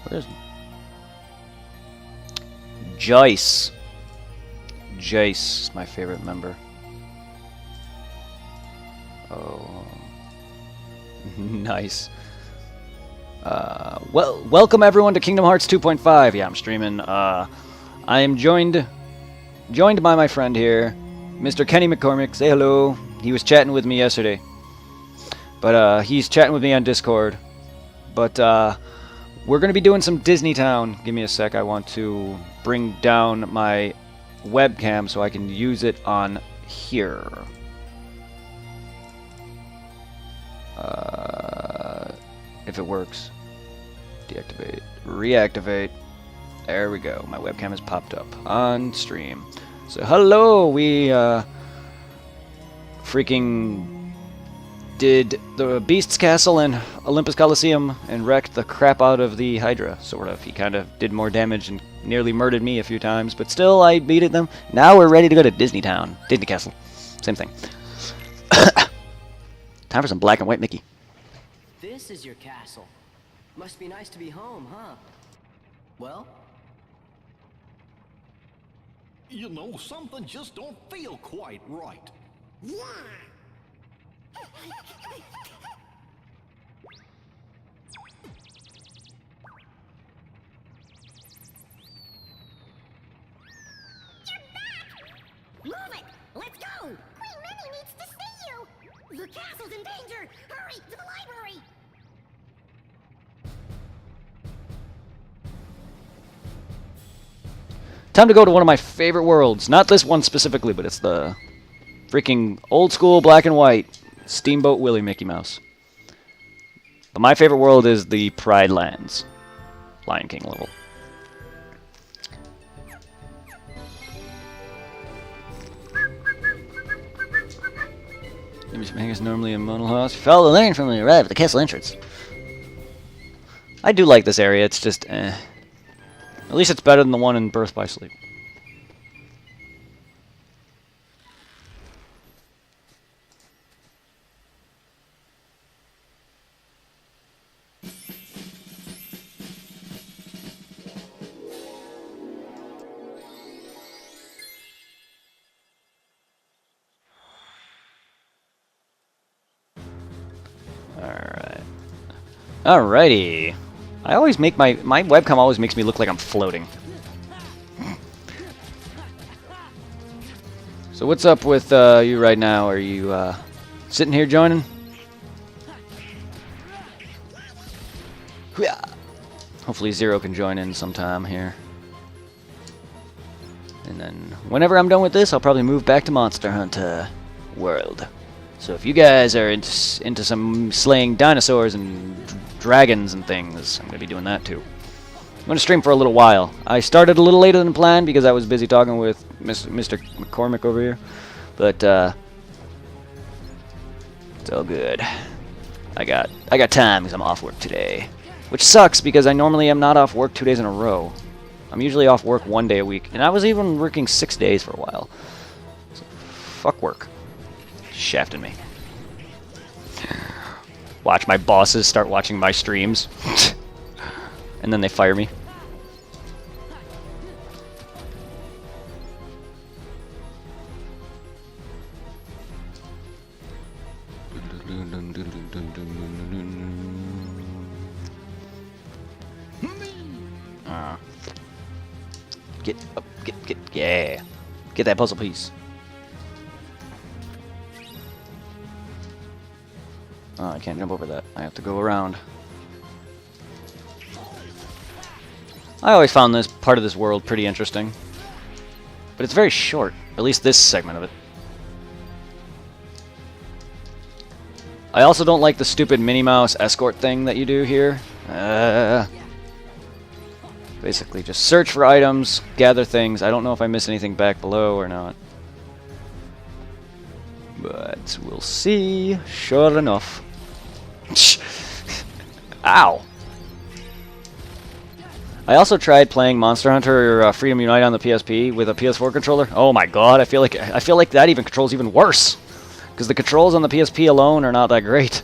Where's Jace? Jace is my favorite member. Oh, nice. Well, welcome everyone to Kingdom Hearts 2.5. Yeah, I'm streaming. I am joined by my friend here, Mr. Kenny McCormick. Say hello. He was chatting with me yesterday, but he's chatting with me on Discord. But we're gonna be doing some Disney Town. Give me a sec. I want to bring down my webcam so I can use it on here. If it works. Deactivate. Reactivate. There we go. My webcam has popped up on stream. So hello, we freaking did the Beast's Castle and Olympus Coliseum and wrecked the crap out of the Hydra, sort of. He kind of did more damage and nearly murdered me a few times, but still I beat them. Now we're ready to go to Disney Town. Disney Castle. Same thing. Time for some black and white Mickey. This is your castle. Must be nice to be home, huh? Well? You know, something just don't feel quite right. Yeah. Move it! Let's go! Queen Minnie needs to see you! The castle's in danger! Hurry, to the library! Time to go to one of my favorite worlds. Not this one specifically, but it's the freaking old school black and white Steamboat Willie Mickey Mouse. But my favorite world is the Pride Lands Lion King level. Image Bank is normally a model house. Follow the lane from the arrive at the castle entrance. I do like this area, it's just eh. At least it's better than the one in Birth by Sleep. Alright. Alrighty. I always make my webcam always makes me look like I'm floating. So what's up with you right now? Are you sitting here joining? Hopefully Zero can join in sometime here. And then whenever I'm done with this, I'll probably move back to Monster Hunter World. So if you guys are into some slaying dinosaurs and dragons and things, I'm going to be doing that too. I'm going to stream for a little while. I started a little later than planned because I was busy talking with Mr. McCormick over here. But it's all good. I got time because I'm off work today. Which sucks because I normally am not off work 2 days in a row. I'm usually off work 1 day a week. And I was even working 6 days for a while. So, fuck work. Shafting me. Watch my bosses start watching my streams. And then they fire me. Get up, yeah. Get that puzzle piece. Oh, I can't jump over that. I have to go around. I always found this part of this world pretty interesting. But it's very short. At least this segment of it. I also don't like the stupid Minnie Mouse escort thing that you do here. Basically, just search for items, gather things. I don't know if I miss anything back below or not. But we'll see. Sure enough. Ow! I also tried playing Monster Hunter Freedom Unite on the PSP with a PS4 controller. Oh my god, I feel like that even controls even worse, because the controls on the PSP alone are not that great.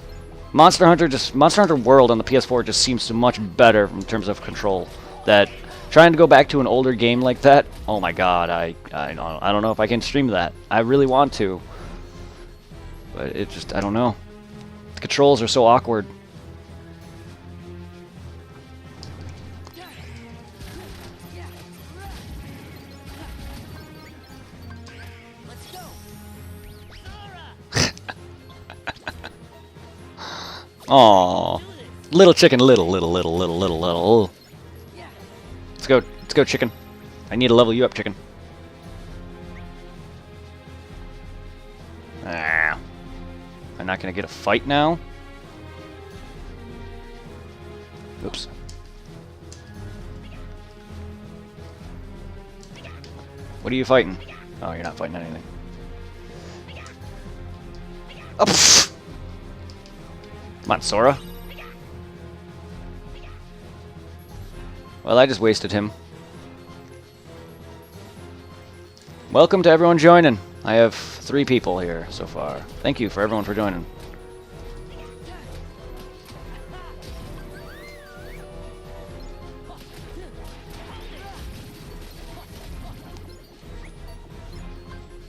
Monster Hunter World on the PS4 just seems so much better in terms of control. That trying to go back to an older game like that, oh my god, I don't know if I can stream that. I really want to, but it just, I don't know. The controls are so awkward. Aww. Little chicken, little. Let's go, chicken. I need to level you up, chicken. Ah. I'm not gonna get a fight now. Oops. What are you fighting? Oh, you're not fighting anything. Oh, pfft. Come on, Sora. Well, I just wasted him. Welcome to everyone joining. I have 3 people here so far. Thank you for everyone for joining.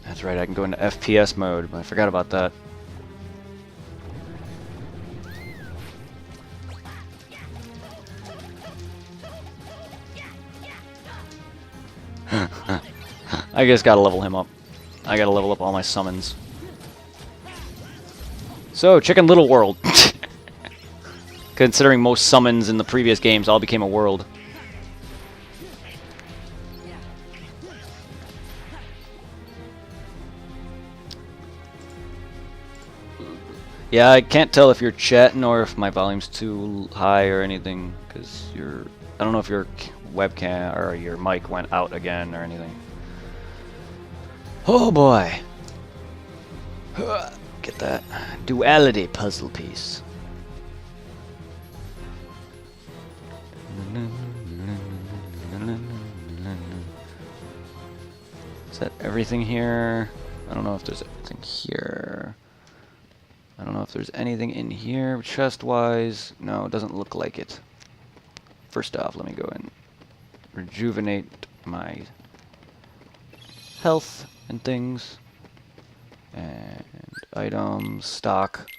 That's right, I can go into FPS mode. I forgot about that. I just gotta level him up. I gotta level up all my summons. So, Chicken Little World. Considering most summons in the previous games all became a world. Yeah, I can't tell if you're chatting or if my volume's too high or anything, because I don't know if your webcam or your mic went out again or anything. Oh boy. Get that duality puzzle piece. Is that everything here? I don't know if there's anything here. I don't know if there's anything in here chest-wise. No, it doesn't look like it. First off, let me go and rejuvenate my health and things. And items, stock.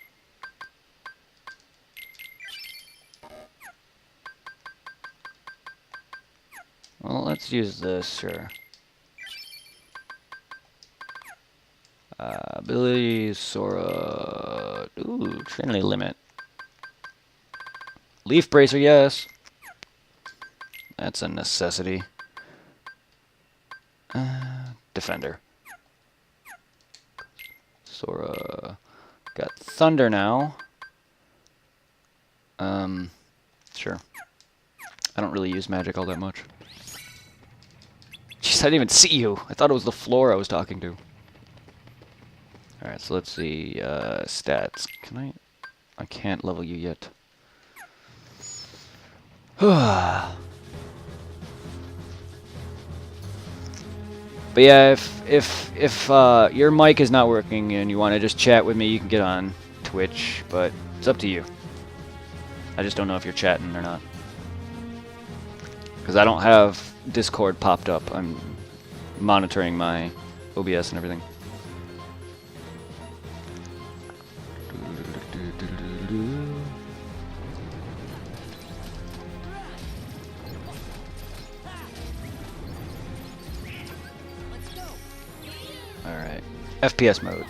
Well, let's use this, sure. Abilities, Sora. Ooh, Trinity Limit. Leaf Bracer, yes. That's a necessity. Defender. Sora. Got Thunder now. Sure. I don't really use magic all that much. Jeez, I didn't even see you. I thought it was the floor I was talking to. Alright, so let's see, stats. Can I can't level you yet. But yeah, if your mic is not working and you want to just chat with me, you can get on Twitch, but it's up to you. I just don't know if you're chatting or not. Because I don't have Discord popped up. I'm monitoring my OBS and everything. Alright. FPS mode.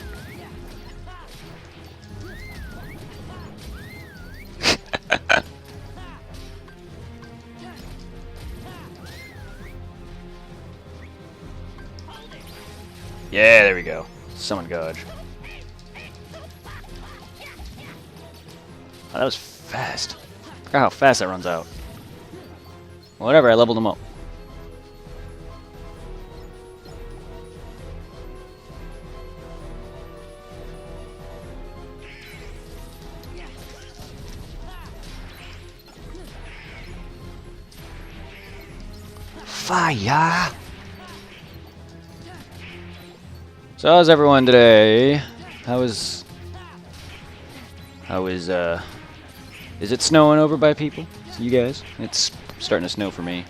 Yeah, there we go. Summon Gouge. Oh, that was fast. Forgot how fast that runs out. Whatever, I leveled him up. Fire! So how's everyone today? How was How is it snowing over by people? You guys? It's starting to snow for me.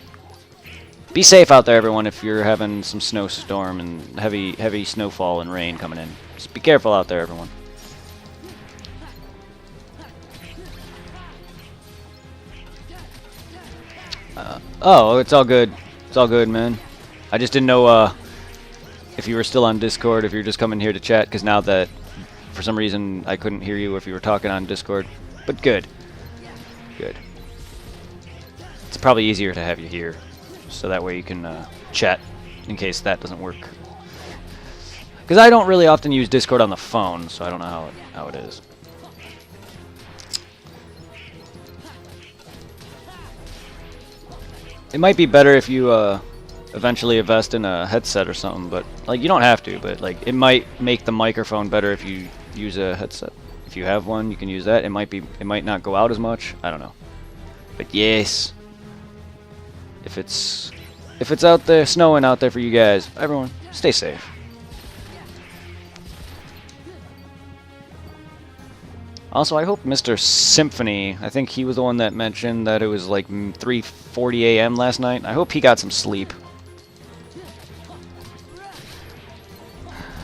Be safe out there, everyone, if you're having some snowstorm and heavy snowfall and rain coming in. Just be careful out there, everyone. Oh, it's all good. It's all good, man. I just didn't know if you were still on Discord, if you're just coming here to chat, because now that for some reason I couldn't hear you if you were talking on Discord. But good. Good. It's probably easier to have you here, so that way you can chat in case that doesn't work. Because I don't really often use Discord on the phone, so I don't know how it is. It might be better if you eventually invest in a headset or something, but like you don't have to. But like it might make the microphone better if you use a headset. If you have one, you can use that. It might not go out as much. I don't know. But yes, if it's out there snowing out there for you guys, everyone, stay safe. Also, I hope Mr. Symphony, I think he was the one that mentioned that it was like 3:40 a.m. last night. I hope he got some sleep.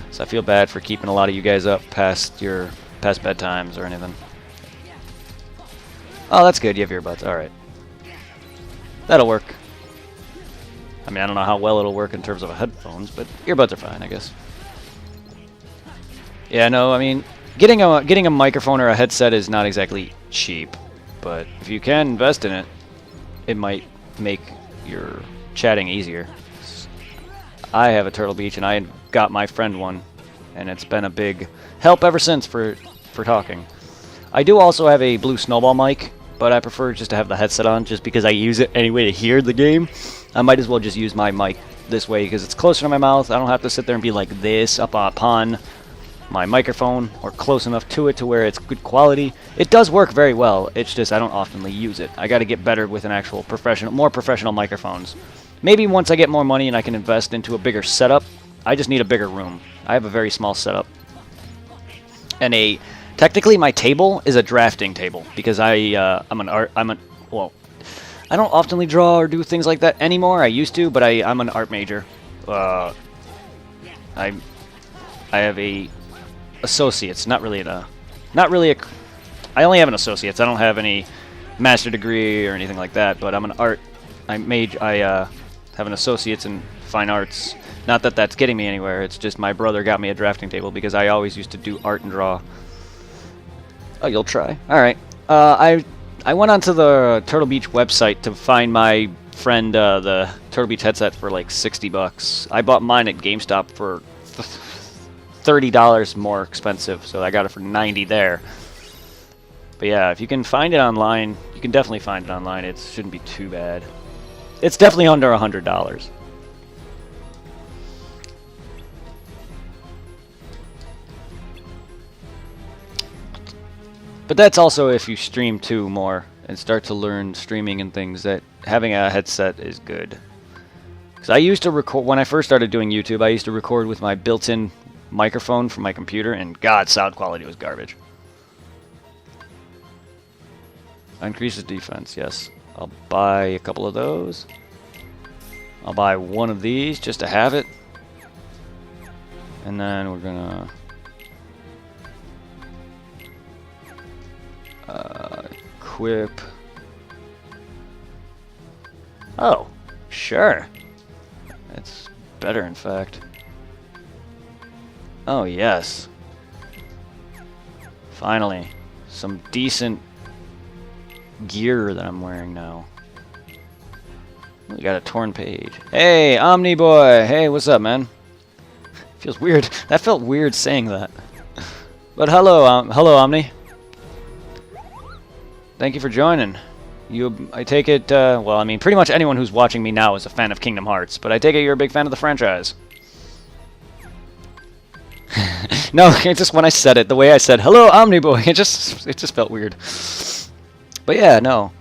So I feel bad for keeping a lot of you guys up past bedtimes or anything. Oh, that's good. You have earbuds. All right. That'll work. I mean, I don't know how well it'll work in terms of headphones, but earbuds are fine, I guess. Yeah, no, I mean, getting a microphone or a headset is not exactly cheap, but if you can invest in it, it might make your chatting easier. I have a Turtle Beach, and I got my friend one, and it's been a big help ever since for talking. I do also have a Blue Snowball mic, but I prefer just to have the headset on, just because I use it anyway to hear the game. I might as well just use my mic this way, because it's closer to my mouth. I don't have to sit there and be like this up upon my microphone, or close enough to it to where it's good quality. It does work very well, it's just I don't often use it. I gotta get better with an actual more professional microphones. Maybe once I get more money and I can invest into a bigger setup. I just need a bigger room. I have a very small setup. And technically my table is a drafting table, because well, I don't oftenly draw or do things like that anymore. I used to, but I'm an art major. I have a associates, not really a. I only have an associates. I don't have any master degree or anything like that. But I'm an art. I have an associates in fine arts. Not that that's getting me anywhere. It's just my brother got me a drafting table because I always used to do art and draw. Oh, you'll try. All right. I went onto the Turtle Beach website to find my friend the Turtle Beach headset for like $60. I bought mine at GameStop for $30 more expensive, so I got it for $90 there. But yeah, if you can find it online, you can definitely find it online. It shouldn't be too bad. It's definitely under $100. But that's also if you stream too more and start to learn streaming and things, that having a headset is good. Because I used to record, when I first started doing YouTube, I used to record with my built-in microphone from my computer, and God, sound quality was garbage. Increases defense, yes. I'll buy a couple of those. I'll buy one of these just to have it. And then we're gonna equip. Oh, sure. It's better, in fact. Oh, yes. Finally, some decent gear that I'm wearing now. We got a torn page. Hey, Omni Boy! Hey, what's up, man? Feels weird. That felt weird saying that. But hello, hello, Omni. Thank you for joining. I take it, well, I mean, pretty much anyone who's watching me now is a fan of Kingdom Hearts, but I take it you're a big fan of the franchise. No, it's just when I said it, the way I said, hello, Omni Boy, it just felt weird. But yeah, no.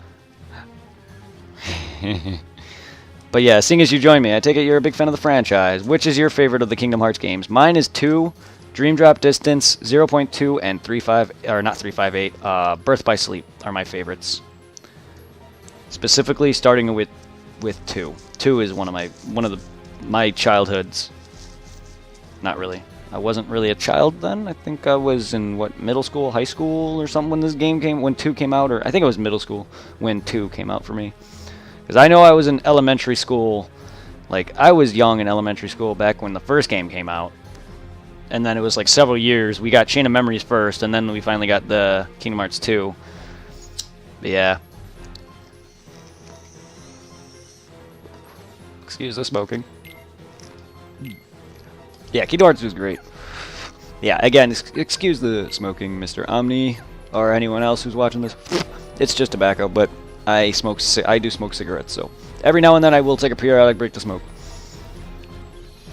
But yeah, seeing as you joined me, I take it you're a big fan of the franchise. Which is your favorite of the Kingdom Hearts games? Mine is 2, Dream Drop Distance 0.2 and 3.5 or not 358. Birth by Sleep are my favorites. Specifically, starting with 2. 2 is one of my childhoods. Not really. I wasn't really a child then. I think I was in middle school, high school, or something when 2 came out, or I think it was middle school when 2 came out for me. Because I know I was in elementary school. Like, I was young in elementary school back when the first game came out. And then it was like several years. We got Chain of Memories first, and then we finally got the Kingdom Hearts 2. But yeah. Excuse the smoking. Yeah, Kingdom Hearts was great. Yeah, again, excuse the smoking, Mr. Omni, or anyone else who's watching this. It's just tobacco, but I do smoke cigarettes, so every now and then I will take a periodic break to smoke.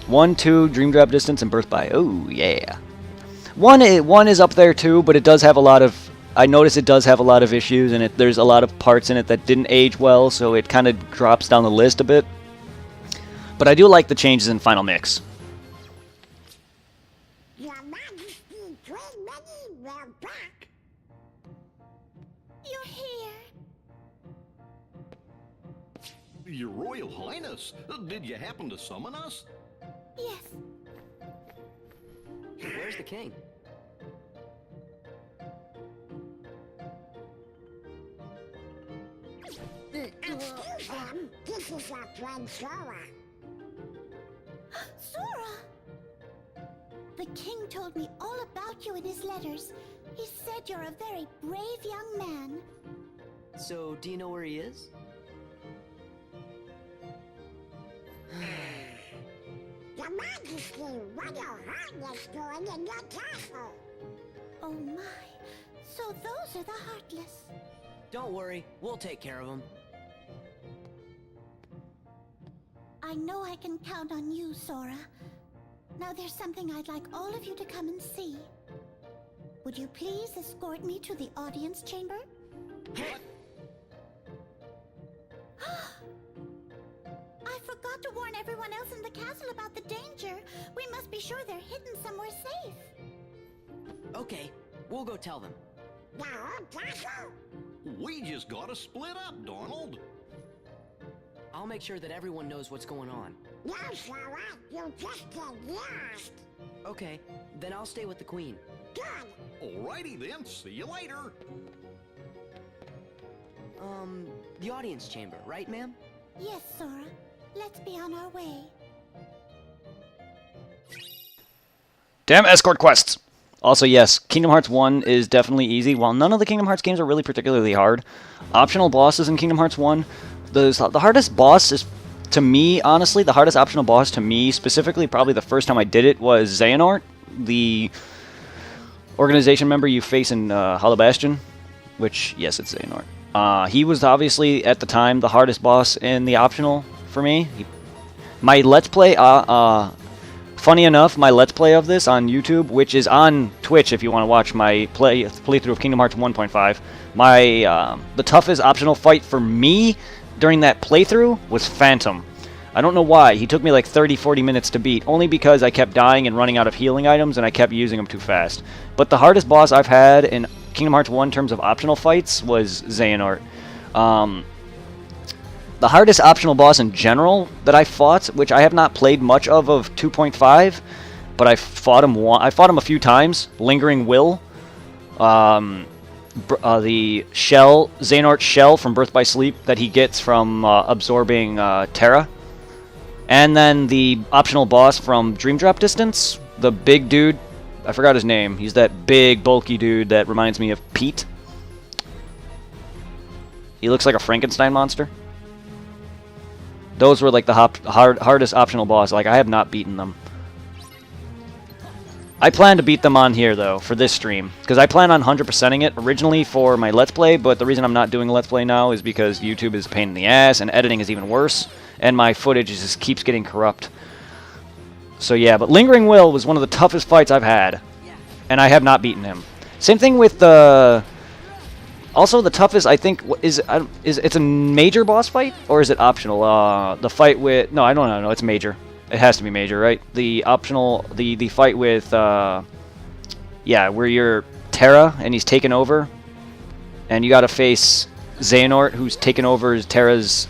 1, 2, Dream Drop Distance, and Birth by. Oh, yeah. 1 is up there too, but it does have a lot of... I notice it does have a lot of issues, and there's a lot of parts in it that didn't age well, so it kind of drops down the list a bit. But I do like the changes in Final Mix. Your Majesty, Queen Minnie will back. You're here. Your Royal Highness, did you happen to summon us? Yes. Where's the king? Excuse him. This is our friend Sora. Sora! The king told me all about you in his letters. He said you're a very brave young man. So, do you know where he is? Your Majesty, what your Highness doing in your castle? Oh my, so those are the Heartless. Don't worry, we'll take care of him. I know I can count on you, Sora. Now there's something I'd like all of you to come and see. Would you please escort me to the audience chamber? I forgot to warn everyone else in the castle about the danger. We must be sure they're hidden somewhere safe. Okay, we'll go tell them. The whole castle? We just gotta split up, Donald. I'll make sure that everyone knows what's going on. No, Sora, you just get lost. Okay, then I'll stay with the queen. Good. Alrighty then, see you later. The audience chamber, right, ma'am? Yes, Sora. Let's be on our way. Damn escort quests! Also, yes, Kingdom Hearts 1 is definitely easy. While none of the Kingdom Hearts games are really particularly hard, optional bosses in Kingdom Hearts 1, the hardest boss is, to me, honestly, the hardest optional boss to me, specifically probably the first time I did it, was Xehanort, the organization member you face in Hollow Bastion, which, yes, it's Xehanort. He was obviously, at the time, the hardest boss in the optional for me. My Let's Play, funny enough, my Let's Play of this on YouTube, which is on Twitch if you want to watch my playthrough of Kingdom Hearts 1.5, the toughest optional fight for me during that playthrough was Phantom. I don't know why. He took me like 30-40 minutes to beat, only because I kept dying and running out of healing items and I kept using them too fast. But the hardest boss I've had in Kingdom Hearts 1 in terms of optional fights was Xehanort. The hardest optional boss in general that I fought, which I have not played much of 2.5, but I fought him a few times. Lingering Will, the shell, Xehanort shell from Birth by Sleep that he gets from absorbing Terra, and then the optional boss from Dream Drop Distance, the big dude. I forgot his name. He's that big, bulky dude that reminds me of Pete. He looks like a Frankenstein monster. Those were like the hardest optional boss. Like, I have not beaten them. I plan to beat them on here, though, for this stream. Because I plan on 100%ing it originally for my Let's Play, but the reason I'm not doing a Let's Play now is because YouTube is a pain in the ass, and editing is even worse, and my footage just keeps getting corrupt. So yeah, but Lingering Will was one of the toughest fights I've had, and I have not beaten him. Same thing with the... Also, the toughest, I think, is it's a major boss fight? Or is it optional? The fight with... No, I don't know. It's major. It has to be major, right? The optional, the fight with, yeah, where you're Terra and he's taken over, and you got to face Xehanort, who's taken over Terra's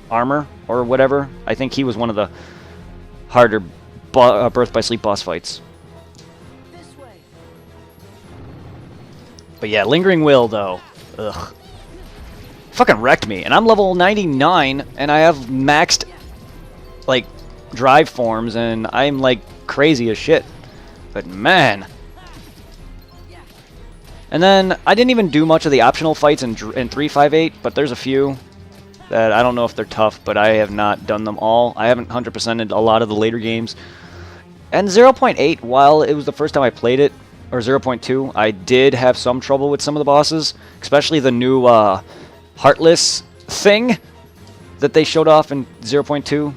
armor or whatever. I think he was one of the harder Birth by Sleep boss fights. This way. But yeah, Lingering Will though, ugh, fucking wrecked me, and I'm level 99, and I have maxed like drive forms, and I'm like crazy as shit. But man. And then I didn't even do much of the optional fights in 358, but there's a few that I don't know if they're tough, but I have not done them all. I haven't 100%ed a lot of the later games. And 0.8, while it was the first time I played it, or 0.2, I did have some trouble with some of the bosses, especially the new Heartless thing that they showed off in 0.2.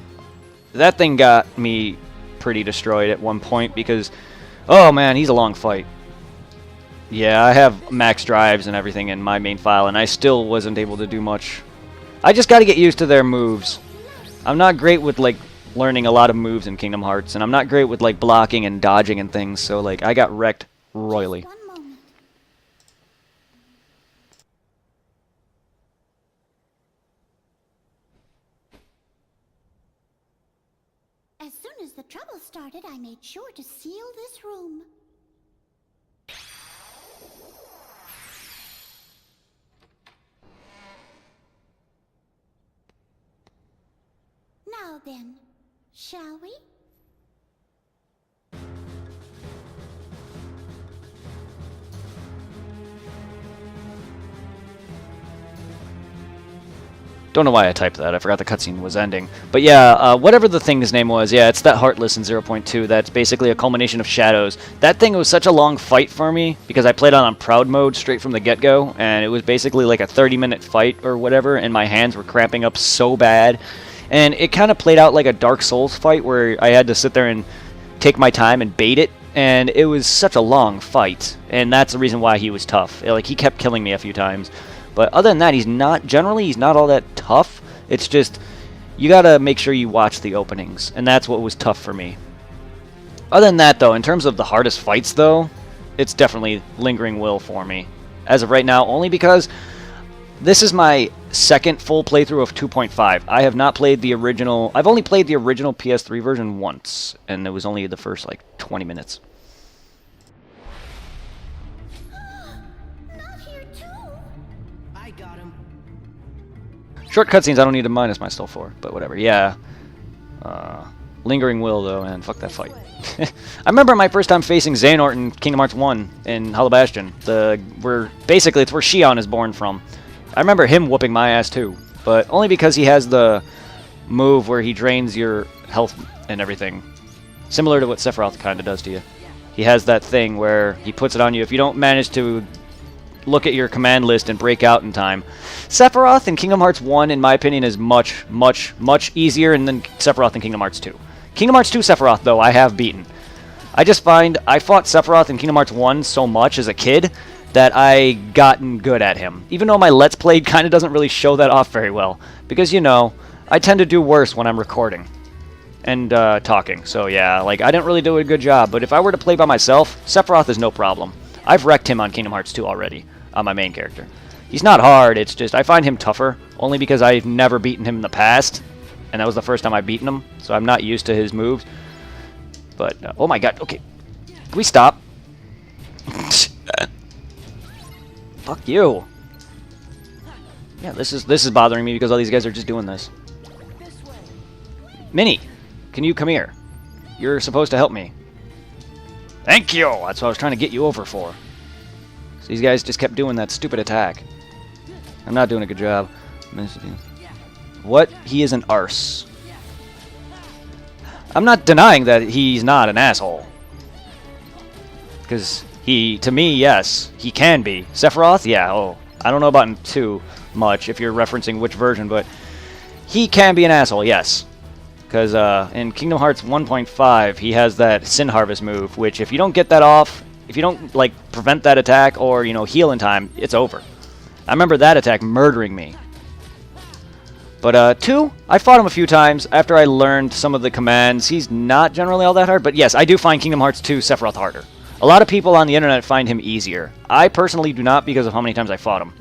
That thing got me pretty destroyed at one point because, oh man, he's a long fight. Yeah, I have max drives and everything in my main file, and I still wasn't able to do much. I just got to get used to their moves. I'm not great with, like, learning a lot of moves in Kingdom Hearts, and I'm not great with, like, blocking and dodging and things, so, like, I got wrecked royally. One moment. As soon as the trouble started, I made sure to seal this room. Now then, shall we? Don't know why I typed that. I forgot the cutscene was ending. But yeah, whatever the thing's name was, yeah, it's that Heartless in 0.2. That's basically a culmination of shadows. That thing was such a long fight for me because I played on Proud mode straight from the get-go, and it was basically like a 30-minute fight or whatever, and my hands were cramping up so bad. And it kind of played out like a Dark Souls fight where I had to sit there and take my time and bait it, and it was such a long fight, and that's the reason why he was tough. Like, he kept killing me a few times. But other than that, he's not all that tough. It's just, you gotta make sure you watch the openings, and that's what was tough for me. Other than that, though, in terms of the hardest fights, though, it's definitely Lingering Will for me. As of right now, only because this is my second full playthrough of 2.5. I have not played the original. I've only played the original PS3 version once, and it was only the first, like, 20 minutes. Not here too. I got him. Short cutscenes I don't need to minus my still for, but whatever. Yeah. Lingering Will, though, man. Fuck that fight. I remember my first time facing Xehanort in Kingdom Hearts 1 in Hollow Bastion. Basically, it's where Xion is born from. I remember him whooping my ass, too. But only because he has the move where he drains your health and everything. Similar to what Sephiroth kind of does to you. He has that thing where he puts it on you if you don't manage to look at your command list and break out in time. Sephiroth in Kingdom Hearts 1, in my opinion, is much, much, much easier than Sephiroth in Kingdom Hearts 2. Kingdom Hearts 2 Sephiroth, though, I have beaten. I just find I fought Sephiroth in Kingdom Hearts 1 so much as a kid that I gotten good at him. Even though my Let's Play kind of doesn't really show that off very well. Because, you know, I tend to do worse when I'm recording and talking. So, yeah, like, I didn't really do a good job. But if I were to play by myself, Sephiroth is no problem. I've wrecked him on Kingdom Hearts 2 already, on my main character. He's not hard, it's just I find him tougher, only because I've never beaten him in the past, and that was the first time I've beaten him, so I'm not used to his moves. But, oh my god, okay. Can we stop? Fuck you. Yeah, this is bothering me because all these guys are just doing this. Minnie, can you come here? You're supposed to help me. Thank you! That's what I was trying to get you over for. So these guys just kept doing that stupid attack. I'm not doing a good job. What? He is an arse. I'm not denying that he's not an asshole. Because to me, yes, he can be. Sephiroth? Yeah, oh. I don't know about him too much, if you're referencing which version, but he can be an asshole, yes. Because in Kingdom Hearts 1.5, he has that Sin Harvest move, which if you don't get that off, if you don't, like, prevent that attack or, you know, heal in time, it's over. I remember that attack murdering me. But 2, I fought him a few times after I learned some of the commands. He's not generally all that hard, but yes, I do find Kingdom Hearts 2 Sephiroth harder. A lot of people on the internet find him easier. I personally do not because of how many times I fought him.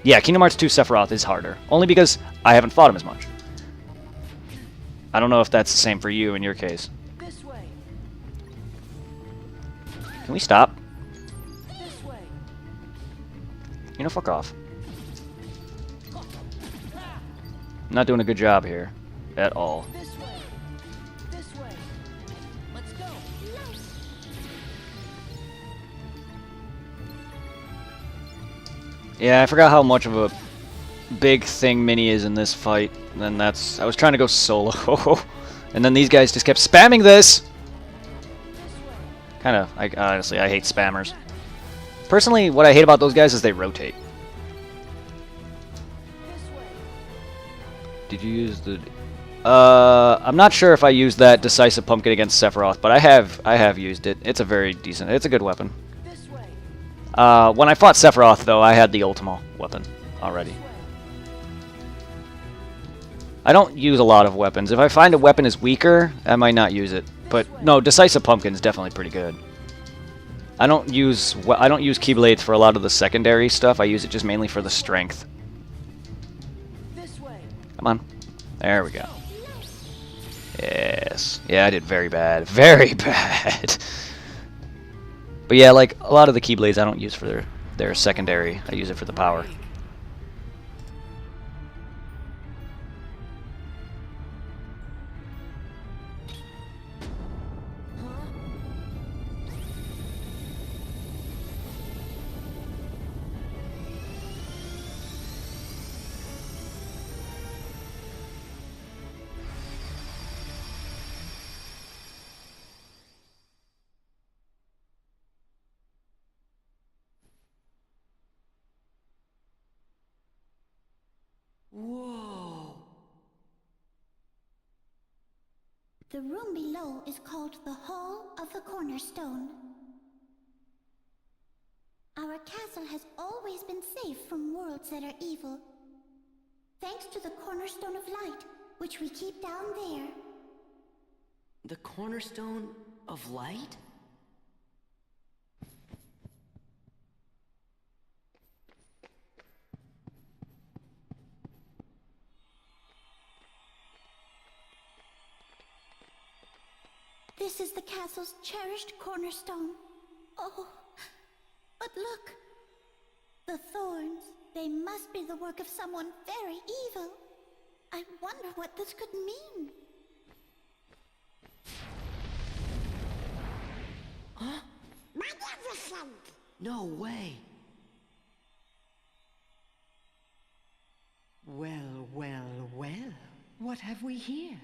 Yeah, Kingdom Hearts 2 Sephiroth is harder, only because I haven't fought him as much. I don't know if that's the same for you in your case. This way. Can we stop? This way. You know, fuck off. I'm not doing a good job here. At all. This way. This way. Let's go. Yeah, I forgot how much of a big thing Minnie is in this fight. And then that's... I was trying to go solo. And then these guys just kept spamming this! Kinda, honestly, I hate spammers. Personally, what I hate about those guys is they rotate. Did you use the... I'm not sure if I used that Decisive Pumpkin against Sephiroth, but I have used it. It's a very decent... It's a good weapon. When I fought Sephiroth, though, I had the Ultimo weapon already. I don't use a lot of weapons. If I find a weapon is weaker, I might not use it. But no, Decisive Pumpkin is definitely pretty good. I don't use Keyblades for a lot of the secondary stuff. I use it just mainly for the strength. Come on. There we go. Yes. Yeah, I did very bad. Very bad. But yeah, like, a lot of the Keyblades I don't use for their secondary. I use it for the power. Whoa. The room below is called the Hall of the Cornerstone. Our castle has always been safe from worlds that are evil, thanks to the Cornerstone of Light, which we keep down there. The Cornerstone of Light? This is the castle's cherished cornerstone. Oh, but look! The thorns, they must be the work of someone very evil. I wonder what this could mean. Huh? Magnificent! No way. Well, well, well. What have we here?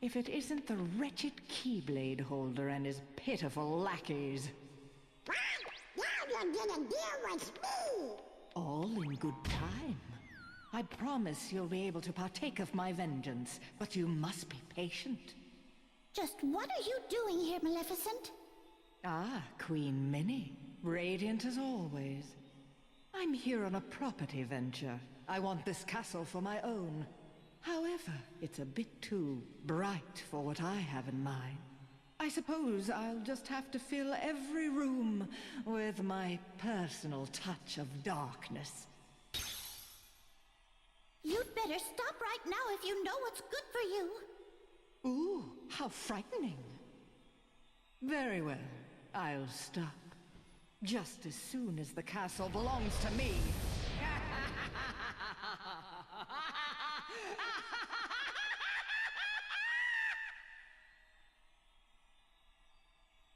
If it isn't the wretched Keyblade holder and his pitiful lackeys. Now you're gonna deal with me! All in good time. I promise you'll be able to partake of my vengeance, but you must be patient. Just what are you doing here, Maleficent? Ah, Queen Minnie. Radiant as always. I'm here on a property venture. I want this castle for my own. However, it's a bit too bright for what I have in mind. I suppose I'll just have to fill every room with my personal touch of darkness. You'd better stop right now if you know what's good for you. Ooh, how frightening. Very well, I'll stop. Just as soon as the castle belongs to me.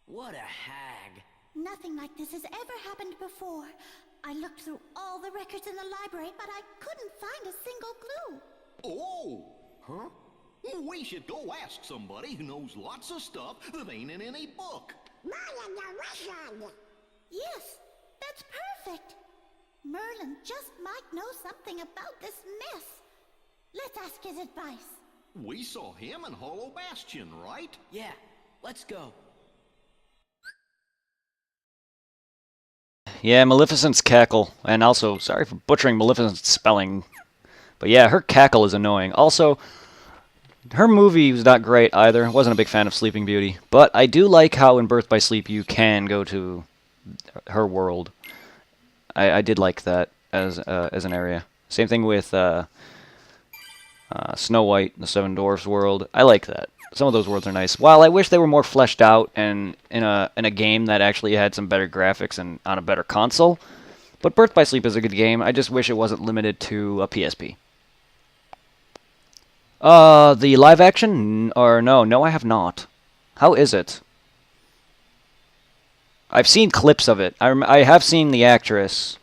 What a hag. Nothing like this has ever happened before. I looked through all the records in the library, but I couldn't find a single clue. Oh! Huh? We should go ask somebody who knows lots of stuff that ain't in any book. Merlin the Wizard! Yes, that's perfect. Merlin just might know something about this mess. Let's ask his advice. We saw him in Hollow Bastion, right? Yeah, let's go. Yeah, Maleficent's cackle, and also, sorry for butchering Maleficent's spelling, But yeah, her cackle is annoying. Also, her movie was not great either. Wasn't a big fan of Sleeping Beauty. But I do like how in Birth by Sleep you can go to her world. I did like that as an area. Same thing with Snow White, the Seven Dwarfs world. I like that. Some of those worlds are nice. While I wish they were more fleshed out and in a game that actually had some better graphics and on a better console. But Birth by Sleep is a good game. I just wish it wasn't limited to a PSP. The live action? Or no, I have not. How is it? I've seen clips of it. I have seen the actress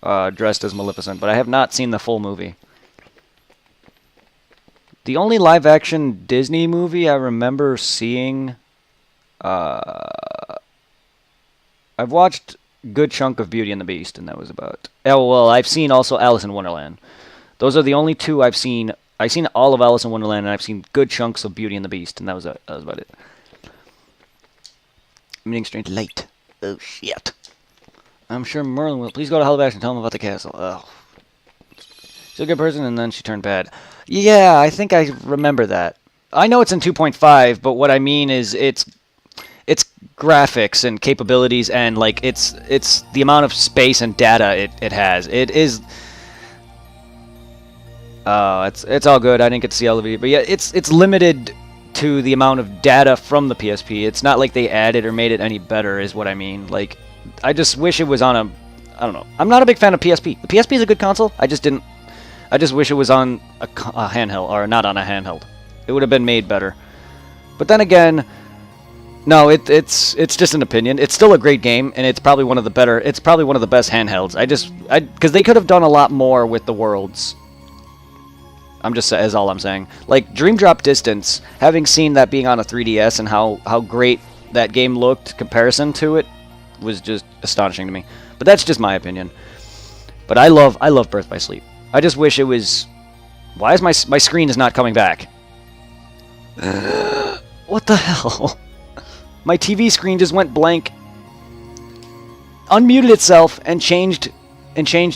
dressed as Maleficent, but I have not seen the full movie. The only live action Disney movie I remember seeing, I've watched a good chunk of Beauty and the Beast, and that was about. Oh well, I've seen also Alice in Wonderland. Those are the only two I've seen. I've seen all of Alice in Wonderland, and I've seen good chunks of Beauty and the Beast, and that was about it. I'm getting strange late. Oh shit! I'm sure Merlin will. Please go to Halifax and tell him about the castle. Oh, she's a good person, and then she turned bad. Yeah, I think I remember that. I know it's in 2.5, but what I mean is it's graphics and capabilities and like it's the amount of space and data it has. It is. It's all good. I didn't get to see all of it, but yeah, it's limited to the amount of data from the PSP. It's not like they added or made it any better, is what I mean. Like, I just wish it was on a. I don't know. I'm not a big fan of PSP. The PSP is a good console. I just wish it was on a handheld, or not on a handheld. It would have been made better. But then again, no, it's just an opinion. It's still a great game, and it's probably one of the better. It's probably one of the best handhelds. Because they could have done a lot more with the worlds. Is all I'm saying. Like Dream Drop Distance, having seen that being on a 3DS and how great that game looked, comparison to it, was just astonishing to me. But that's just my opinion. But I love Birth by Sleep. I just wish it was. Why is my screen is not coming back? What the hell? My TV screen just went blank, unmuted itself, and changed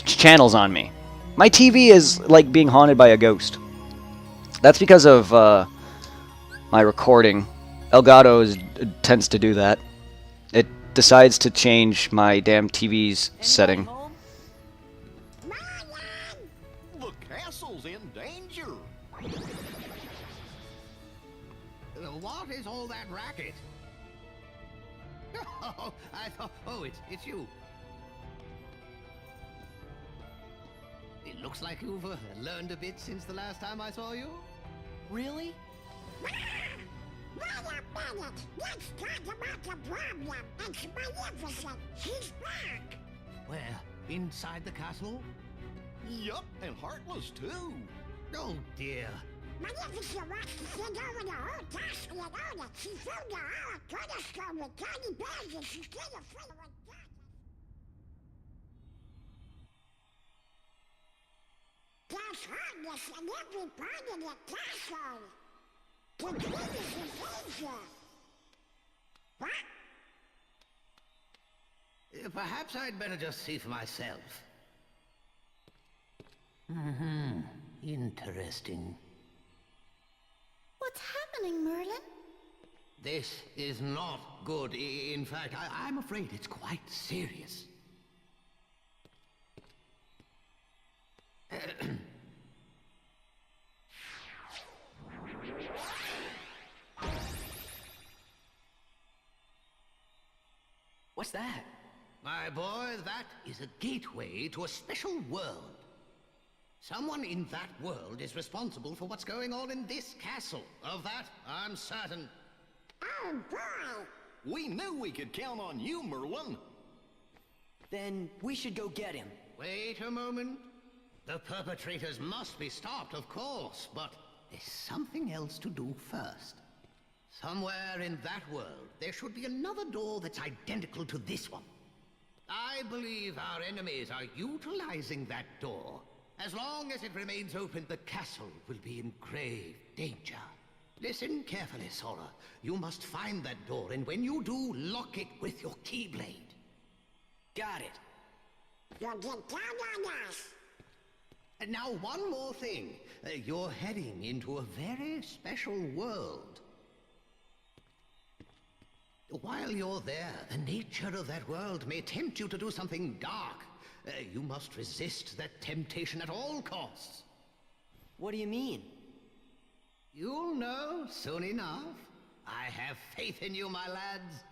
channels on me. My TV is like being haunted by a ghost. That's because of my recording. Elgato tends to do that. It decides to change my damn TV's setting. The castle's in danger. What is all that racket? Oh, I thought. Oh, it's you. It looks like you've learned a bit since the last time I saw you. Really? Wait a minute! Let's talk about the problem! It's Maleficent! She's back! Where? Inside the castle? Yup, and Heartless too. Oh dear. Maleficent wants to send over the whole castle and own it! She filled the whole cornerstone with tiny bags and she's still afraid of it! There's hardness in every part of the castle! The queen is in danger! What? Perhaps I'd better just see for myself. Interesting. What's happening, Merlin? This is not good. In fact, I'm afraid it's quite serious. What's that? My boy, that is a gateway to a special world. Someone in that world is responsible for what's going on in this castle. Of that, I'm certain. Oh boy! We knew we could count on you, Merlin. Then we should go get him. Wait a moment. The perpetrators must be stopped, of course, but there's something else to do first. Somewhere in that world, there should be another door that's identical to this one. I believe our enemies are utilizing that door. As long as it remains open, the castle will be in grave danger. Listen carefully, Sora. You must find that door, and when you do, lock it with your Keyblade. Got it. You'll get down on us! Now, one more thing. You're heading into a very special world. While you're there, the nature of that world may tempt you to do something dark. You must resist that temptation at all costs. What do you mean? You'll know soon enough. I have faith in you, my lads.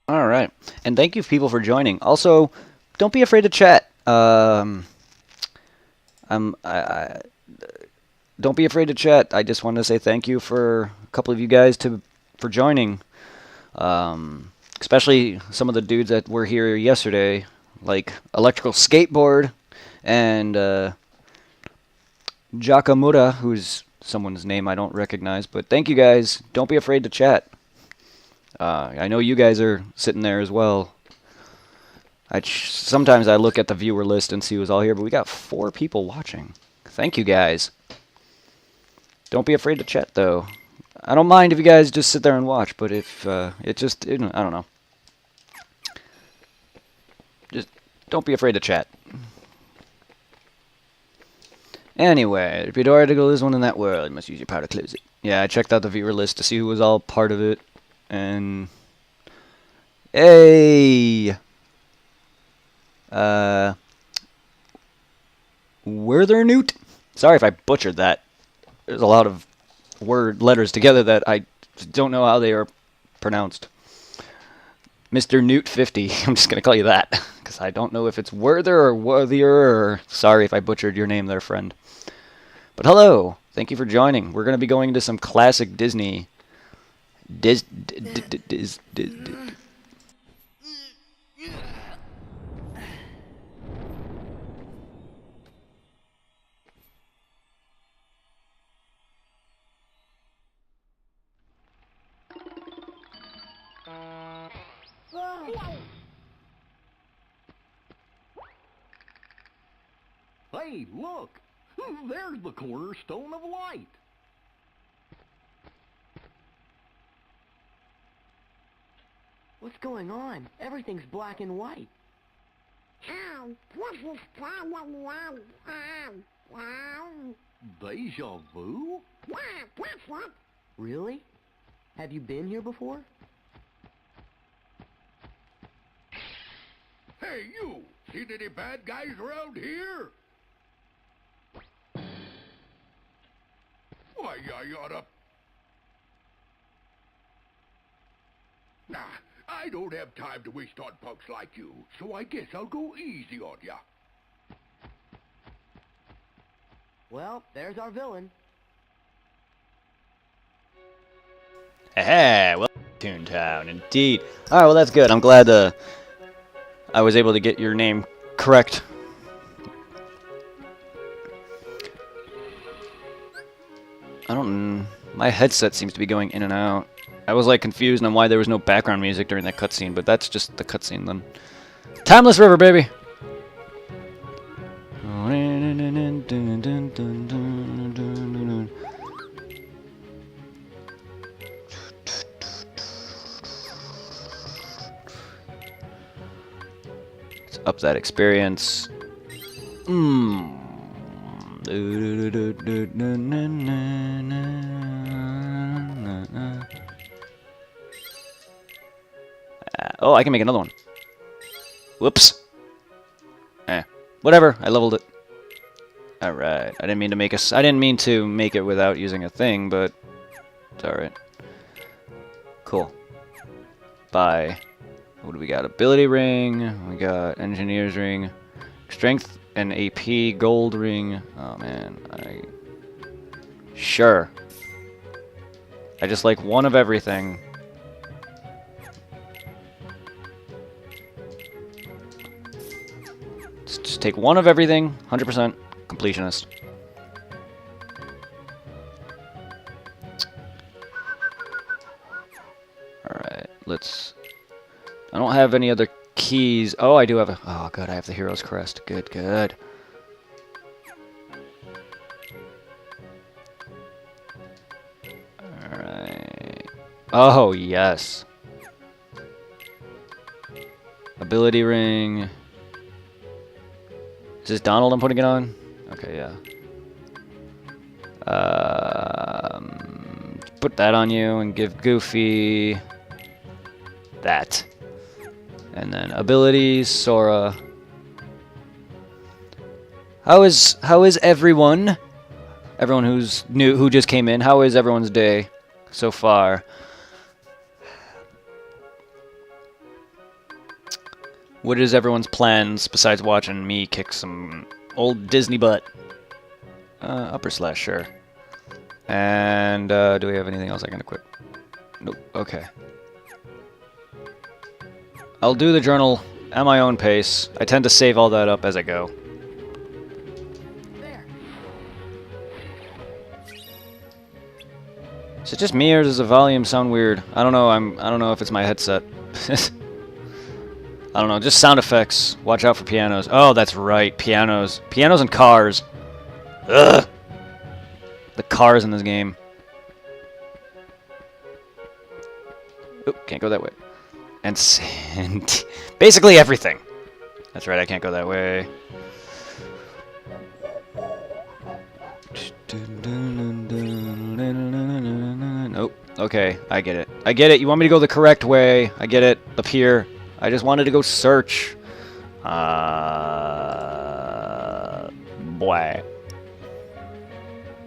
All right, and thank you people for joining. Also, don't be afraid to chat. Don't be afraid to chat. I just wanted to say thank you for a couple of you guys for joining. Especially some of the dudes that were here yesterday, like Electrical Skateboard and Jakamura, who's someone's name I don't recognize. But thank you guys. Don't be afraid to chat. I know you guys are sitting there as well. Sometimes I look at the viewer list and see who's all here, but we got 4 people watching. Thank you guys. Don't be afraid to chat, though. I don't mind if you guys just sit there and watch, but if I don't know. Just don't be afraid to chat. Anyway, if your article is one in that world, you must use your power to close it. Yeah, I checked out the viewer list to see who was all part of it. And hey, Werther Sorry if I butchered that. There's a lot of letters together that I don't know how they are pronounced. Mr. Newt 50. I'm just gonna call you that because I don't know if it's Werther or Worthier. Or sorry if I butchered your name there, friend. But hello, thank you for joining. We're gonna be going into some classic Disney. Hey, look! There's the cornerstone of light! What's going on? Everything's black and white. Oh, this is kind of one. Deja vu? Yeah, that's it. Really? Have you been here before? Hey, you! Seen any bad guys around here? Why, you oughta... Nah, I don't have time to waste on punks like you, so I guess I'll go easy on ya. Well, there's our villain. Hey, well, Toontown, indeed. All right, well that's good. I'm glad I was able to get your name correct. My headset seems to be going in and out. I was like confused on why there was no background music during that cutscene, but that's just the cutscene then. Timeless River, baby. Let's up that experience. Oh, I can make another one. Whoops. Whatever. I leveled it. All right. I didn't mean to make it without using a thing, but it's all right. Cool. Bye. What do we got? Ability ring. We got engineer's ring. Strength and AP gold ring. Oh man. Sure. I just like one of everything. Just take one of everything, 100% completionist. Alright, I don't have any other keys. Oh, I do have oh good, I have the Hero's Crest. Good, good. Alright. Oh, yes. Ability ring. Is this Donald I'm putting it on? Okay, yeah. Put that on you and give Goofy that. And then abilities, Sora. How is everyone? Everyone who's new, who just came in. How is everyone's day so far? What is everyone's plans besides watching me kick some old Disney butt? Upper slash, sure. And do we have anything else I can equip? Nope. Okay. I'll do the journal at my own pace. I tend to save all that up as I go. Is it just me or does the volume sound weird? I don't know. I don't know if it's my headset. I don't know. Just sound effects. Watch out for pianos. Oh, that's right. Pianos. Pianos and cars. Ugh. The cars in this game. Oop, can't go that way. And basically everything. That's right. I can't go that way. Nope. Okay, I get it. I get it. You want me to go the correct way. I get it. Up here. I just wanted to go search. Boy.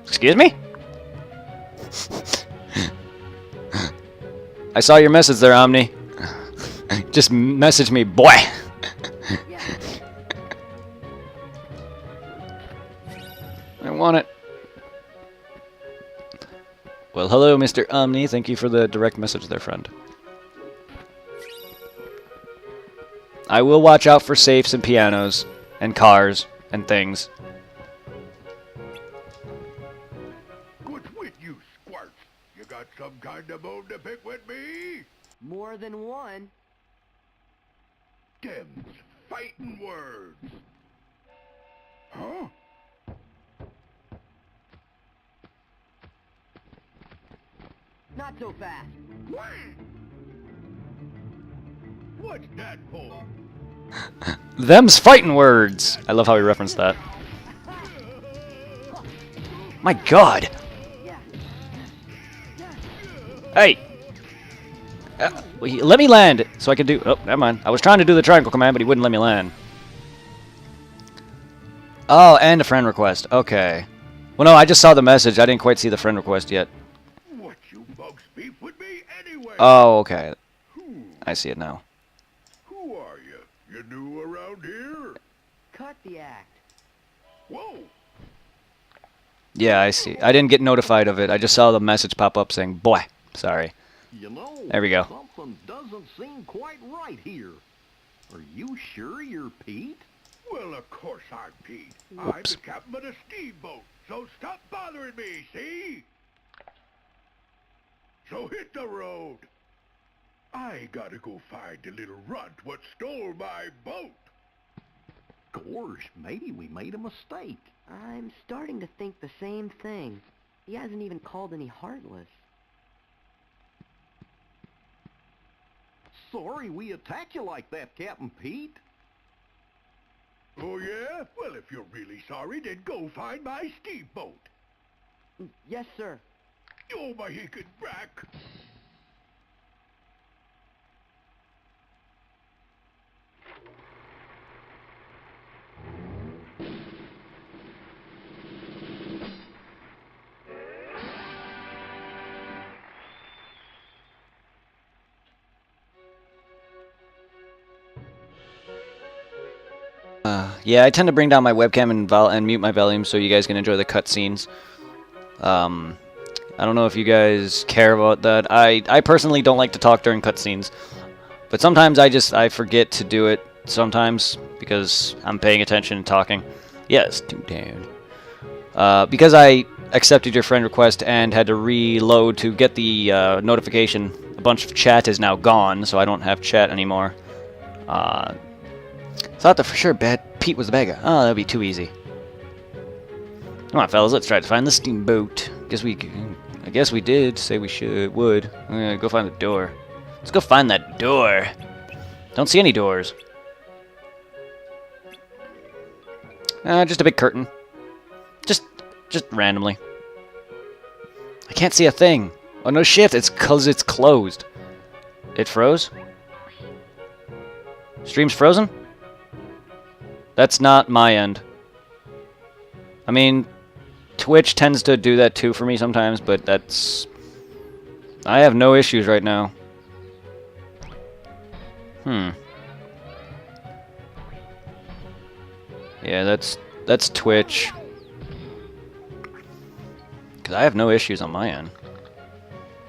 Excuse me? I saw your message there, Omni. Just message me, boy. I want it. Well, hello, Mr. Omni. Thank you for the direct message there, friend. I will watch out for safes and pianos and cars and things. What's with you, Squirt? You got some kind of bone to pick with me? More than one. Them's fighting words. Huh? Not so fast. What's that for? Them's fighting words. I love how he referenced that. My God. Hey. Let me land so I can do... Oh, never mind. I was trying to do the triangle command, but he wouldn't let me land. Oh, and a friend request. Okay. Well, no, I just saw the message. I didn't quite see the friend request yet. What you bugs beef with me anyway? Oh, okay. I see it now. Who are you? You new around here? Cut the act. Whoa. Yeah, I see. I didn't get notified of it. I just saw the message pop up saying, boy. Sorry. You know, There we go. something doesn't seem quite right here. Are you sure you're Pete? Well, of course I'm Pete. Whoops. I'm the captain of the steamboat, so stop bothering me, see? So hit the road. I gotta go find the little runt what stole my boat. Gosh, maybe we made a mistake. I'm starting to think the same thing. He hasn't even called any Heartless. Sorry we attacked you like that, Captain Pete. Oh, yeah? Well, if you're really sorry, then go find my steamboat. Yes, sir. Oh, my hickin' back. Yeah, I tend to bring down my webcam and mute my volume so you guys can enjoy the cutscenes. I don't know if you guys care about that. I personally don't like to talk during cutscenes, but sometimes I forget to do it sometimes because I'm paying attention and talking. Yes, too down. Because I accepted your friend request and had to reload to get the notification, a bunch of chat is now gone, so I don't have chat anymore. Thought that for sure Pete was the bad guy. Oh, that'd be too easy. Come on, fellas, let's try to find the steamboat. I guess we did say we would. Go find the door. Let's go find that door. Don't see any doors. Just a big curtain. Just randomly. I can't see a thing. Oh no shit, it's 'cause it's closed. It froze? Stream's frozen? That's not my end. I mean, Twitch tends to do that too for me sometimes, but that's... I have no issues right now. Yeah, that's Twitch. 'Cause I have no issues on my end.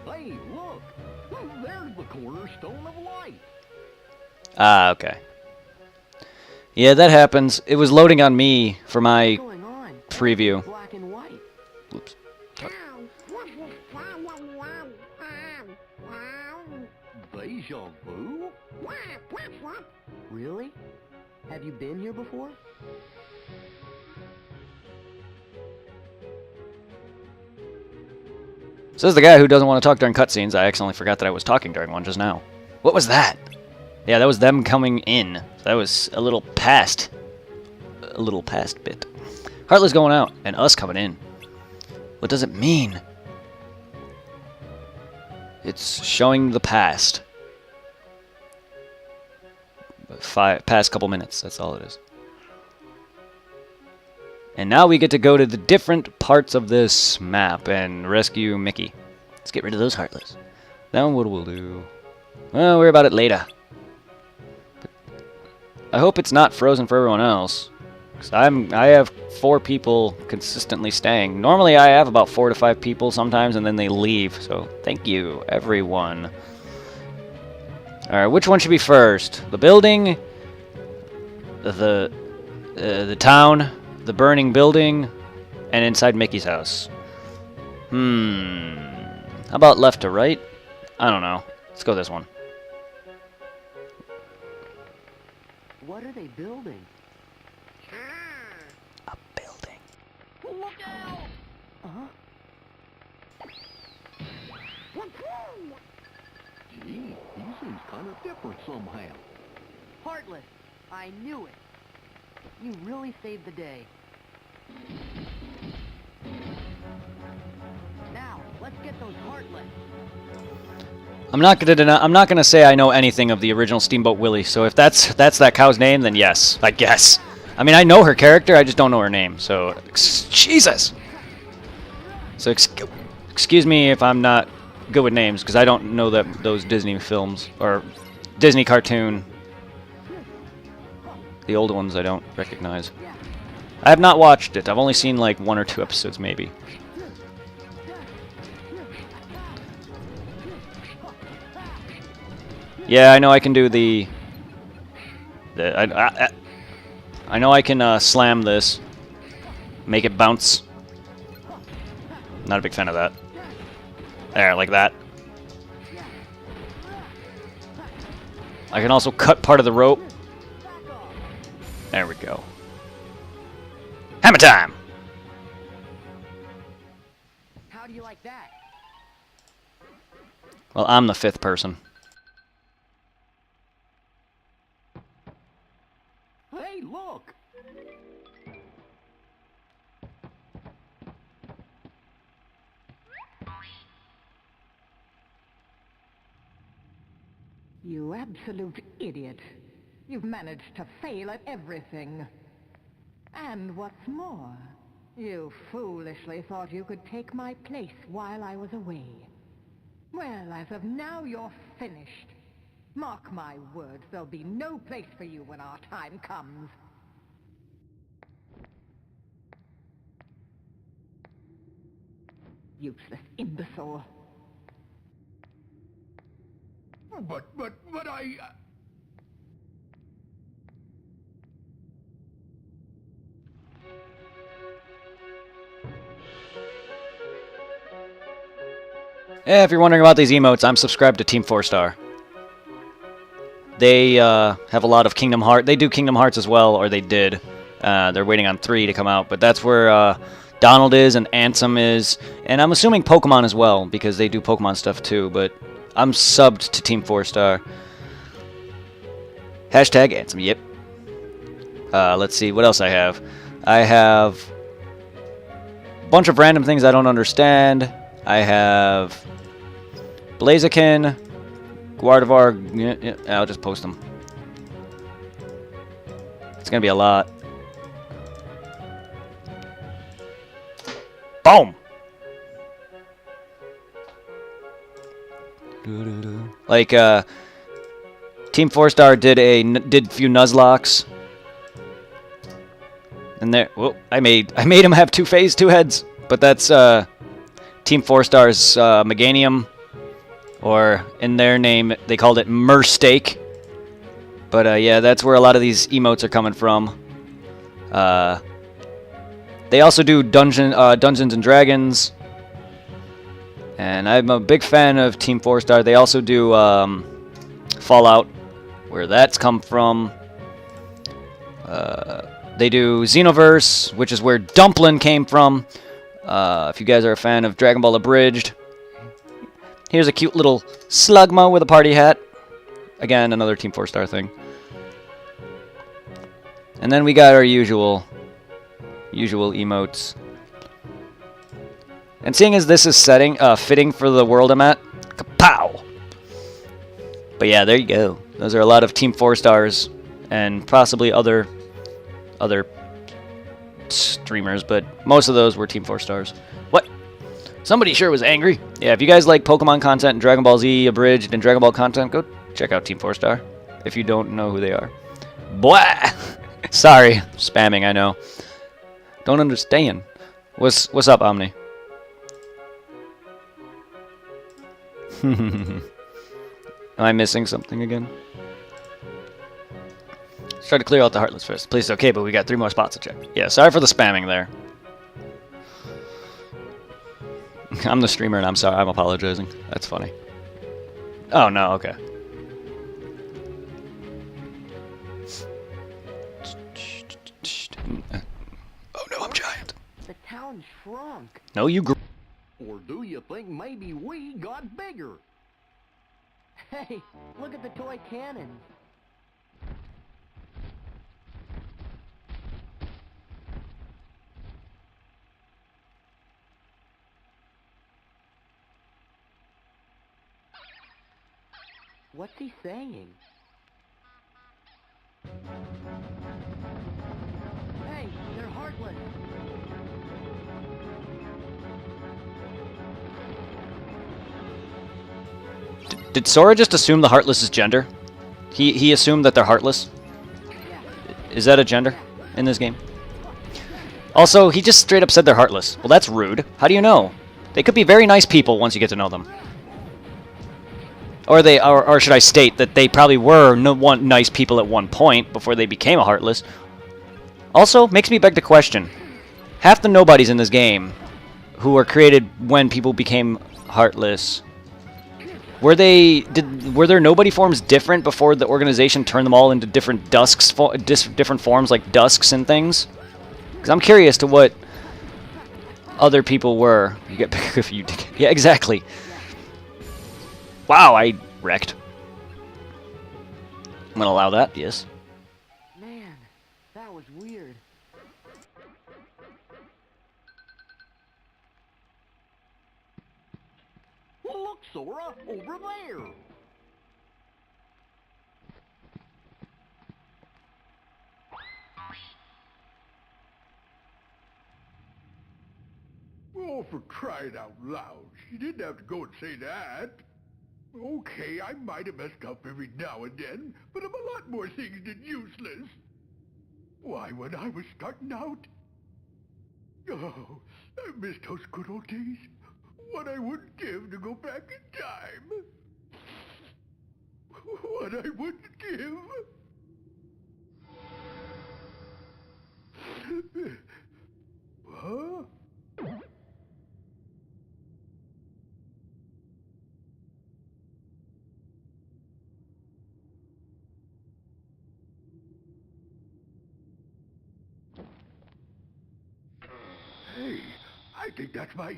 Hey, look! There's the cornerstone of light. Ah, okay. Yeah, that happens. It was loading on me for my What's going on? preview. Black and white. Oops. Deja vu? Really? Have you been here before? Says the guy who doesn't want to talk during cutscenes. I accidentally forgot that I was talking during one just now. What was that? Yeah, that was them coming in. That was a little past bit. Heartless going out, and us coming in. What does it mean? It's showing the past. Past couple minutes, that's all it is. And now we get to go to the different parts of this map and rescue Mickey. Let's get rid of those Heartless. Then what we'll do... Well, we'll worry about it later. But I hope it's not frozen for everyone else. Because I have 4 people consistently staying. Normally I have about 4 to 5 people sometimes, and then they leave. So thank you, everyone. Alright, which one should be first? The building? The town? The burning building? And inside Mickey's house? How about left to right? I don't know. Let's go this one. What are they building? A building. Look out! Uh-huh. Gee, he seems kind of different somehow. Heartless! I knew it! You really saved the day. Now, let's get those Heartless. I'm not gonna say I know anything of the original Steamboat Willie. So if that's that cow's name, then yes, I guess. I mean, I know her character, I just don't know her name. So, Jesus. So excuse me if I'm not good with names, because I don't know those Disney films or Disney cartoon. The old ones I don't recognize. I have not watched it. I've only seen like 1 or 2 episodes, maybe. Yeah, I know I can do I know I can slam this, make it bounce. Not a big fan of that. There, like that. I can also cut part of the rope. There we go. Hammer time! How do you like that? Well, I'm the 5th person. Hey, look! You absolute idiot. You've managed to fail at everything. And what's more, you foolishly thought you could take my place while I was away. Well, as of now, you're finished. Mark my words, there'll be no place for you when our time comes. Useless imbecile. But I... Yeah, if you're wondering about these emotes, I'm subscribed to Team 4 Star. They have a lot of Kingdom Hearts. They do Kingdom Hearts as well, or they did. They're waiting on 3 to come out, but that's where Donald is and Ansem is, and I'm assuming Pokemon as well, because they do Pokemon stuff too, but I'm subbed to Team 4 Star. Hashtag Ansem, yep. Let's see, what else I have. I have a bunch of random things I don't understand. I have Blaziken, Gardevoir. Yeah, I'll just post them. It's gonna be a lot. Boom! Like, Team 4-Star did a few Nuzlocks. And there, whoa, I made him have two heads. But that's Team 4-Star's Meganium, or in their name they called it Merstake. But yeah, that's where a lot of these emotes are coming from. They also do Dungeons and Dragons, and I'm a big fan of Team 4-Star. They also do Fallout, where that's come from. They do Xenoverse, which is where Dumplin came from. If you guys are a fan of Dragon Ball Abridged, here's a cute little Slugma with a party hat. Again, another Team 4-Star thing. And then we got our usual emotes. And seeing as this is fitting for the world I'm at, kapow! But yeah, there you go. Those are a lot of Team 4-Stars and possibly other streamers, but most of those were Team 4-Stars. What? Somebody sure was angry. Yeah, if you guys like Pokemon content and Dragon Ball Z Abridged and Dragon Ball content, go check out Team 4-Star if you don't know who they are. Blah! Sorry, spamming, I know. Don't understand. What's up, Omni? Am I missing something again? Let's try to clear out the Heartless first. Please, okay, but we got 3 more spots to check. Yeah, sorry for the spamming there. I'm the streamer and I'm sorry, I'm apologizing. That's funny. Oh no, okay. Oh no, I'm giant. The town shrunk. No, you grew. Or do you think maybe we got bigger? Hey, look at the toy cannon. What's he saying? Hey, they're heartless. Did Sora just assume the Heartless is gender? He assumed that they're heartless? Is that a gender in this game? Also, he just straight up said they're heartless. Well, that's rude. How do you know? They could be very nice people once you get to know them. Or should I state that they probably were nice people at one point before they became a Heartless. Also, makes me beg the question. Half the nobodies in this game who were created when people became Heartless, were there nobody forms different before the organization turned them all into different different forms like Dusks and things? Because I'm curious to what other people were. You get if you yeah, exactly. Wow, I wrecked. I'm gonna allow that, yes. Man, that was weird. Look, Sora, over there. Oh, for crying out loud. You didn't have to go and say that. Okay, I might have messed up every now and then, but I'm a lot more things than useless. Why, when I was starting out... Oh, I miss those good old days. What I wouldn't give to go back in time. What I wouldn't give. Huh? Hey, I think that's my...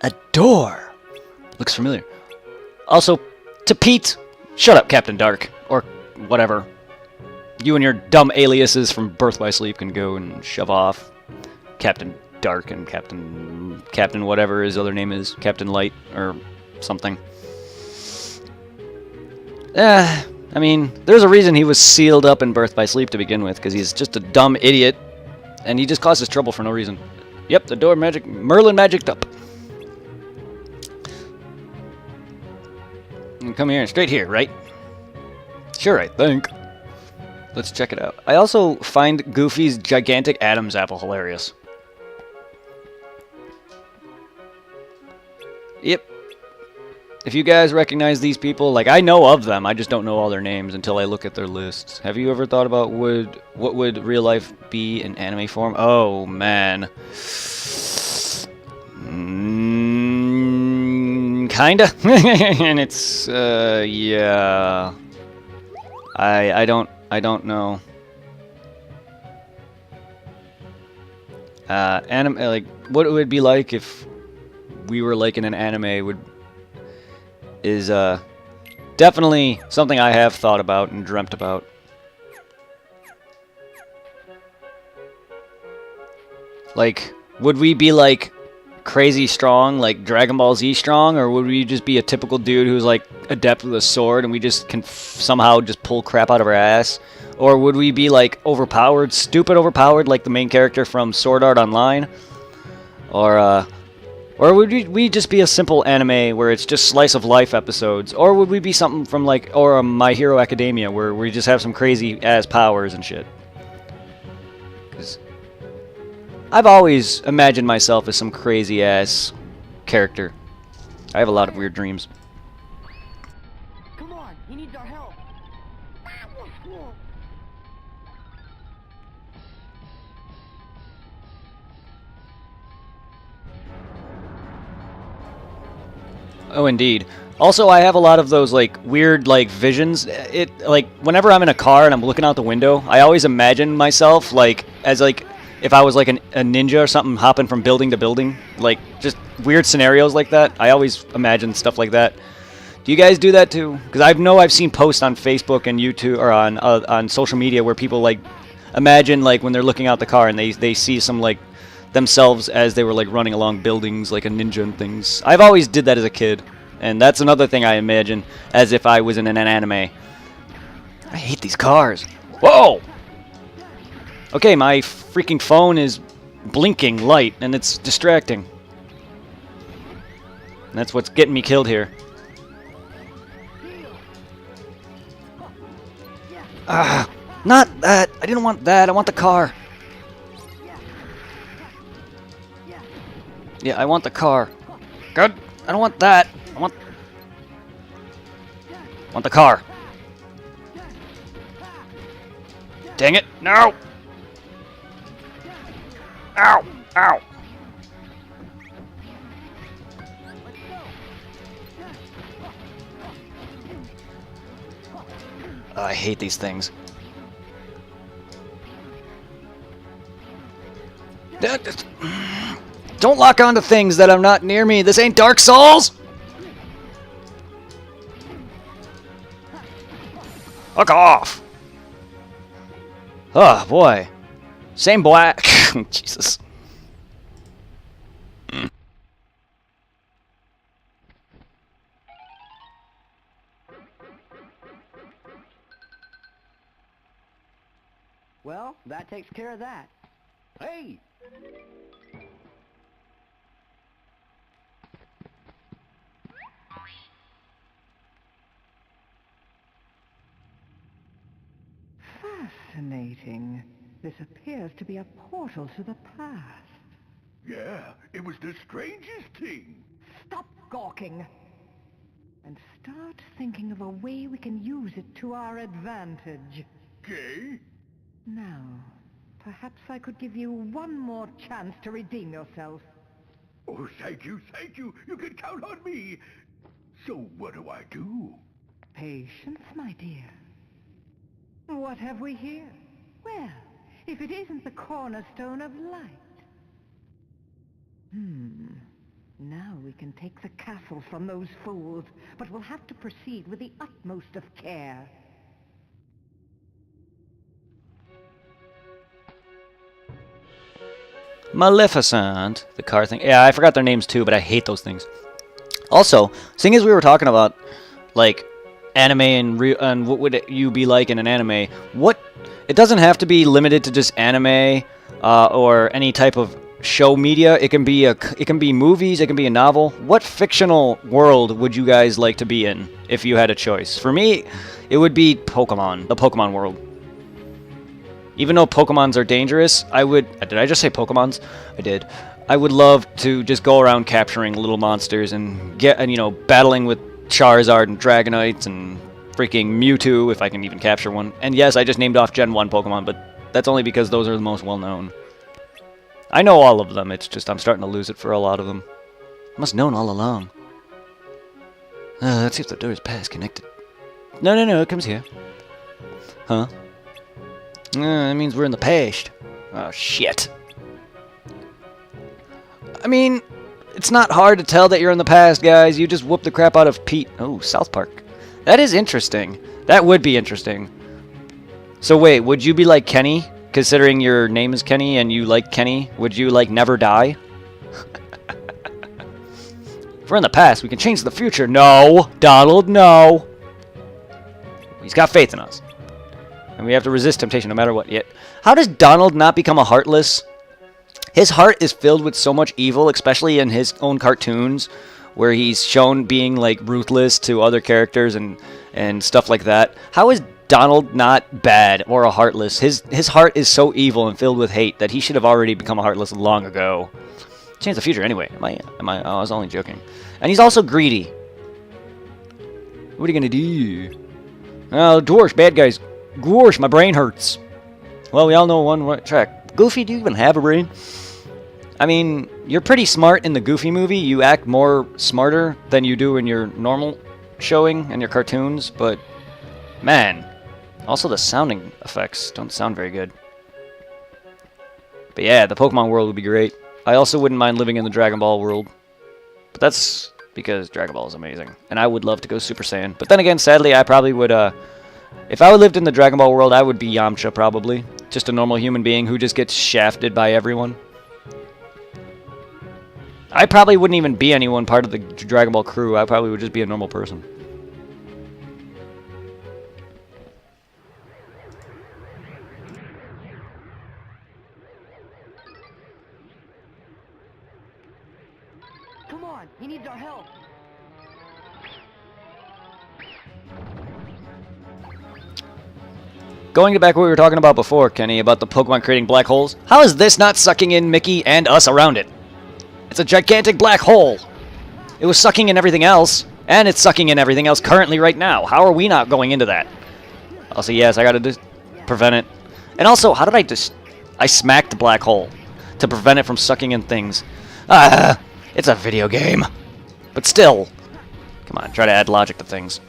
A door. Looks familiar. Also, to Pete, shut up, Captain Dark. Or whatever. You and your dumb aliases from Birth by Sleep can go and shove off. Captain Dark and Captain whatever his other name is. Captain Light or something. I mean, there's a reason he was sealed up in Birth by Sleep to begin with, because he's just a dumb idiot, and he just causes trouble for no reason. Yep, the door Merlin magicked up. Come here, straight here, right? Sure, I think. Let's check it out. I also find Goofy's gigantic Adam's apple hilarious. Yep. If you guys recognize these people, like, I know of them, I just don't know all their names until I look at their lists. Have you ever thought about what would real life be in anime form? Oh, man. Kinda. And it's, yeah. I don't know. Anime, like, what it would be like if we were, like, in an anime is definitely something I have thought about and dreamt about. Like, would we be, like, crazy strong, like Dragon Ball Z strong, or would we just be a typical dude who's like adept with a sword and we just can somehow just pull crap out of our ass? Or would we be like overpowered, stupid overpowered, like the main character from Sword Art Online? Or would we just be a simple anime where it's just slice of life episodes? Or would we be something from like, or My Hero Academia where we just have some crazy ass powers and shit? 'Cause I've always imagined myself as some crazy-ass character. I have a lot of weird dreams. Come on, he needs our help. Oh, indeed. Also, I have a lot of those, like, weird, like, visions. Like, whenever I'm in a car and I'm looking out the window, I always imagine myself, like, as, like, if I was like a ninja or something hopping from building to building, like just weird scenarios like that. I always imagine stuff like that. Do you guys do that too? Because I've seen posts on Facebook and YouTube or on social media where people like imagine like when they're looking out the car and they see some like themselves as they were like running along buildings like a ninja and things. I've always did that as a kid, and that's another thing I imagine as if I was in an anime. I hate these cars. Whoa! Okay, my freaking phone is blinking light, and it's distracting. And that's what's getting me killed here. Ah, not that. I didn't want that. I want the car. Yeah, I want the car. Good. I don't want that. I want the car. Dang it. No! Ow! Ow! I hate these things. Don't lock onto things that are not near me. This ain't Dark Souls! Fuck off! Oh, boy. Same black. Jesus. Well, that takes care of that. Hey! Fascinating. This appears to be a portal to the past. Yeah, it was the strangest thing. Stop gawking! And start thinking of a way we can use it to our advantage. Okay? Now, perhaps I could give you one more chance to redeem yourself. Oh, thank you, thank you. You can count on me. So what do I do? Patience, my dear. What have we here? Well, if it isn't the cornerstone of light. Now we can take the castle from those fools, but we'll have to proceed with the utmost of care. Maleficent, the car thing. Yeah, I forgot their names too, but I hate those things. Also, seeing as we were talking about, like, anime and what would you be like in an anime, it doesn't have to be limited to just anime or any type of show media. It can be movies, it can be a novel. What fictional world would you guys like to be in if you had a choice? For me, it would be Pokemon, the Pokemon world. Even though Pokemons are dangerous, did I just say Pokemons? I did. I would love to just go around capturing little monsters and battling with Charizard and Dragonites and freaking Mewtwo, if I can even capture one. And yes, I just named off Gen 1 Pokemon, but that's only because those are the most well-known. I know all of them, it's just I'm starting to lose it for a lot of them. I must have known all along. Let's see if the door is past connected. No, it comes here. Huh? That means we're in the past. Oh, shit. I mean, it's not hard to tell that you're in the past, guys. You just whoop the crap out of Pete. Oh, South Park. That is interesting. That would be interesting. So wait, would you be like Kenny? Considering your name is Kenny and you like Kenny, would you, like, never die? If we're in the past, we can change the future. No! Donald, no! He's got faith in us. And we have to resist temptation no matter what. Yet, how does Donald not become a Heartless? His heart is filled with so much evil, especially in his own cartoons, where he's shown being, like, ruthless to other characters and stuff like that. How is Donald not bad or a Heartless? His heart is so evil and filled with hate that he should have already become a Heartless long ago. Change the future anyway. Oh, I was only joking. And he's also greedy. What are you gonna do? Oh, dwarf, bad guys. Gosh, my brain hurts. Well, we all know one right track. Goofy, do you even have a brain? I mean, you're pretty smart in the Goofy movie. You act more smarter than you do in your normal showing and your cartoons, but man, also the sounding effects don't sound very good. But yeah, the Pokemon world would be great. I also wouldn't mind living in the Dragon Ball world, but that's because Dragon Ball is amazing, and I would love to go Super Saiyan. But then again, sadly, I probably would, if I lived in the Dragon Ball world, I would be Yamcha, probably. Just a normal human being who just gets shafted by everyone. I probably wouldn't even be anyone part of the Dragon Ball crew. I probably would just be a normal person. Come on, he needs our help. Going back to what we were talking about before, Kenny, about the Pokemon creating black holes. How is this not sucking in Mickey and us around it? It's a gigantic black hole. It was sucking in everything else, and it's sucking in everything else currently right now. How are we not going into that? Also, yes, I gotta just prevent it. And also, how did I smacked the black hole to prevent it from sucking in things. It's a video game. But still, come on, try to add logic to things.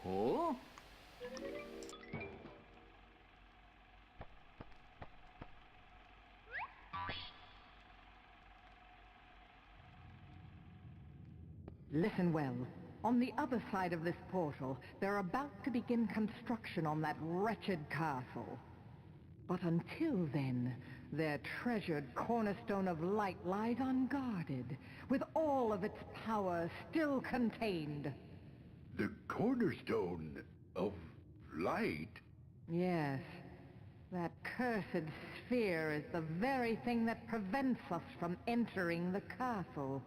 Oh? Listen well. On the other side of this portal, they're about to begin construction on that wretched castle. But until then, their treasured cornerstone of light lies unguarded, with all of its power still contained. The cornerstone of light? Yes. That cursed sphere is the very thing that prevents us from entering the castle.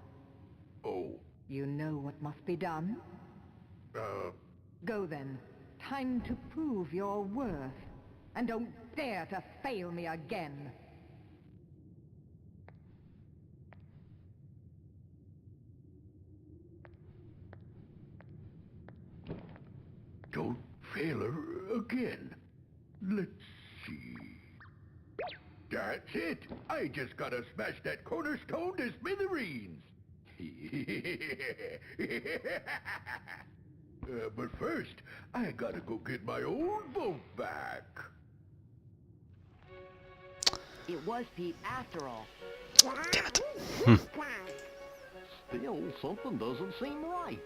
Oh. You know what must be done? Go then. Time to prove your worth. And don't dare to fail me again. Don't fail her again. Let's see. That's it. I just gotta smash that cornerstone to smithereens. But first, I gotta go get my old boat back. It was Pete after all. Still, something doesn't seem right.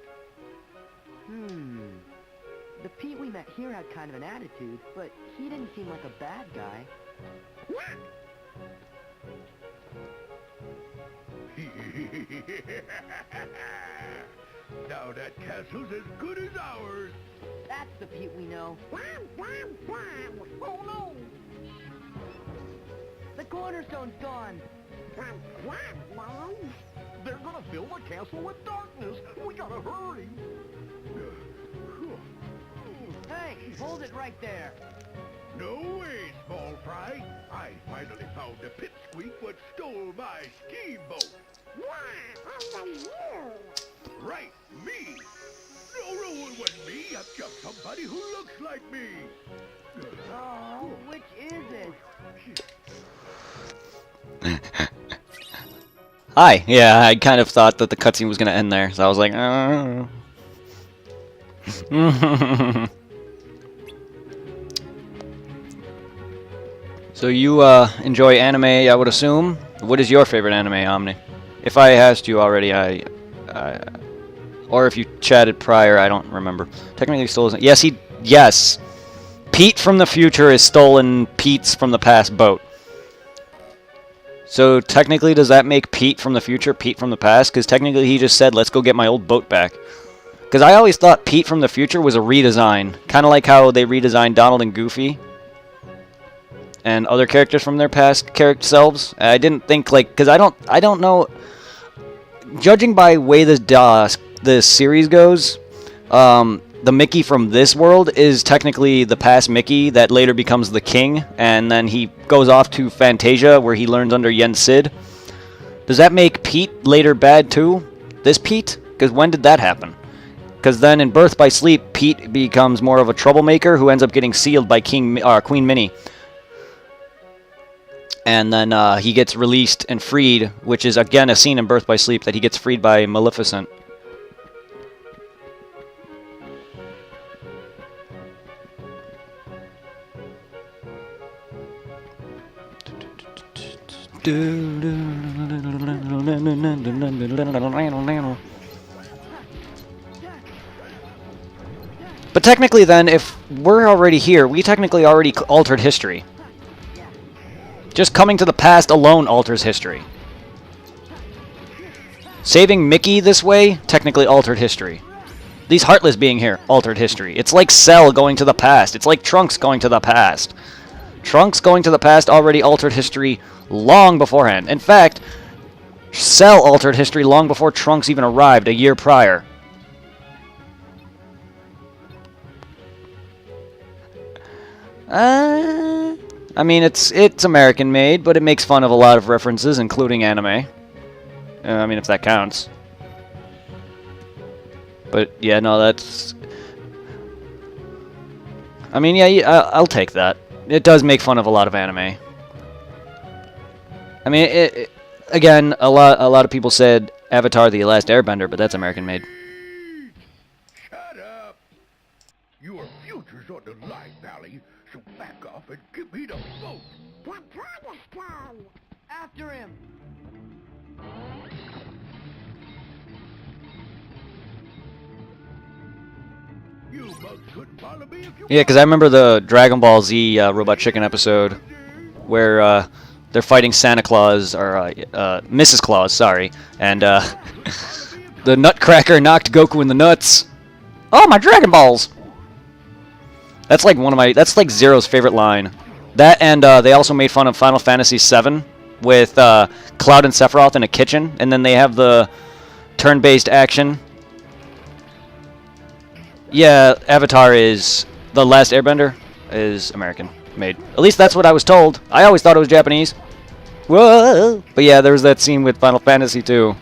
The Pete we met here had kind of an attitude, but he didn't seem like a bad guy. Now that castle's as good as ours. That's the Pete we know. Oh no! The cornerstone's gone. They're gonna fill the castle with darkness. We gotta hurry. Hey, hold it right there. No way, small fry. I finally found the pipsqueak what stole my steamboat. Right, me. No, it wasn't me. I'm just somebody who looks like me. Oh, which is it? Hi. Yeah, I kind of thought that the cutscene was going to end there, so I was like, So you enjoy anime, I would assume. What is your favorite anime, Omni? If I asked you already, or if you chatted prior, I don't remember. Technically, stole. Yes. Pete from the future is stolen Pete's from the past boat. So technically, does that make Pete from the future Pete from the past? Because technically, he just said, "Let's go get my old boat back." Because I always thought Pete from the future was a redesign, kind of like how they redesigned Donald and Goofy and other characters from their past character selves. I didn't think because I don't know. Judging by way this series goes, the Mickey from this world is technically the past Mickey that later becomes the king, and then he goes off to Fantasia where he learns under Yen Sid. Does that make Pete later bad too? This Pete? Because when did that happen? Because then in Birth by Sleep, Pete becomes more of a troublemaker who ends up getting sealed by Queen Minnie. And then he gets released and freed, which is again a scene in Birth by Sleep that he gets freed by Maleficent. But technically then, if we're already here, we technically already altered history. Just coming to the past alone alters history. Saving Mickey this way technically altered history. These Heartless being here altered history. It's like Cell going to the past. It's like Trunks going to the past. Trunks going to the past already altered history long beforehand. In fact, Cell altered history long before Trunks even arrived a year prior. I mean, it's American made, but it makes fun of a lot of references, including anime. I mean, if that counts. But yeah, no, that's. I mean, yeah, I'll take that. It does make fun of a lot of anime. I mean, again, a lot of people said Avatar: The Last Airbender, but that's American made. Shut up! Your future's on the line, Valley, so back off and give me the boat! The cornerstone! After him! You bugs couldn't follow me if you Yeah, because I remember the Dragon Ball Z Robot Chicken episode where they're fighting Santa Claus, or Mrs. Claus, sorry, and the Nutcracker knocked Goku in the nuts. Oh, my Dragon Balls! That's like that's like Zero's favorite line. That, and they also made fun of Final Fantasy VII with Cloud and Sephiroth in a kitchen, and then they have the turn-based action. Yeah, Avatar is The Last Airbender is American made. At least that's what I was told. I always thought it was Japanese. Whoa! But yeah, there was that scene with Final Fantasy II,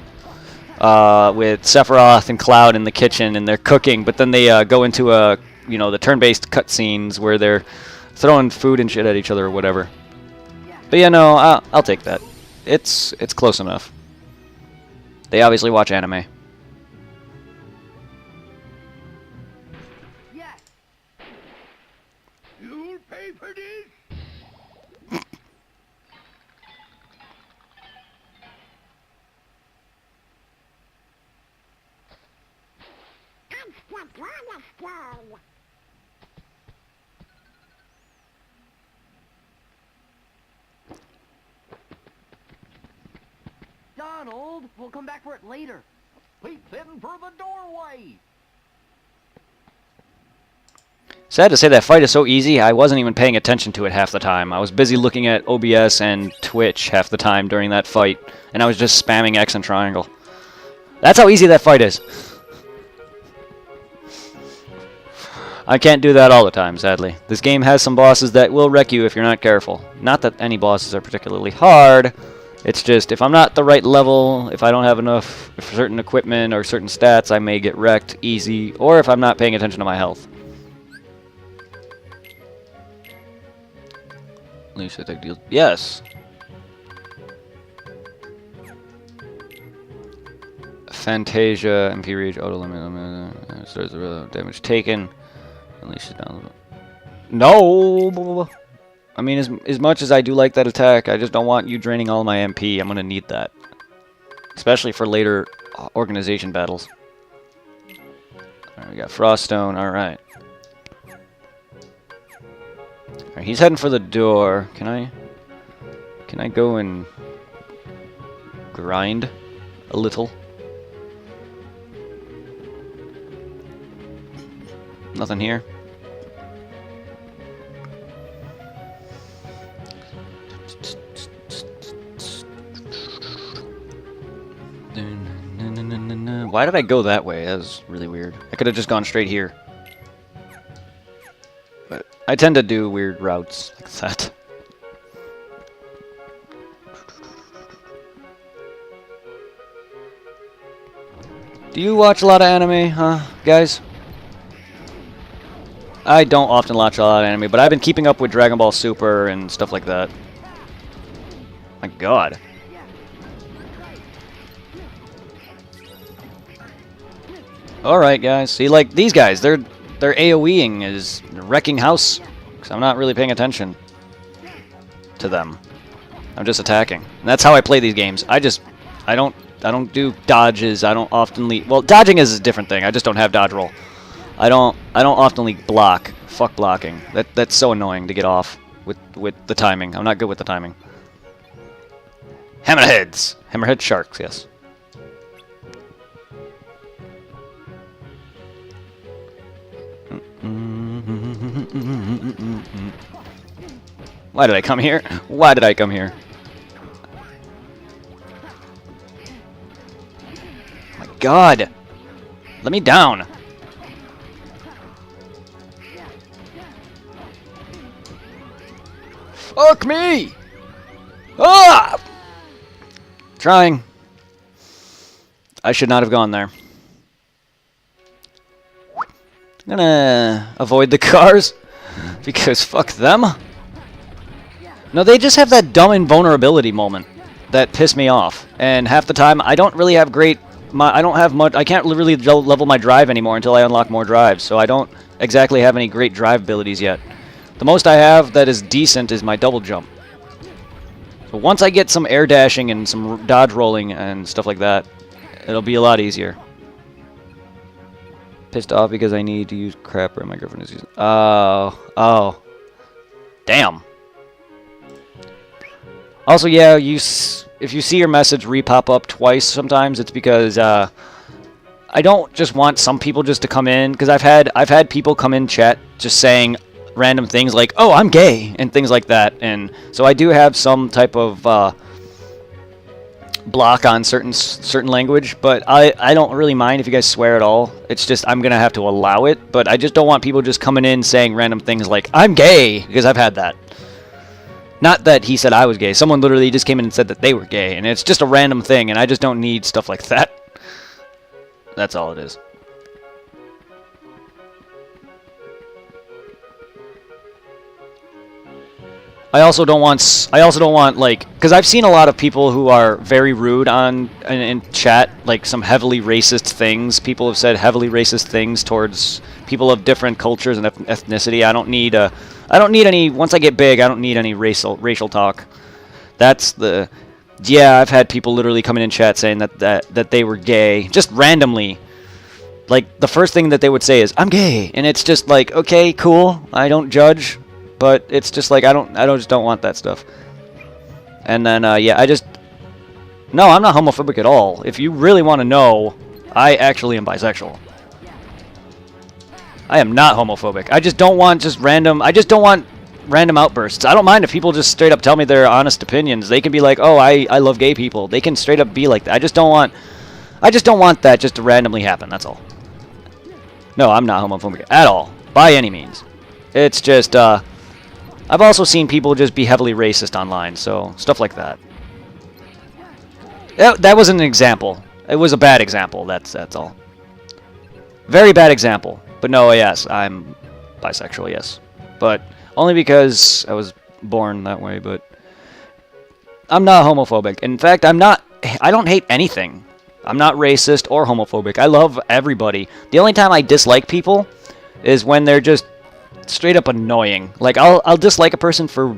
with Sephiroth and Cloud in the kitchen and they're cooking, but then they go into the turn-based cutscenes where they're throwing food and shit at each other or whatever. But yeah, no, I'll take that. It's close enough. They obviously watch anime. Yes! pay for this? Extra cornerstone. Donald, we'll come back for it later. Keep heading for the doorway. Sad to say that fight is so easy, I wasn't even paying attention to it half the time. I was busy looking at OBS and Twitch half the time during that fight, and I was just spamming X and triangle. That's how easy that fight is. I can't do that all the time, sadly. This game has some bosses that will wreck you if you're not careful. Not that any bosses are particularly hard. It's just, if I'm not the right level, if I don't have enough certain equipment or certain stats, I may get wrecked easy, or if I'm not paying attention to my health. Lisa, take deal. Yes. Fantasia, MP Reach, auto limit, starts the damage taken. Unleashes down. No! I mean, as much as I do like that attack, I just don't want you draining all my MP. I'm gonna need that. Especially for later organization battles. Alright, we got Froststone, alright. Alright, he's heading for the door. Can I go and grind a little? Nothing here. Why did I go that way? That was really weird. I could have just gone straight here. But I tend to do weird routes like that. Do you watch a lot of anime, huh, guys? I don't often watch a lot of anime, but I've been keeping up with Dragon Ball Super and stuff like that. My god. Alright, guys. See, like, these guys, they're AoEing is wrecking house. Because I'm not really paying attention to them. I'm just attacking. And that's how I play these games. I don't do dodges. I don't often leave. Well, dodging is a different thing. I just don't have dodge roll. I don't often block. Fuck blocking. That's so annoying to get off with the timing. I'm not good with the timing. Hammerheads. Hammerhead sharks, yes. Why did I come here? Why did I come here? Oh my god! Let me down! Fuck me! Ah! Trying. I should not have gone there. I'm gonna avoid the cars because fuck them. No, they just have that dumb invulnerability moment that pissed me off. And half the time, I don't really have great. I don't have much. I can't really level my drive anymore until I unlock more drives. So I don't exactly have any great drive abilities yet. The most I have that is decent is my double jump. So once I get some air dashing and some dodge rolling and stuff like that, it'll be a lot easier. Pissed off because I need to use crap or my girlfriend is using. Oh. Damn. Also, yeah, if you see your message re-pop up twice sometimes, it's because I don't just want some people just to come in, because I've had people come in chat just saying random things like, "Oh, I'm gay," and things like that, and so I do have some type of block on certain language, but I don't really mind if you guys swear at all. It's just I'm gonna have to allow it, but I just don't want people just coming in saying random things like "I'm gay," because I've had that. Not that he said I was gay. Someone literally just came in and said that they were gay, and it's just a random thing, and I just don't need stuff like that. That's all it is. I also don't want like, because I've seen a lot of people who are very rude in chat, like some heavily racist things. People have said heavily racist things towards people of different cultures and ethnicity. I don't need any. Once I get big, I don't need any racial talk. That's the. Yeah, I've had people literally coming in chat saying that they were gay, just randomly. Like, the first thing that they would say is, "I'm gay," and it's just like, okay, cool, I don't judge, but it's just like I just don't want that stuff. And then yeah, no, I'm not homophobic at all. If you really want to know, I actually am bisexual. I am not homophobic. I just don't want random outbursts. I don't mind if people just straight up tell me their honest opinions. They can be like, "Oh, I love gay people." They can straight up be like that. I just don't want that just to randomly happen. That's all. No, I'm not homophobic at all, by any means. It's just I've also seen people just be heavily racist online, so stuff like that. That was an example. It was a bad example. That's all. Very bad example. But no, yes, I'm bisexual. Yes, but only because I was born that way. But I'm not homophobic. In fact, I don't hate anything. I'm not racist or homophobic. I love everybody. The only time I dislike people is when they're just straight up annoying. Like, I'll dislike a person for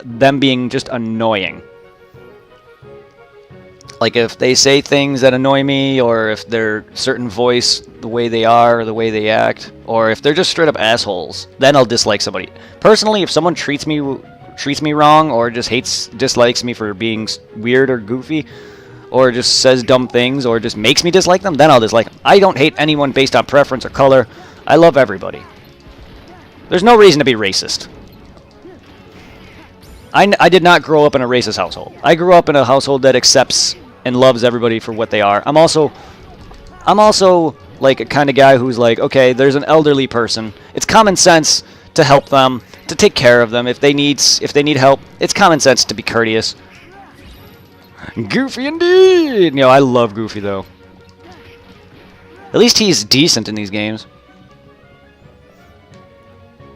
them being just annoying. Like, if they say things that annoy me, or if their certain voice, the way they are, or the way they act, or if they're just straight up assholes, then I'll dislike somebody. Personally, if someone treats me wrong, or just dislikes me for being weird or goofy, or just says dumb things, or just makes me dislike them, then I'll dislike them. I don't hate anyone based on preference or color. I love everybody. There's no reason to be racist. I did not grow up in a racist household. I grew up in a household that accepts and loves everybody for what they are. I'm also like a kind of guy who's like, okay, there's an elderly person. It's common sense to help them, to take care of them if they need help. It's common sense to be courteous. Goofy indeed! You know, I love Goofy though. At least he's decent in these games.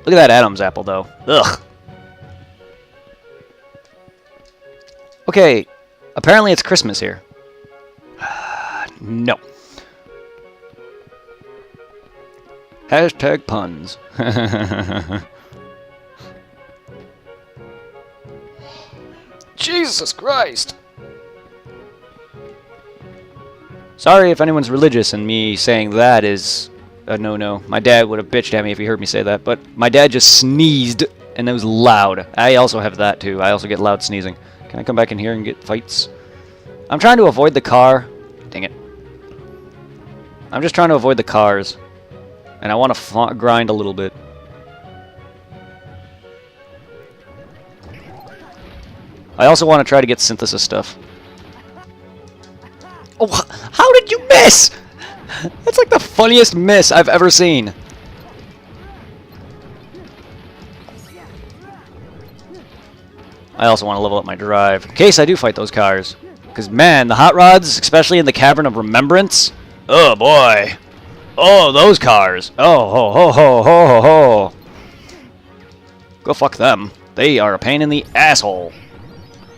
Look at that Adam's apple though. Ugh. Okay, apparently it's Christmas here. No. Hashtag puns. Jesus Christ! Sorry if anyone's religious and me saying that is a no-no. My dad would have bitched at me if he heard me say that, but my dad just sneezed and it was loud. I also have that too. I also get loud sneezing. Can I come back in here and get fights? I'm trying to avoid the car. Dang it. I'm just trying to avoid the cars. And I want to grind a little bit. I also want to try to get synthesis stuff. Oh, how did you miss? That's like the funniest miss I've ever seen. I also want to level up my drive, in case I do fight those cars. Because, man, the hot rods, especially in the Cavern of Remembrance, oh, boy. Oh, those cars. Oh, ho, ho, ho, ho, ho, ho. Go fuck them. They are a pain in the asshole.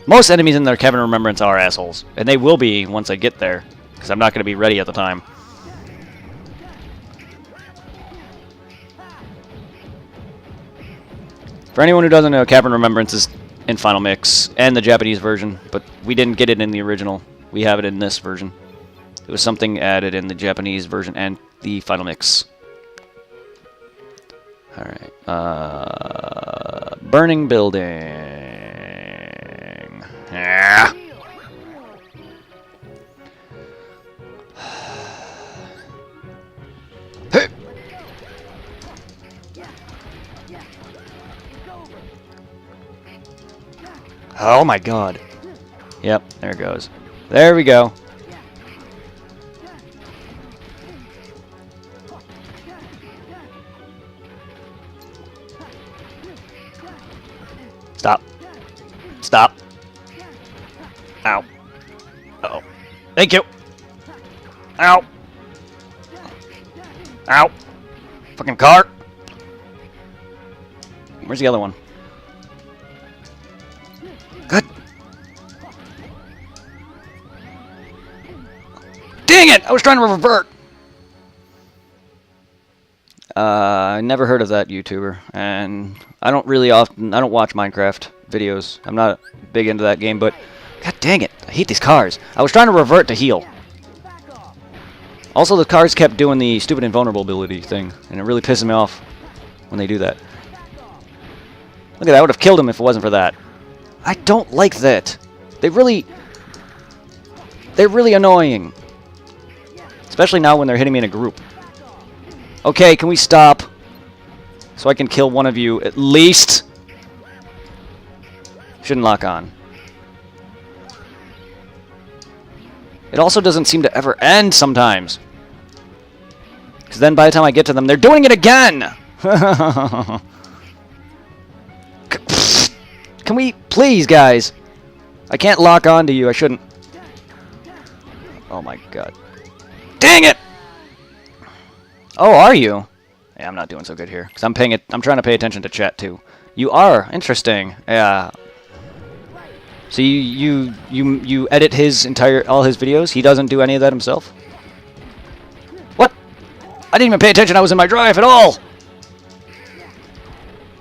Most enemies in their Cavern of Remembrance are assholes. And they will be once I get there. Because I'm not going to be ready at the time. For anyone who doesn't know, Cavern of Remembrance is in Final Mix and the Japanese version, but we didn't get it in the original. We have it in this version. It was something added in the Japanese version and the Final Mix. Alright. Burning building. Yeah. Hey. Oh my god. Yep, there it goes. There we go. Stop. Stop. Ow. Uh-oh. Thank you. Ow. Ow. Fucking car. Where's the other one? Dang it! I was trying to revert. I never heard of that YouTuber, and I don't watch Minecraft videos. I'm not big into that game, but god dang it, I hate these cars. I was trying to revert to heal. Also, the cars kept doing the stupid invulnerability thing, and it really pisses me off when they do that. Look at that, I would have killed him if it wasn't for that. I don't like that. They're really annoying. Especially now when they're hitting me in a group. Okay, can we stop? So I can kill one of you at least. Shouldn't lock on. It also doesn't seem to ever end sometimes. Because then by the time I get to them, they're doing it again! Can we, please, guys? I can't lock on to you. I shouldn't. Oh my god. Dang it! Oh, are you? Yeah, I'm not doing so good here. Because I'm trying to pay attention to chat, too. You are? Interesting. Yeah. So you edit all his videos? He doesn't do any of that himself? What? I didn't even pay attention. I was in my drive at all.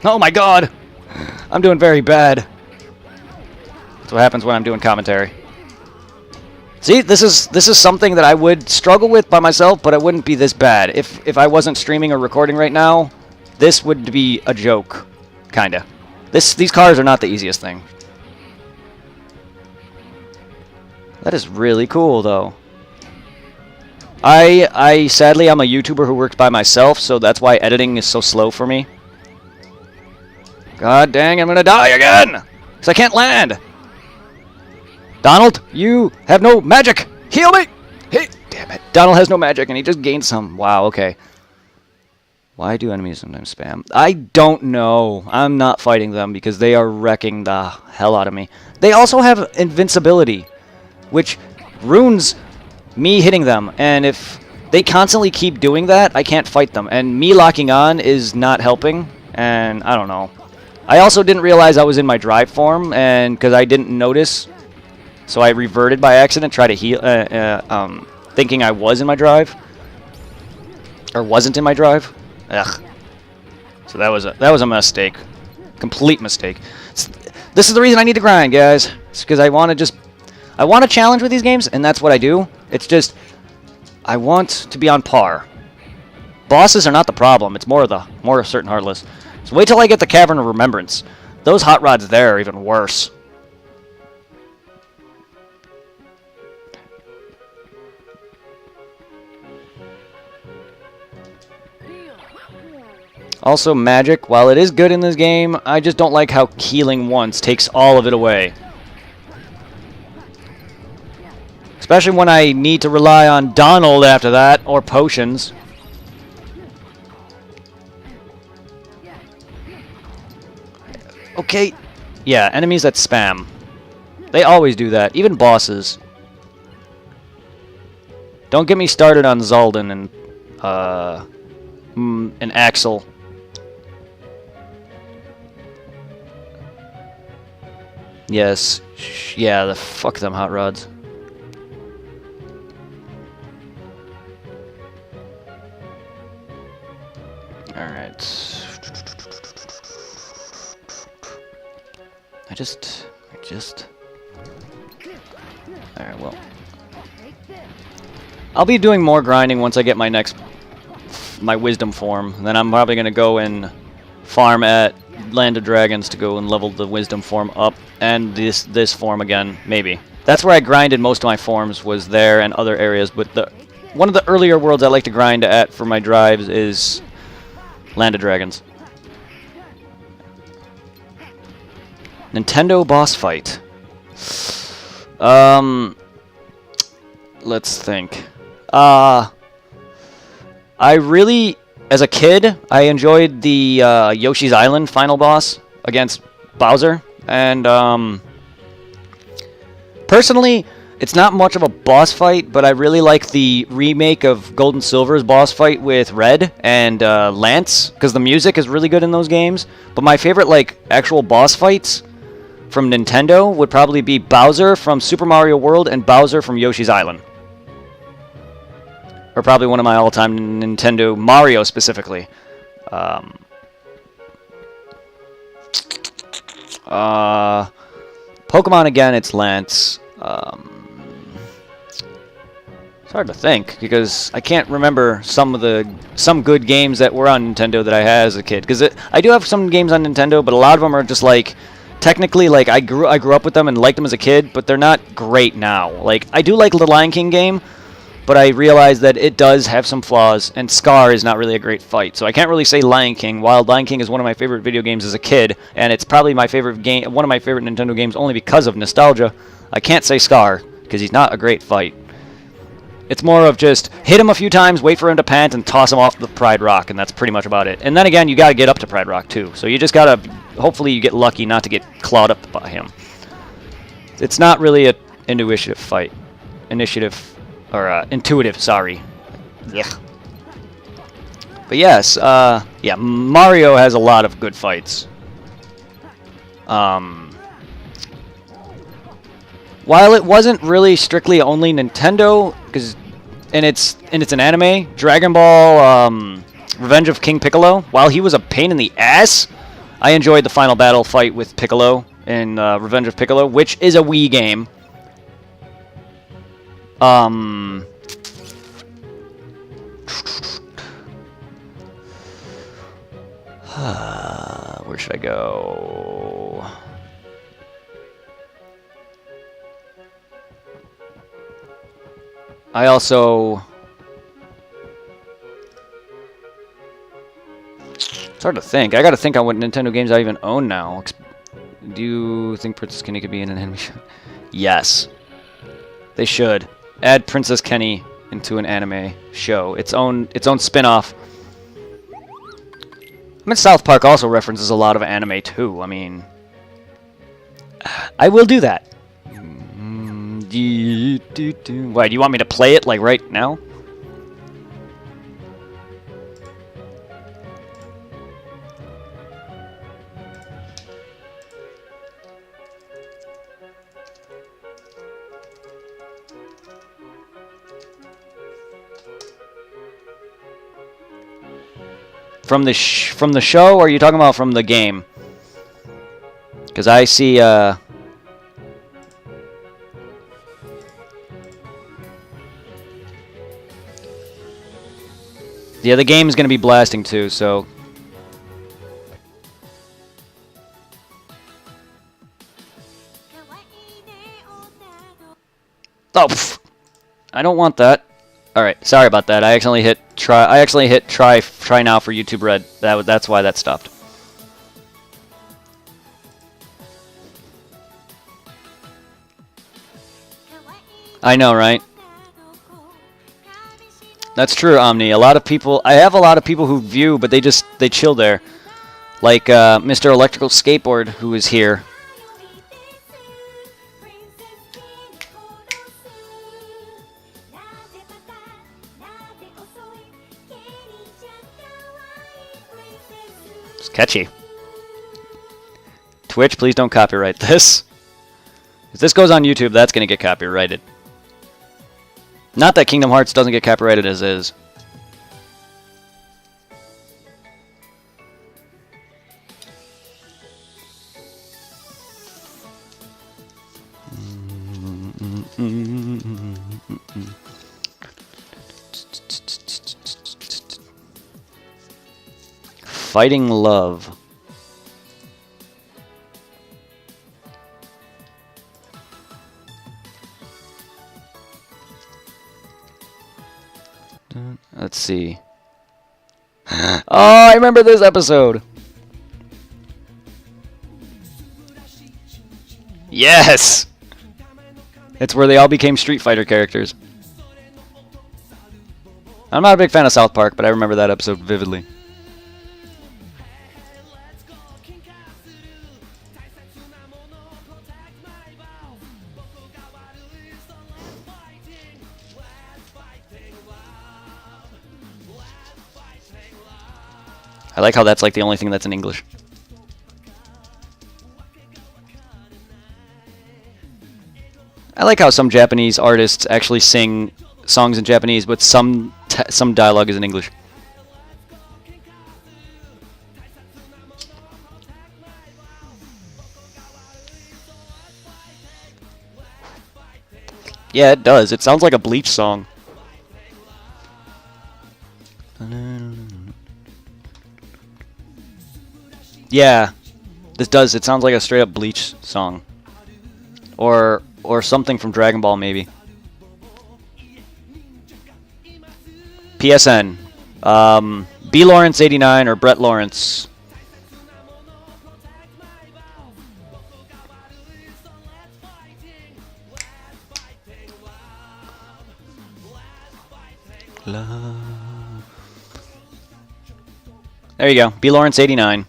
Oh my god. I'm doing very bad. That's what happens when I'm doing commentary. See, this is something that I would struggle with by myself, but it wouldn't be this bad. If I wasn't streaming or recording right now, this would be a joke, kinda. These cars are not the easiest thing. That is really cool, though. Sadly, I'm a YouTuber who works by myself, so that's why editing is so slow for me. God dang, I'm gonna die again! Because I can't land! Donald, you have no magic! Heal me! Hey, damn it. Donald has no magic, and he just gained some. Wow, okay. Why do enemies sometimes spam? I don't know. I'm not fighting them because they are wrecking the hell out of me. They also have invincibility, which ruins me hitting them. And if they constantly keep doing that, I can't fight them. And me locking on is not helping. And I don't know. I also didn't realize I was in my drive form, and because I didn't notice, so I reverted by accident, tried to heal, thinking I was in my drive, or wasn't in my drive. Ugh. So that was a mistake, complete mistake. This is the reason I need to grind, guys. It's because I want to challenge with these games, and that's what I do. It's just I want to be on par. Bosses are not the problem. It's more certain heartless. So wait till I get the Cavern of Remembrance. Those hot rods there are even worse. Also, magic, while it is good in this game, I just don't like how healing once takes all of it away. Especially when I need to rely on Donald after that, or potions. Okay, yeah, enemies that spam. They always do that, even bosses. Don't get me started on Zaldin and Axel. Yes, yeah, fuck them hot rods. Alright. I just... Alright, well. I'll be doing more grinding once I get my wisdom form. Then I'm probably going to go and farm at Land of Dragons to go and level the wisdom form up. And this form again, maybe. That's where I grinded most of my forms, was there and other areas. But one of the earlier worlds I like to grind at for my drives is Land of Dragons. Nintendo boss fight. Let's think. I really, as a kid, I enjoyed the Yoshi's Island final boss against Bowser. And personally, it's not much of a boss fight, but I really like the remake of Gold and Silver's boss fight with Red and Lance, because the music is really good in those games. But my favorite, like, actual boss fights from Nintendo would probably be Bowser from Super Mario World and Bowser from Yoshi's Island. or probably one of my all-time Nintendo, Mario specifically. Pokemon again, it's Lance. It's hard to think because I can't remember some good games that were on Nintendo that I had as a kid. Because I do have some games on Nintendo, but a lot of them are just like technically like I grew up with them and liked them as a kid, but they're not great now. Like I do like the Lion King game, but I realize that it does have some flaws, and Scar is not really a great fight. So I can't really say Lion King, while Lion King is one of my favorite video games as a kid, and it's probably my favorite game, one of my favorite Nintendo games only because of nostalgia. I can't say Scar, because he's not a great fight. It's more of just hit him a few times, wait for him to pant, and toss him off the Pride Rock, and that's pretty much about it. And then again, you gotta get up to Pride Rock too, so you just gotta, hopefully you get lucky not to get clawed up by him. It's not really an intuitive fight. Intuitive, sorry. Yeah. But yes, yeah, Mario has a lot of good fights. While it wasn't really strictly only Nintendo, and it's an anime, Dragon Ball Revenge of King Piccolo, while he was a pain in the ass, I enjoyed the final battle fight with Piccolo in Revenge of Piccolo, which is a Wii game. Where should I go? I also... It's hard to think. I gotta think on what Nintendo games I even own now. Do you think Princess Kenny could be in an anime show? Yes. They should. Add Princess Kenny into an anime show. Its own spin-off. I mean, South Park also references a lot of anime too. I mean... I will do that. Why, do you want me to play it, like, right now? From the show, or are you talking about from the game? Because I see, Yeah, the game is going to be blasting too, so... Oh, pff. I don't want that. Alright, sorry about that. I accidentally hit try now for YouTube Red. That's why that stopped. I know, right? That's true, Omni. A lot of people... I have a lot of people who view, but they chill there. Like Mr. Electrical Skateboard, who is here. It's catchy. Twitch, please don't copyright this. If this goes on YouTube, that's going to get copyrighted. Not that Kingdom Hearts doesn't get copyrighted as is. Fighting Love. Let's see. Oh, I remember this episode. Yes! It's where they all became Street Fighter characters. I'm not a big fan of South Park, but I remember that episode vividly. I like how that's like the only thing that's in English. I like how some Japanese artists actually sing songs in Japanese, but some dialogue is in English. Yeah, it does. It sounds like a Bleach song. Yeah, this does. It sounds like a straight up Bleach song, or something from Dragon Ball maybe. PSN, B Lawrence 89 or Brett Lawrence. There you go, B Lawrence 89.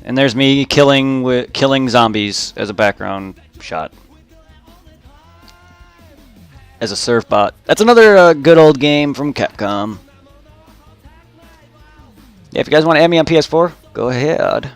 And there's me killing zombies as a background shot. As a surf bot. That's another good old game from Capcom. Yeah, if you guys want to add me on PS4, go ahead.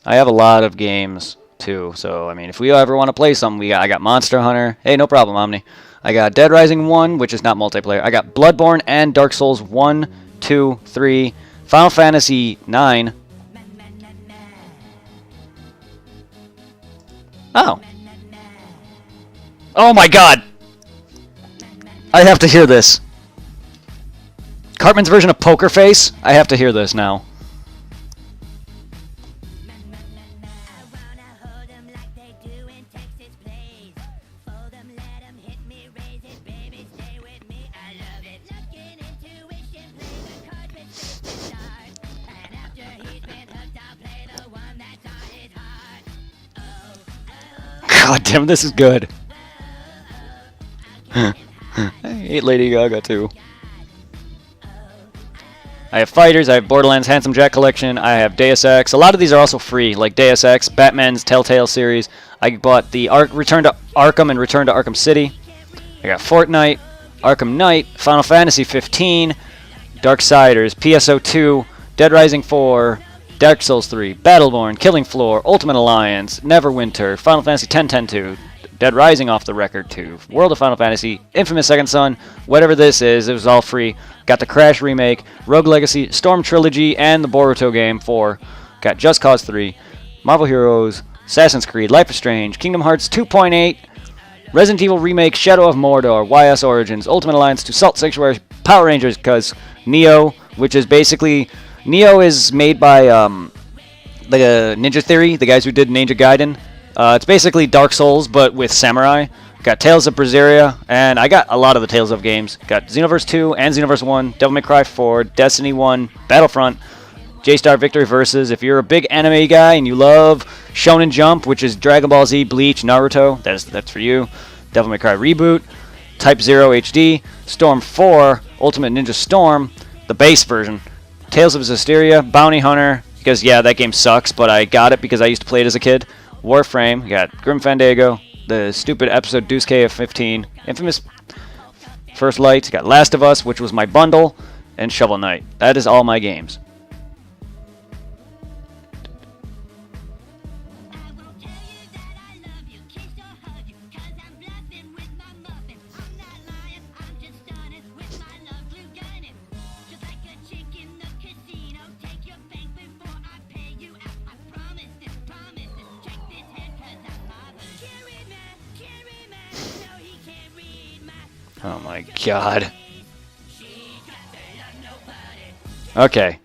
I have a lot of games too, so I mean, if we ever want to play something, I got Monster Hunter. Hey, no problem, Omni. I got Dead Rising 1, which is not multiplayer. I got Bloodborne and Dark Souls 1, 2, 3, Final Fantasy 9. Oh. Oh my god! I have to hear this. Cartman's version of Poker Face? I have to hear this now. God damn, this is good. I hate Lady Gaga too. I have Fighters, I have Borderlands Handsome Jack Collection, I have Deus Ex. A lot of these are also free, like Deus Ex, Batman's Telltale series. I bought the Return to Arkham and Return to Arkham City. I got Fortnite, Arkham Knight, Final Fantasy 15, Darksiders, PSO2, Dead Rising 4, Dark Souls 3, Battleborn, Killing Floor, Ultimate Alliance, Neverwinter, Final Fantasy X-10-2, Dead Rising off the record 2, World of Final Fantasy, Infamous Second Son, whatever this is, it was all free. Got the Crash remake, Rogue Legacy, Storm Trilogy, and the Boruto game 4. Got Just Cause 3, Marvel Heroes, Assassin's Creed, Life is Strange, Kingdom Hearts 2.8, Resident Evil Remake, Shadow of Mordor, YS Origins, Ultimate Alliance 2, Salt Sanctuary, Power Rangers, because Neo, which is basically... Neo is made by the Ninja Theory, the guys who did Ninja Gaiden. It's basically Dark Souls, but with samurai. Got Tales of Berseria, and I got a lot of the Tales of games. Got Xenoverse 2 and Xenoverse 1, Devil May Cry 4, Destiny 1, Battlefront, J-Star Victory Versus. If you're a big anime guy and you love Shonen Jump, which is Dragon Ball Z, Bleach, Naruto, that's for you. Devil May Cry Reboot, Type 0 HD, Storm 4, Ultimate Ninja Storm, the base version. Tales of Zestiria, Bounty Hunter, because yeah, that game sucks, but I got it because I used to play it as a kid. Warframe, you got Grim Fandango, the stupid episode Deuce KF15, Infamous First Light, you got Last of Us, which was my bundle, and Shovel Knight. That is all my games. Oh my god. Okay.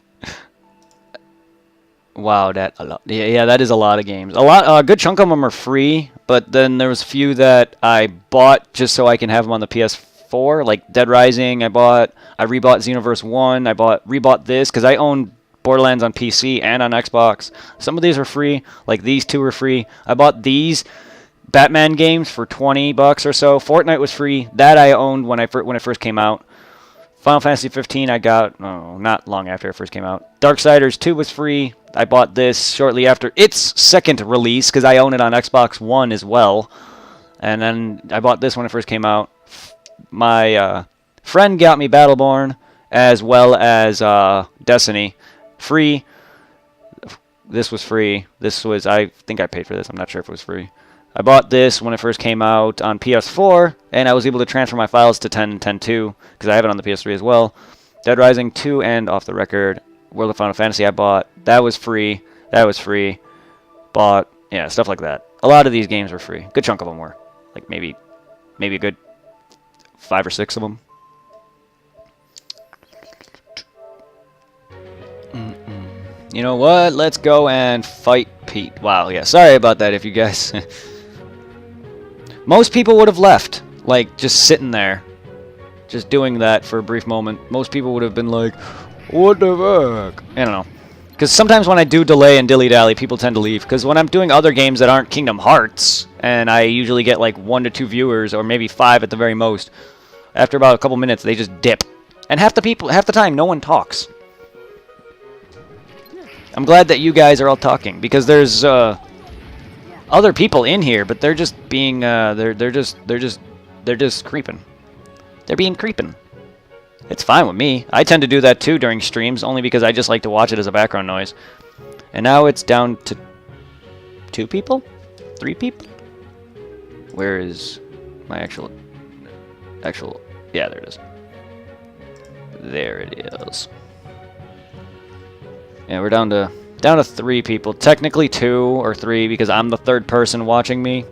Wow, that a lot. Yeah, that is a lot of games. A good chunk of them are free, but then there was a few that I bought just so I can have them on the PS4, like Dead Rising. I rebought Xenoverse 1. I rebought this because I own Borderlands on PC and on Xbox. Some of these are free, like these two are free. I bought these Batman games for $20 or so. Fortnite was free. That I owned when it first came out. Final Fantasy 15 I got not long after it first came out. Darksiders 2 was free. I bought this shortly after its second release because I own it on Xbox One as well. And then I bought this when it first came out. My friend got me Battleborn as well as Destiny free. This was free. This was, I think I paid for this. I'm not sure if it was free. I bought this when it first came out on PS4, and I was able to transfer my files to 10.2, because I have it on the PS3 as well. Dead Rising 2 and Off the Record. World of Final Fantasy I bought. That was free. That was free. Bought, yeah, stuff like that. A lot of these games were free. Good chunk of them were. Like maybe a good 5 or 6 of them. You know what? Let's go and fight Pete. Wow, yeah. Sorry about that if you guys... Most people would have left. Like, just sitting there. Just doing that for a brief moment. Most people would have been like, what the fuck? I don't know. Because sometimes when I do delay and dilly-dally, people tend to leave. Because when I'm doing other games that aren't Kingdom Hearts, and I usually get like 1 to 2 viewers, or maybe 5 at the very most, after about a couple minutes, they just dip. And half the time, no one talks. I'm glad that you guys are all talking, because there's other people in here, but they're just being they're just creeping. They're being creeping. It's fine with me. I tend to do that too during streams, only because I just like to watch it as a background noise. And now it's down to 2 people? 3 people? Where is my actual yeah, there it is. There it is. Yeah, we're down to 3 people. Technically 2 or 3 because I'm the 3rd person watching me.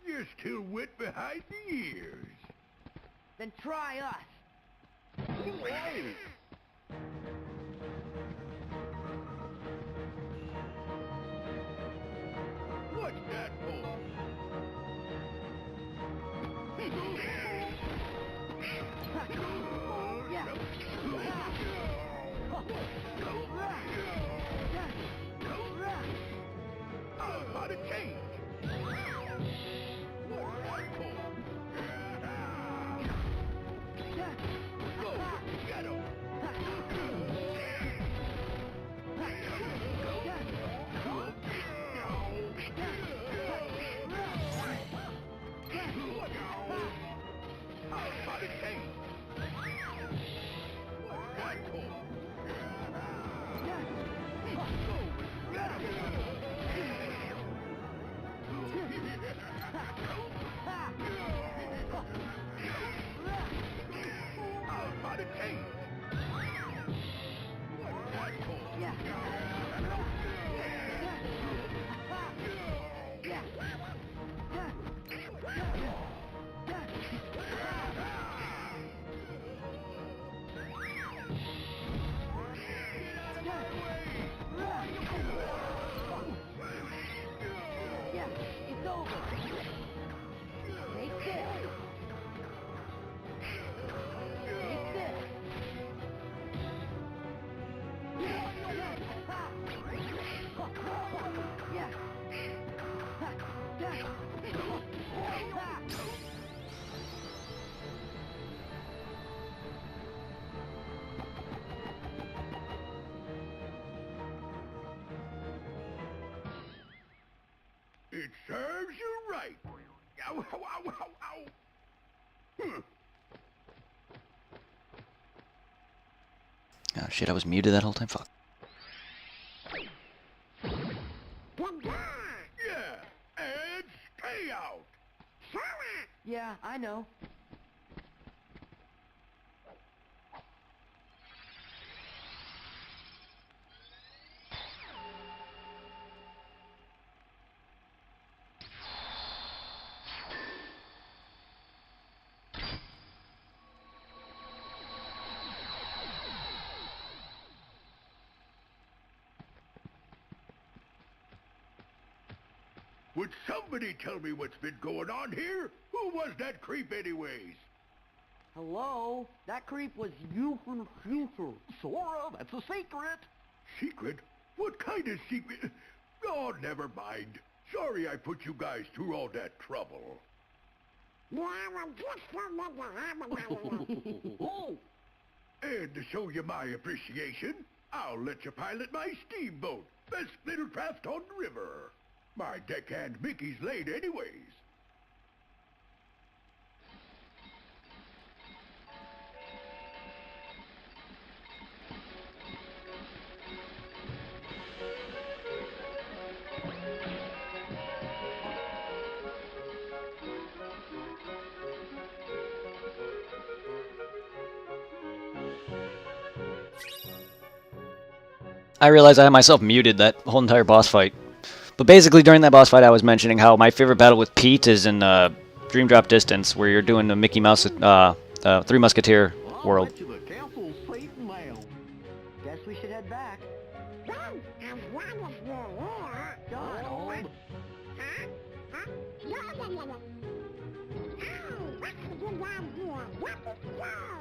You're still wet behind the ears. Then try us. What's that for? I'm out of change. Get him. It serves you right. Ow, ow, ow, ow, ow. Oh shit, I was muted that whole time? Fuck. Yeah, and stay out. Yeah, I know. Would somebody tell me what's been going on here? Who was that creep anyways? Hello? That creep was you from the future. Sora, that's a secret. Secret? What kind of secret? Oh, never mind. Sorry I put you guys through all that trouble. And to show you my appreciation, I'll let you pilot my steamboat. Best little craft on the river. My deckhand Mickey's late anyways. I realized I had myself muted that whole entire boss fight. But basically, during that boss fight, I was mentioning how my favorite battle with Pete is in Dream Drop Distance, where you're doing the Mickey Mouse Three Musketeer world. Bet you the castle's safe now. Guess we should head back. Well, as long as we're here. Donald. Huh? Huh? No, no, no, no. Oh, that's a good idea. Let it go. Let it go. Wow.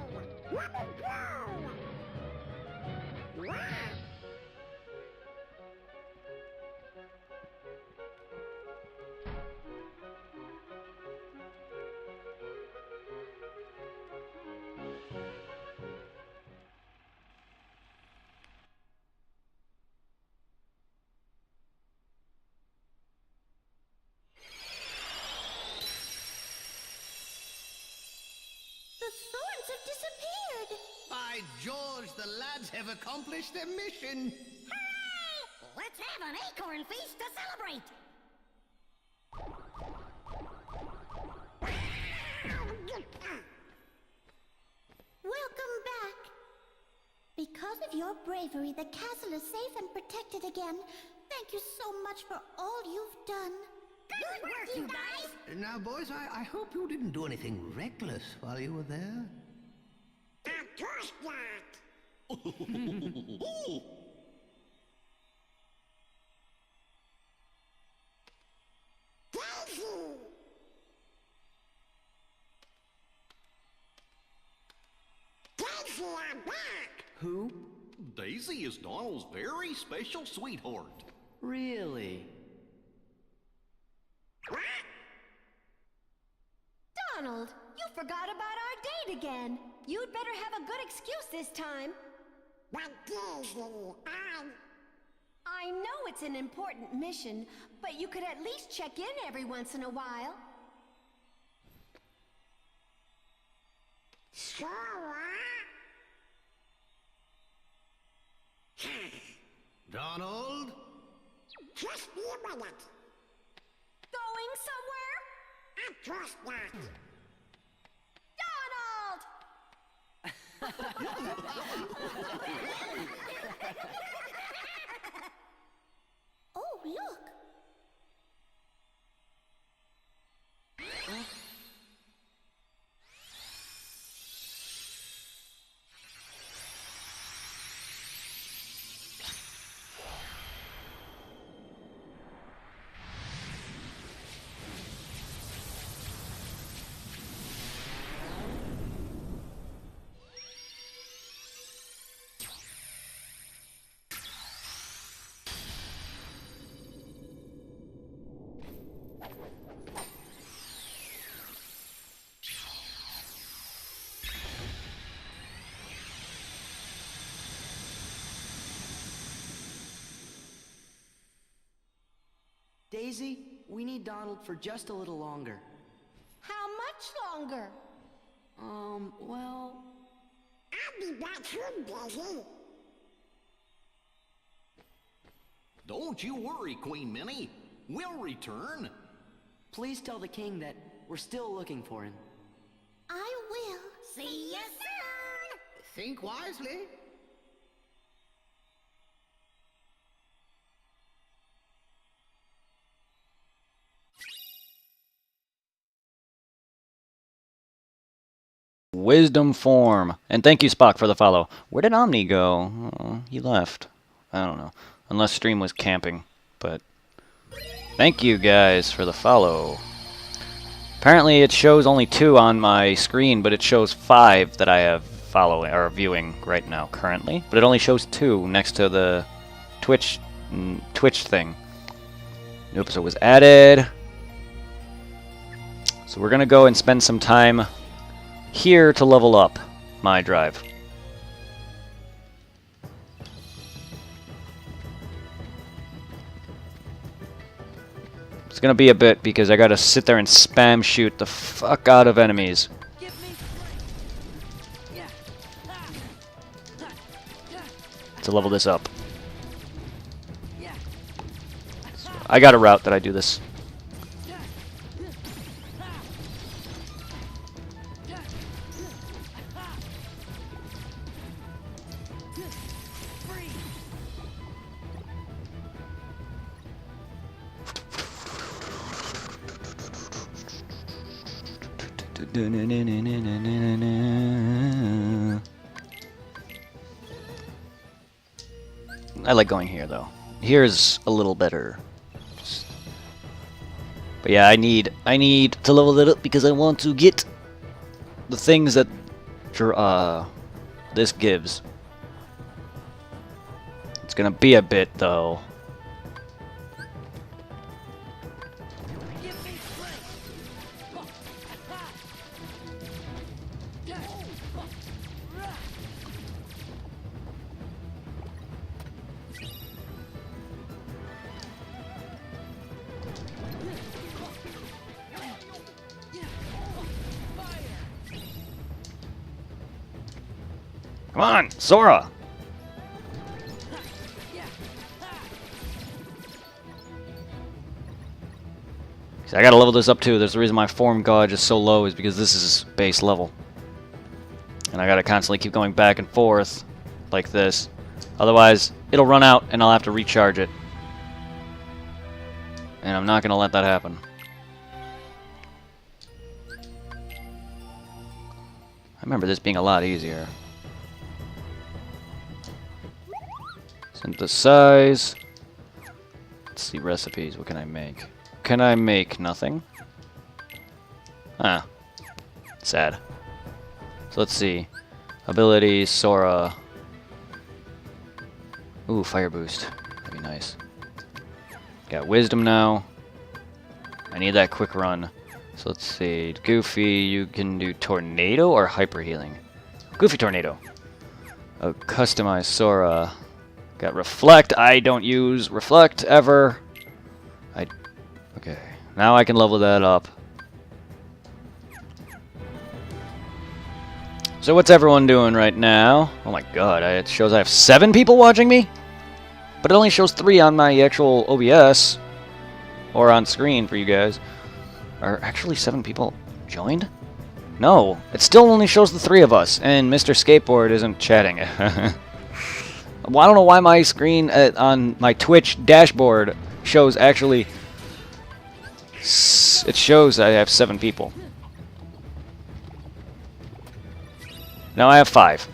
The thorns have disappeared. By George, the lads have accomplished their mission. Let's have an acorn feast to celebrate. Welcome back. Because of your bravery, the castle is safe and protected again. Thank you so much for all you've done. Good work, you guys. Now, boys, I hope you didn't do anything reckless while you were there. Of course not. Daisy! Daisy, I'm back! Who? Daisy is Donald's very special sweetheart. Really? Donald, you forgot about our date again. You'd better have a good excuse this time. But Daisy, I know it's an important mission, but you could at least check in every once in a while. Sure. Donald? Just be a minute. Going somewhere? Of course not. Oh, look. Daisy, we need Donald for just a little longer. How much longer? Well... I'll be back soon, Daisy. Don't you worry, Queen Minnie. We'll return. Please tell the king that we're still looking for him. I will. See you soon. Think wisely. Wisdom form. And thank you, Spock, for the follow. Where did Omni go? Oh, he left. I don't know. Unless stream was camping. But thank you guys for the follow. Apparently it shows only 2 on my screen, but it shows 5 that I have following or viewing right now currently. But it only shows 2 next to the Twitch thing. New episode was added. So we're gonna go and spend some time here to level up my drive. It's gonna be a bit because I gotta sit there and spam shoot the fuck out of enemies. To level this up. So I got a route that I do this. I like going here though. Here's a little better. But yeah, I need to level that up because I want to get the things that this gives. It's gonna be a bit though. Come on, Sora! See, I gotta level this up too. There's the reason my form gauge is so low is because this is base level. And I gotta constantly keep going back and forth like this. Otherwise, it'll run out and I'll have to recharge it. And I'm not gonna let that happen. I remember this being a lot easier. Synthesize. Let's see recipes. What can I make? Can I make nothing? Ah. Sad. So let's see. Abilities, Sora. Ooh, fire boost. That'd be nice. Got wisdom now. I need that quick run. So let's see. Goofy, you can do tornado or hyper healing? Goofy tornado. Oh, customize Sora. Got reflect. I don't use reflect ever. Okay. Now I can level that up. So what's everyone doing right now? Oh my god, it shows I have 7 people watching me? But it only shows 3 on my actual OBS. Or on screen for you guys. Are actually 7 people joined? No, it still only shows the 3 of us. And Mr. Skateboard isn't chatting. Well, I don't know why my screen on my Twitch dashboard shows actually... It shows I have 7 people. Now I have 5.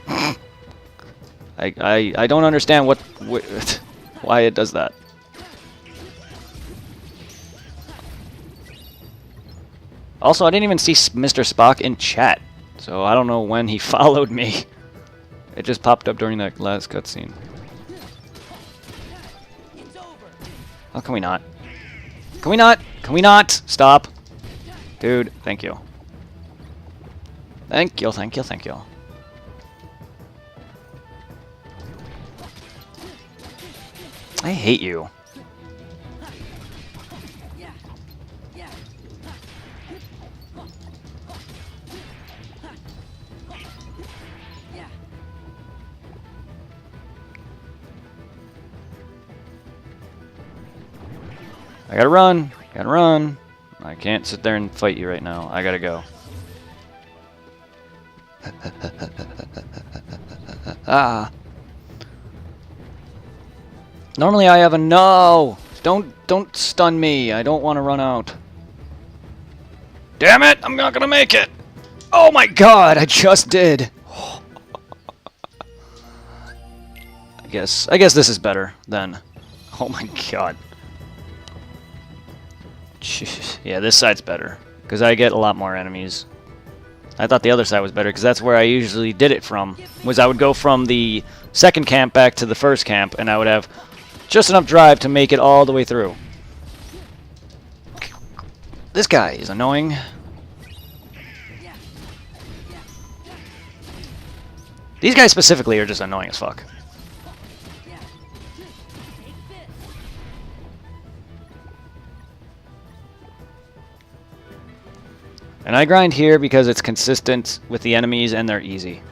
I don't understand why it does that. Also, I didn't even see Mr. Spock in chat, so I don't know when he followed me. It just popped up during that last cutscene. How can we not? Can we not? Can we not? Stop. Dude, thank you. Thank you, thank you, thank you. I hate you. I gotta run. Gotta run. I can't sit there and fight you right now. I gotta go. Ah. Normally I have a no. Don't stun me. I don't want to run out. Damn it! I'm not gonna make it. Oh my god! I just did. I guess this is better then. Oh my god. Yeah, this side's better because I get a lot more enemies. I thought the other side was better because that's where I usually did it from. Was I would go from the second camp back to the first camp, and I would have just enough drive to make it all the way through. This guy is annoying. These guys specifically are just annoying as fuck. And I grind here because it's consistent with the enemies and they're easy.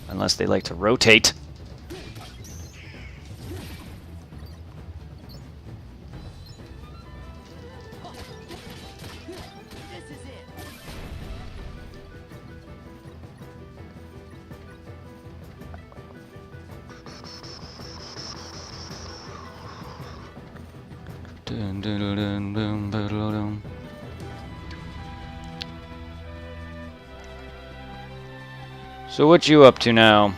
Unless they like to rotate. Dun, dun, dun, dun, dun, dun, dun, dun. So what you up to now?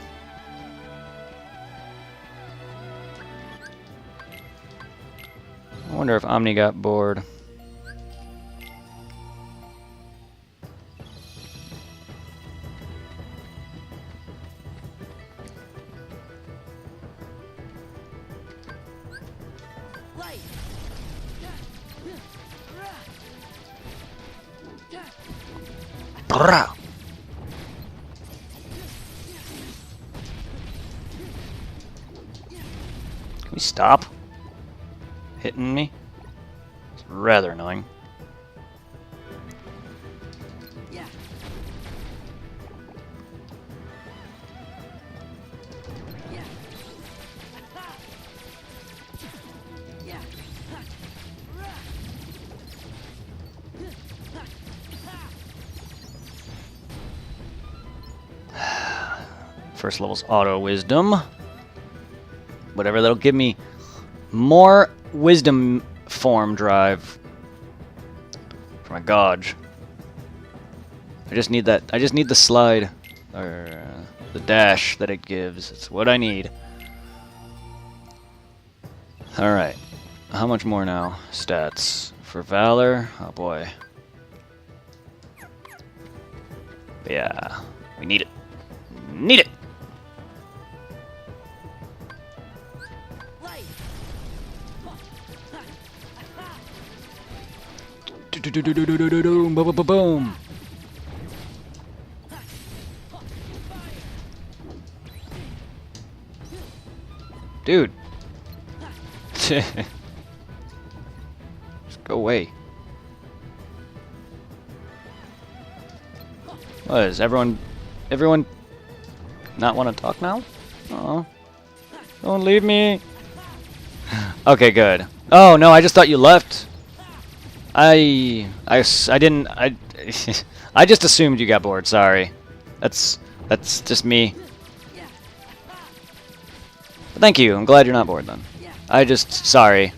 I wonder if Omni got bored. Brah. Can we stop hitting me? It's rather annoying. First level's auto wisdom. Whatever, that'll give me more wisdom form drive for my Gouge. I just need that. I just need the slide or the dash that it gives. It's what I need. All right. How much more now? Stats for Valor. Oh boy. Yeah, we need it. Need it. Boom. Dude. Just go away. What is everyone not want to talk now? Oh. Don't leave me. Okay, good. Oh no, I just thought you left. I didn't. I just assumed you got bored. Sorry, that's just me. But thank you. I'm glad you're not bored then. Sorry.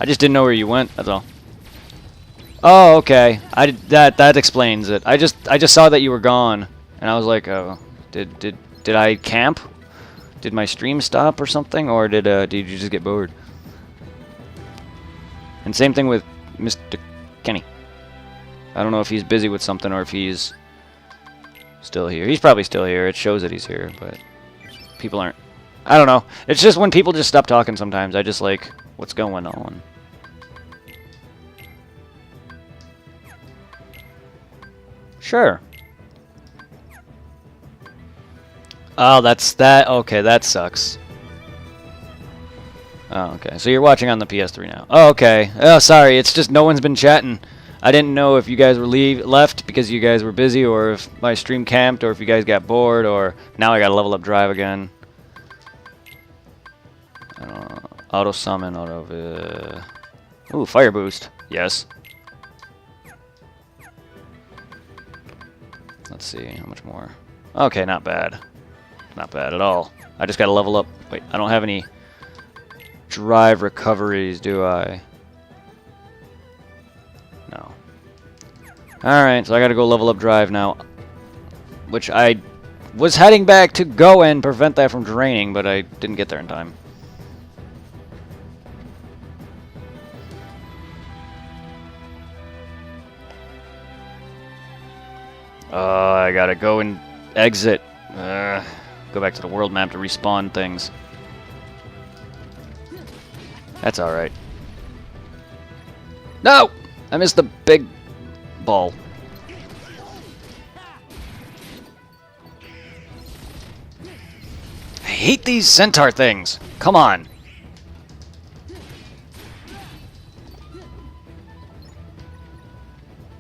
I just didn't know where you went. That's all. Oh, okay. That explains it. I just saw that you were gone, and I was like, oh, did I camp? Did my stream stop or something, or did you just get bored? And same thing with Mr. Kenny. I don't know if he's busy with something or if he's still here. He's probably still here. It shows that he's here, but people aren't. I don't know. It's just when people just stop talking sometimes. I just like, what's going on? Sure. Oh, that's that. Okay, that sucks. Oh, okay. So you're watching on the PS3 now. Oh, okay. Oh, sorry. It's just no one's been chatting. I didn't know if you guys were left because you guys were busy, or if my stream camped, or if you guys got bored, or now I got to level up drive again. Auto summon, ooh, fire boost. Yes. Let's see, how much more? Okay, not bad. Not bad at all. I just got to level up. Wait, I don't have any drive recoveries, do I? No. Alright, so I gotta go level up drive now. Which I was heading back to go and prevent that from draining, but I didn't get there in time. I gotta go and exit. Go back to the world map to respawn things. That's alright. No! I missed the big ball. I hate these centaur things. Come on.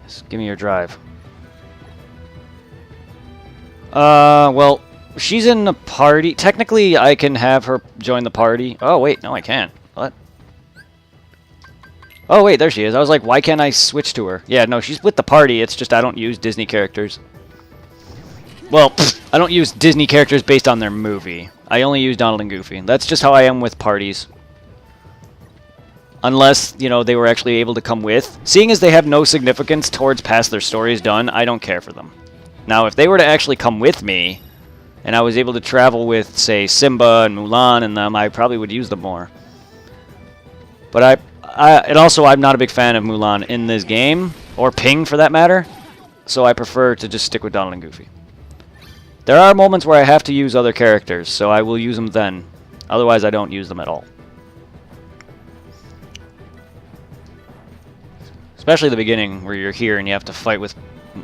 Just give me your drive. Well, she's in the party. Technically, I can have her join the party. Oh, wait, no, I can't. What? Oh, wait, there she is. I was like, why can't I switch to her? Yeah, no, she's with the party. It's just I don't use Disney characters. Well, I don't use Disney characters based on their movie. I only use Donald and Goofy. That's just how I am with parties. Unless, you know, they were actually able to come with. Seeing as they have no significance towards past their stories done, I don't care for them. Now, if they were to actually come with me, and I was able to travel with, say, Simba and Mulan and them, I probably would use them more. But and also, I'm not a big fan of Mulan in this game, or Ping for that matter, so I prefer to just stick with Donald and Goofy. There are moments where I have to use other characters, so I will use them then. Otherwise, I don't use them at all. Especially the beginning, where you're here and you have to fight with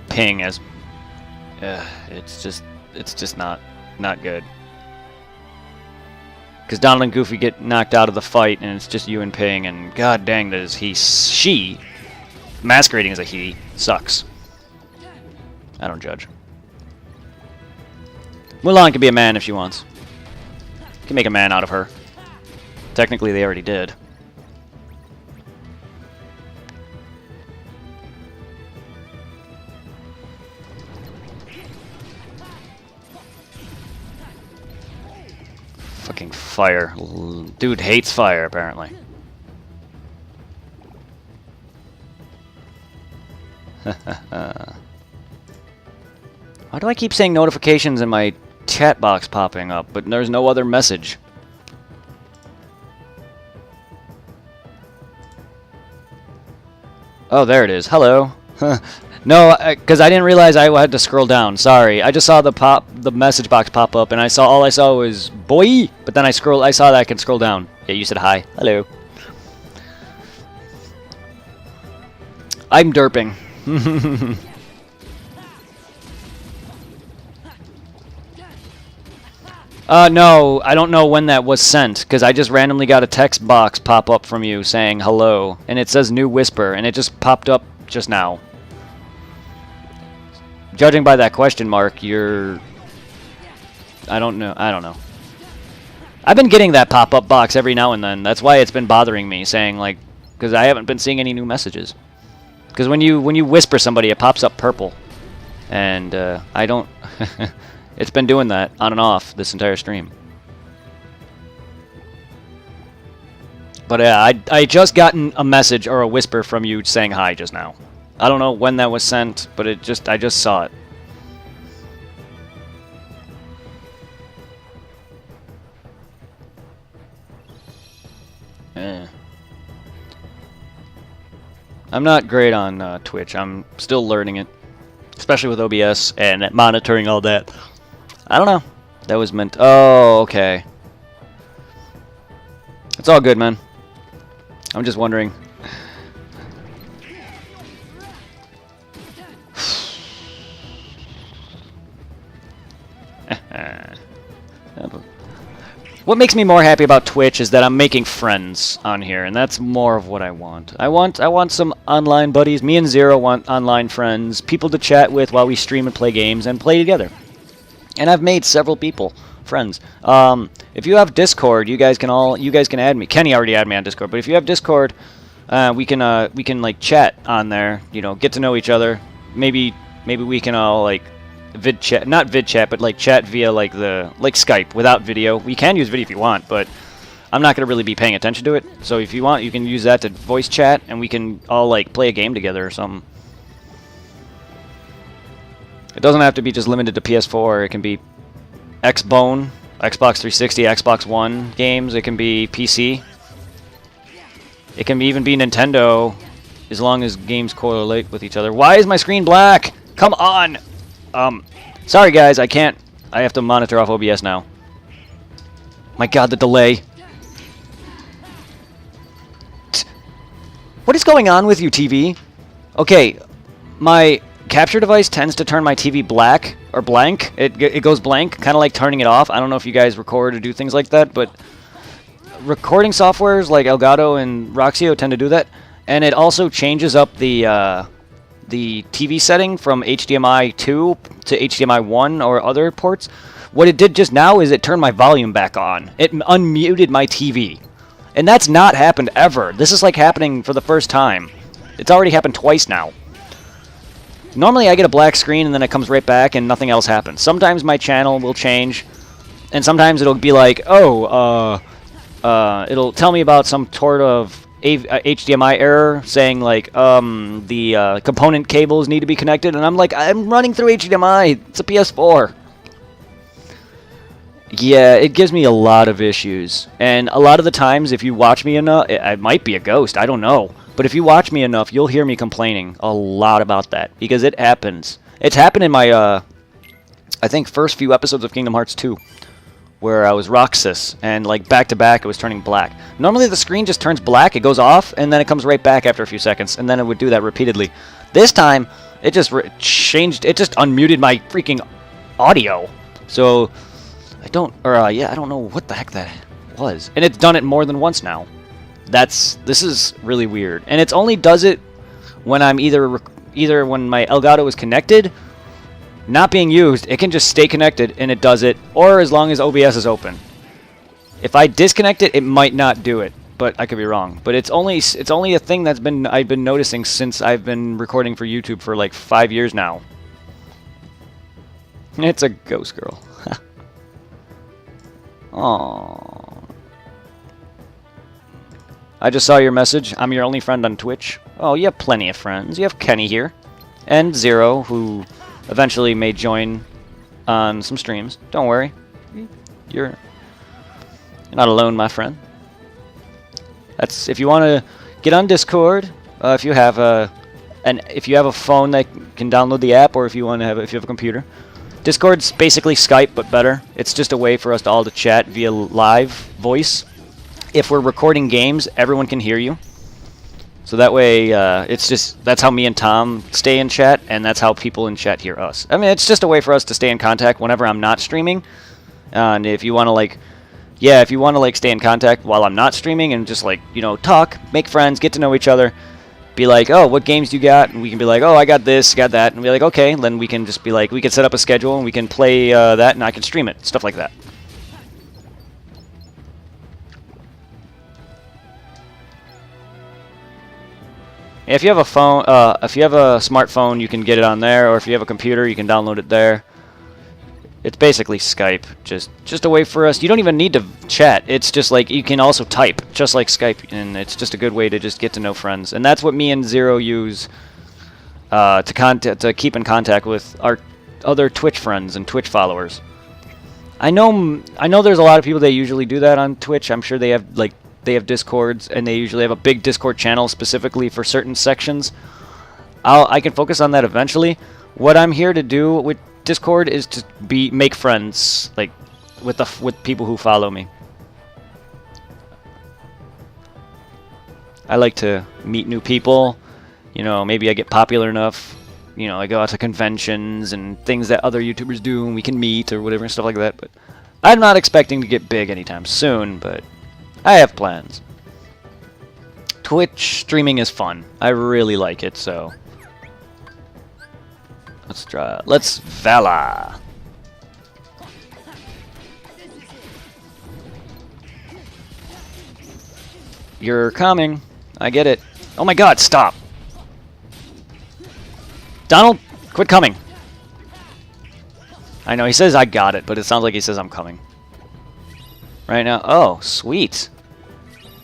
Ping as... it's just not good. Because Donald and Goofy get knocked out of the fight, and it's just you and Ping, and god dang, does she, masquerading as a he, sucks. I don't judge. Mulan can be a man if she wants. Can make a man out of her. Technically, they already did. Fucking fire. Dude hates fire, apparently. Why do I keep saying notifications in my chat box popping up, but there's no other message? Oh, there it is. Hello. No, because I didn't realize I had to scroll down. Sorry, I just saw the message box pop up, and all I saw was boy. But then I saw that I can scroll down. Yeah, you said hi. Hello. I'm derping. No, I don't know when that was sent, because I just randomly got a text box pop up from you saying hello, and it says new whisper, and it just popped up just now. Judging by that question mark, you're... I don't know. I've been getting that pop-up box every now and then. That's why it's been bothering me, saying, like... Because I haven't been seeing any new messages. Because when you whisper somebody, it pops up purple. And, I don't... It's been doing that on and off this entire stream. But, yeah, I just gotten a message or a whisper from you saying hi just now. I don't know when that was sent, but I just saw it. I'm not great on Twitch. I'm still learning it, especially with OBS and monitoring all that. I don't know. That was meant... Oh, okay. It's all good, man. I'm just wondering... What makes me more happy about Twitch is that I'm making friends on here, and that's more of what I want. I want some online buddies. Me and Zero want online friends, people to chat with while we stream and play games and play together. And I've made several people friends. If you have Discord, you guys can add me. Kenny already added me on Discord, but if you have Discord, we can like chat on there. You know, get to know each other. Maybe we can all like vid chat, not vid chat, but like chat via like Skype without video. We can use video if you want, but I'm not gonna really be paying attention to it. So if you want, you can use that to voice chat, and we can all like play a game together or something. It doesn't have to be just limited to PS4. It can be Xbone, Xbox 360, Xbox One games. It can be PC. It can even be Nintendo, as long as games correlate with each other. Why is my screen black? Come on! Sorry guys, I can't. I have to monitor off OBS now. My god, the delay. What is going on with you, TV? Okay, my capture device tends to turn my TV black, or blank. It goes blank, kind of like turning it off. I don't know if you guys record or do things like that, but recording softwares like Elgato and Roxio tend to do that. And it also changes up the TV setting from HDMI 2 to HDMI 1 or other ports. What it did just now is it turned my volume back on. It unmuted my TV. And that's not happened ever. This is like happening for the first time. It's already happened twice now. Normally I get a black screen and then it comes right back and nothing else happens. Sometimes my channel will change, and sometimes it'll be like, oh, it'll tell me about some sort of HDMI error saying like the component cables need to be connected, and I'm like, I'm running through HDMI. It's a PS4. Yeah, it gives me a lot of issues, and a lot of the times, if you watch me enough, it might be a ghost. I don't know, but if you watch me enough, you'll hear me complaining a lot about that because it happens. It's happened in my I think first few episodes of Kingdom Hearts 2. Where I was Roxas, and like back to back it was turning black. Normally the screen just turns black, it goes off, and then it comes right back after a few seconds, and then it would do that repeatedly. This time, it just changed, it just unmuted my freaking audio. So, I don't know what the heck that was. And it's done it more than once now. This is really weird. And it only does it when I'm either when my Elgato is connected, not being used, it can just stay connected and it does it, or as long as OBS is open. If I disconnect it, it might not do it, but I could be wrong. But it's only a thing that's I've been noticing since I've been recording for YouTube for like 5 years now. It's a ghost girl. Aww. I just saw your message. I'm your only friend on Twitch. Oh, you have plenty of friends. You have Kenny here, and Zero, who eventually may join on some streams. Don't worry. You're not alone, my friend. That's if you want to get on Discord, if you have a phone that can download the app, or if you have a computer. Discord's basically Skype but better. It's just a way for us all to chat via live voice. If we're recording games, everyone can hear you. So that way, that's how me and Tom stay in chat, and that's how people in chat hear us. I mean, it's just a way for us to stay in contact whenever I'm not streaming. And if you want to stay in contact while I'm not streaming and just talk, make friends, get to know each other, be like, oh, what games do you got? And we can be like, oh, I got this, got that, and be like, okay. And then we can just be like, we can set up a schedule and we can play that, and I can stream it, stuff like that. If you have a phone, if you have a smartphone, you can get it on there, or if you have a computer, you can download it there. It's basically Skype, just a way for us. You don't even need to chat. It's just like you can also type, just like Skype, and it's just a good way to just get to know friends. And that's what me and Zero use to keep in contact with our other Twitch friends and Twitch followers. I know there's a lot of people that usually do that on Twitch. I'm sure they have Discords, and they usually have a big Discord channel specifically for certain sections. I can focus on that eventually. What I'm here to do with Discord is to make friends, like with people who follow me. I like to meet new people. Maybe I get popular enough. I go out to conventions and things that other YouTubers do, and we can meet or whatever and stuff like that. But I'm not expecting to get big anytime soon, but I have plans. Twitch streaming is fun. I really like it, so let's try. Let's Vala. You're coming. I get it. Oh my god, stop. Donald, quit coming. I know, he says I got it, but it sounds like he says I'm coming. Right now. Oh, sweet.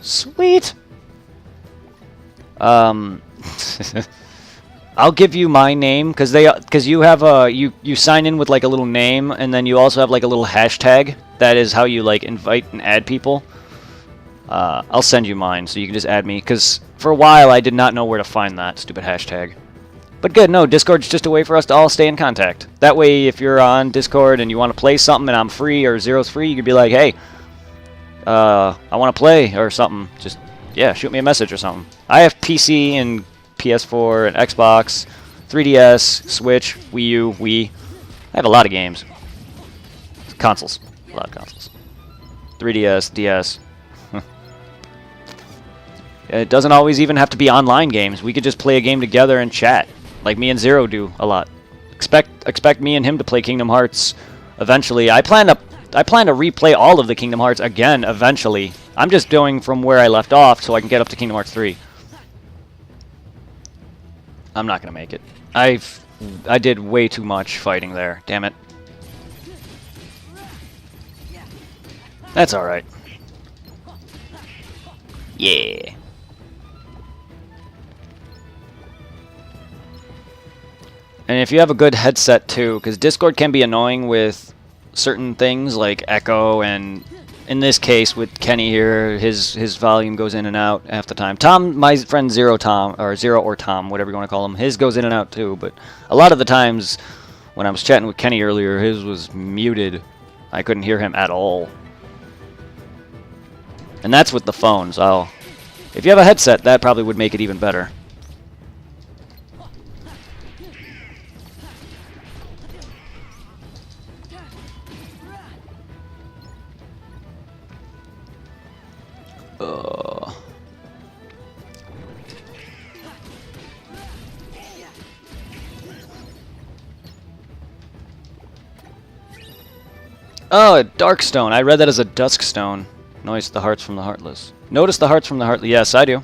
Sweet. I'll give you my name because you have you sign in with like a little name, and then you also have like a little hashtag. That is how you like invite and add people. I'll send you mine so you can just add me, because for a while I did not know where to find that stupid hashtag. But good, no, Discord's just a way for us to all stay in contact. That way, if you're on Discord and you want to play something and I'm free or Zero's free, you could be like, hey, I want to play or something. Just, yeah, shoot me a message or something. I have PC and PS4 and Xbox, 3DS, Switch, Wii U, Wii. I have a lot of games. Consoles. A lot of consoles. 3DS, DS. It doesn't always even have to be online games. We could just play a game together and chat, like me and Zero do a lot. Expect me and him to play Kingdom Hearts eventually. I plan to replay all of the Kingdom Hearts again eventually. I'm just doing from where I left off so I can get up to Kingdom Hearts 3. I'm not gonna make it. I did way too much fighting there. Damn it. That's alright. Yeah. And if you have a good headset too, because Discord can be annoying with certain things like echo, and in this case with Kenny here, his volume goes in and out half the time. Tom, my friend Zero or Tom, whatever you want to call him, his goes in and out too. But a lot of the times when I was chatting with Kenny earlier, his was muted. I couldn't hear him at all. And that's with the phone, so if you have a headset, that probably would make it even better. Oh, a dark stone. I read that as a dusk stone. Notice the hearts from the heartless. Notice the hearts from the heartless. Yes, I do.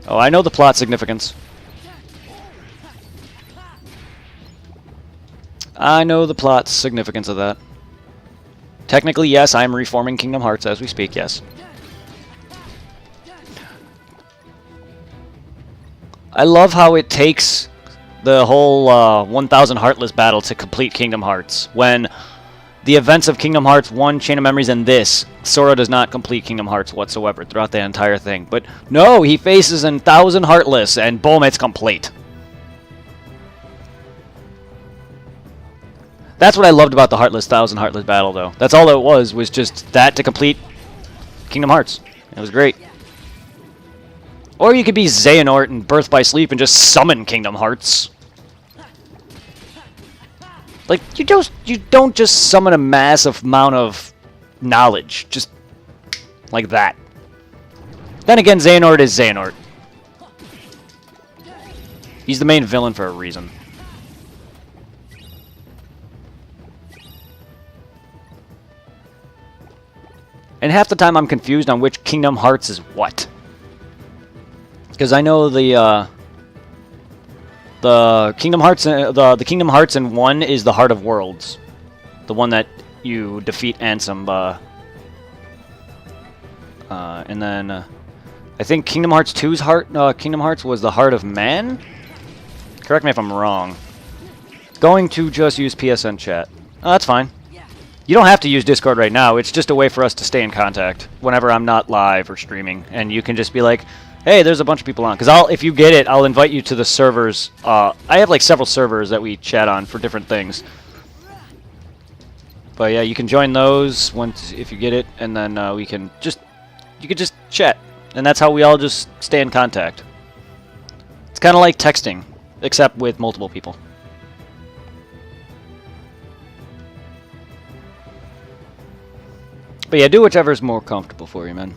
Oh, I know the plot significance. I know the plot significance of that. Technically, yes, I am reforming Kingdom Hearts as we speak, yes. I love how it takes the whole 1000 Heartless battle to complete Kingdom Hearts, when the events of Kingdom Hearts 1, Chain of Memories, and this, Sora does not complete Kingdom Hearts whatsoever throughout the entire thing. But no, he faces 1000 Heartless, and boom, it's complete. That's what I loved about the 1000 Heartless battle, though. That's all it was just that to complete Kingdom Hearts. It was great. Or you could be Xehanort and Birth by Sleep and just summon Kingdom Hearts. Like, you don't just summon a massive amount of knowledge, just like that. Then again, Xehanort is Xehanort. He's the main villain for a reason. And half the time I'm confused on which Kingdom Hearts is what. Because I know the Kingdom Hearts, the Kingdom Hearts in 1 is the Heart of Worlds, the one that you defeat Ansem. And then I think Kingdom Hearts 2's Kingdom Hearts was the Heart of Man. Correct me if I'm wrong. Going to just use PSN chat. Oh, that's fine. You don't have to use Discord right now. It's just a way for us to stay in contact whenever I'm not live or streaming, and you can just be like, hey, there's a bunch of people on. Because if you get it, I'll invite you to the servers. I have like several servers that we chat on for different things. But yeah, you can join those if you get it, and then you can just chat, and that's how we all just stay in contact. It's kind of like texting, except with multiple people. But yeah, do whichever's more comfortable for you, man.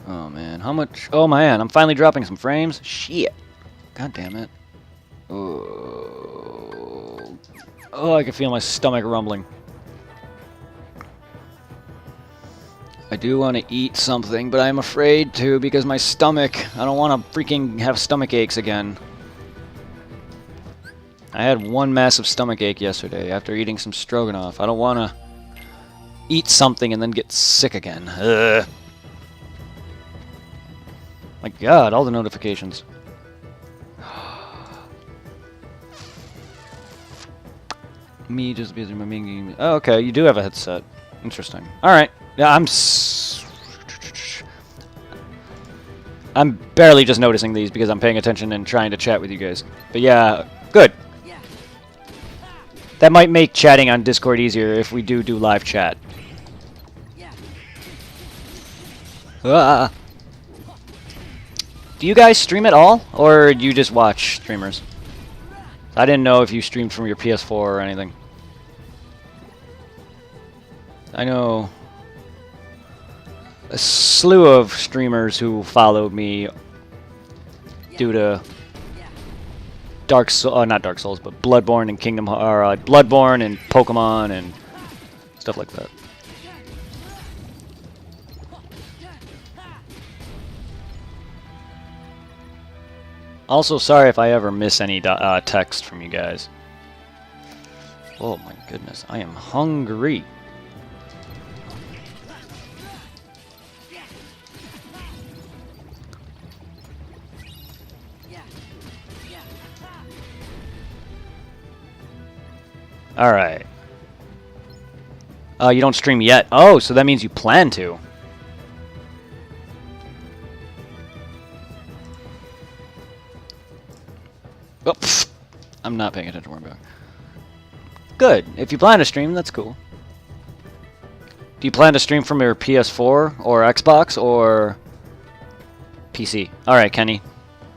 Oh man, how much? Oh man, I'm finally dropping some frames. Shit. God damn it. Oh, I can feel my stomach rumbling. I do want to eat something, but I'm afraid to because my stomach, I don't want to freaking have stomach aches again. I had one massive stomach ache yesterday after eating some stroganoff. I don't want to eat something and then get sick again. Ugh. My God, all the notifications. Me just busy making. Oh, okay, you do have a headset. Interesting. All right. Yeah, I'm barely just noticing these because I'm paying attention and trying to chat with you guys. But yeah, good. That might make chatting on Discord easier if we do live chat. Ah. Do you guys stream at all, or do you just watch streamers? I didn't know if you streamed from your PS4 or anything. I know a slew of streamers who followed me due to not Dark Souls, but Bloodborne and Bloodborne and Pokemon and stuff like that. Also, sorry if I ever miss any text from you guys. Oh my goodness, I am hungry. Alright. You don't stream yet. Oh, so that means you plan to. Oh, pfft. I'm not paying attention to where I'm going. Good. If you plan to stream, that's cool. Do you plan to stream from your PS4 or Xbox or PC? Alright, Kenny.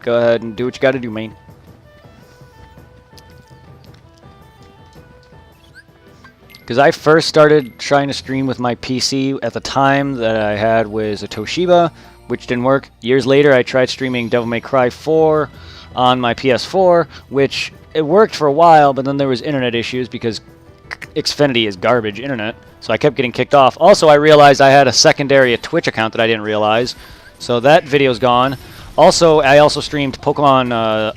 Go ahead and do what you gotta do, man. Because I first started trying to stream with my PC at the time that I had was a Toshiba, which didn't work. Years later, I tried streaming Devil May Cry 4 on my PS4, which it worked for a while, but then there was internet issues because Xfinity is garbage internet, so I kept getting kicked off. Also, I realized I had a secondary Twitch account that I didn't realize, so that video's gone. Also, I also streamed Pokemon,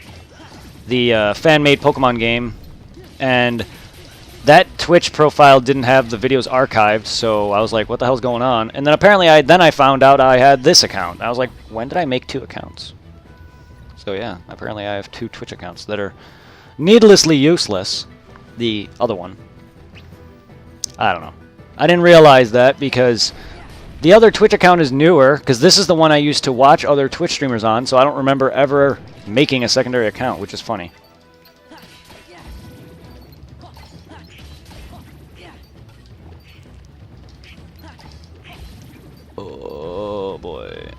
the fan-made Pokemon game, and that Twitch profile didn't have the videos archived, so I was like, what the hell's going on? And then apparently I found out I had this account. I was like, when did I make 2 accounts? So yeah, apparently I have 2 Twitch accounts that are needlessly useless. The other one, I don't know. I didn't realize that because the other Twitch account is newer, because this is the one I used to watch other Twitch streamers on, so I don't remember ever making a secondary account, which is funny. Oh boy.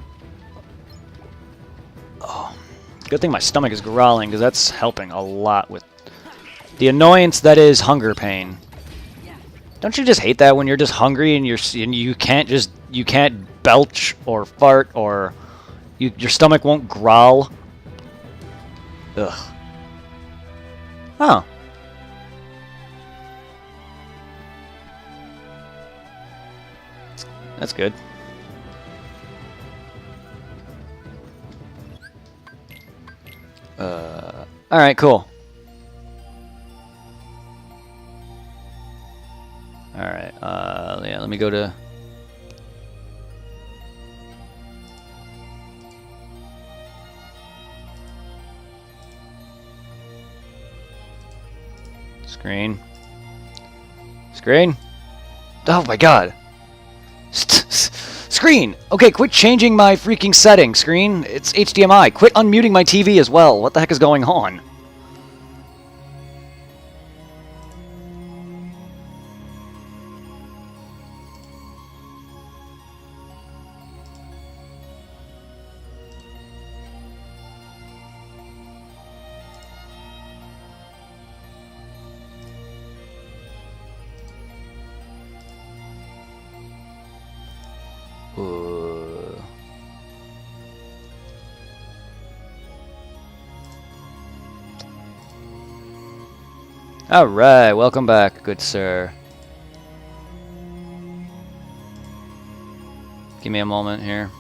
Oh. Good thing my stomach is growling, because that's helping a lot with the annoyance that is hunger pain. Don't you just hate that when you're just hungry and you can't belch or fart or your stomach won't growl? Ugh. Oh. That's good. Alright, cool. Alright, yeah, let me go to... Screen. Screen? Oh my god! Screen! Okay, quit changing my freaking settings, screen. It's HDMI. Quit unmuting my TV as well. What the heck is going on? Alright, welcome back, good sir. Give me a moment here.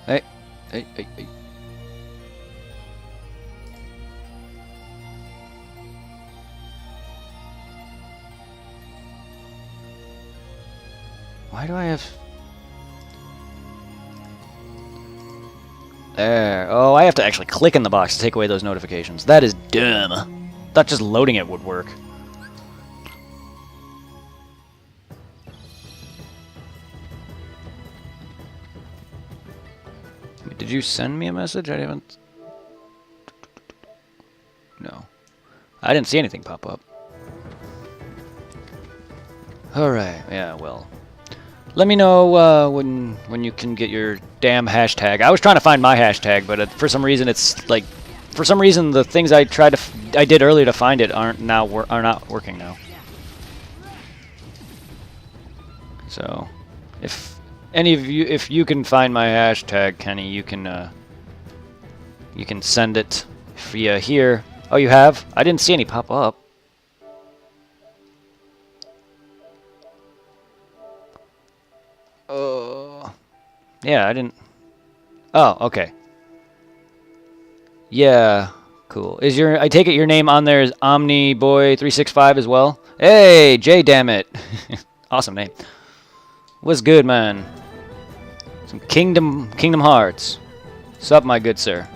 Hey. Why do I have... There. Oh, I have to actually click in the box to take away those notifications. That is dumb. Thought just loading it would work. Did you send me a message? I haven't... No. I didn't see anything pop up. Alright, yeah, well. Let me know when you can get your damn hashtag. I was trying to find my hashtag, but for some reason it's like... For some reason the things I did earlier to find it are not working now. So... If any of you, if you can find my hashtag, Kenny, you can send it via here. Oh, you have? I didn't see any pop up. Yeah, I didn't. Oh, okay. Yeah, cool. Is your, I take it your name on there is OmniBoy365 as well? Hey, Jay, damn it. Awesome name. What's good, man? Some Kingdom Hearts. Sup, my good sir?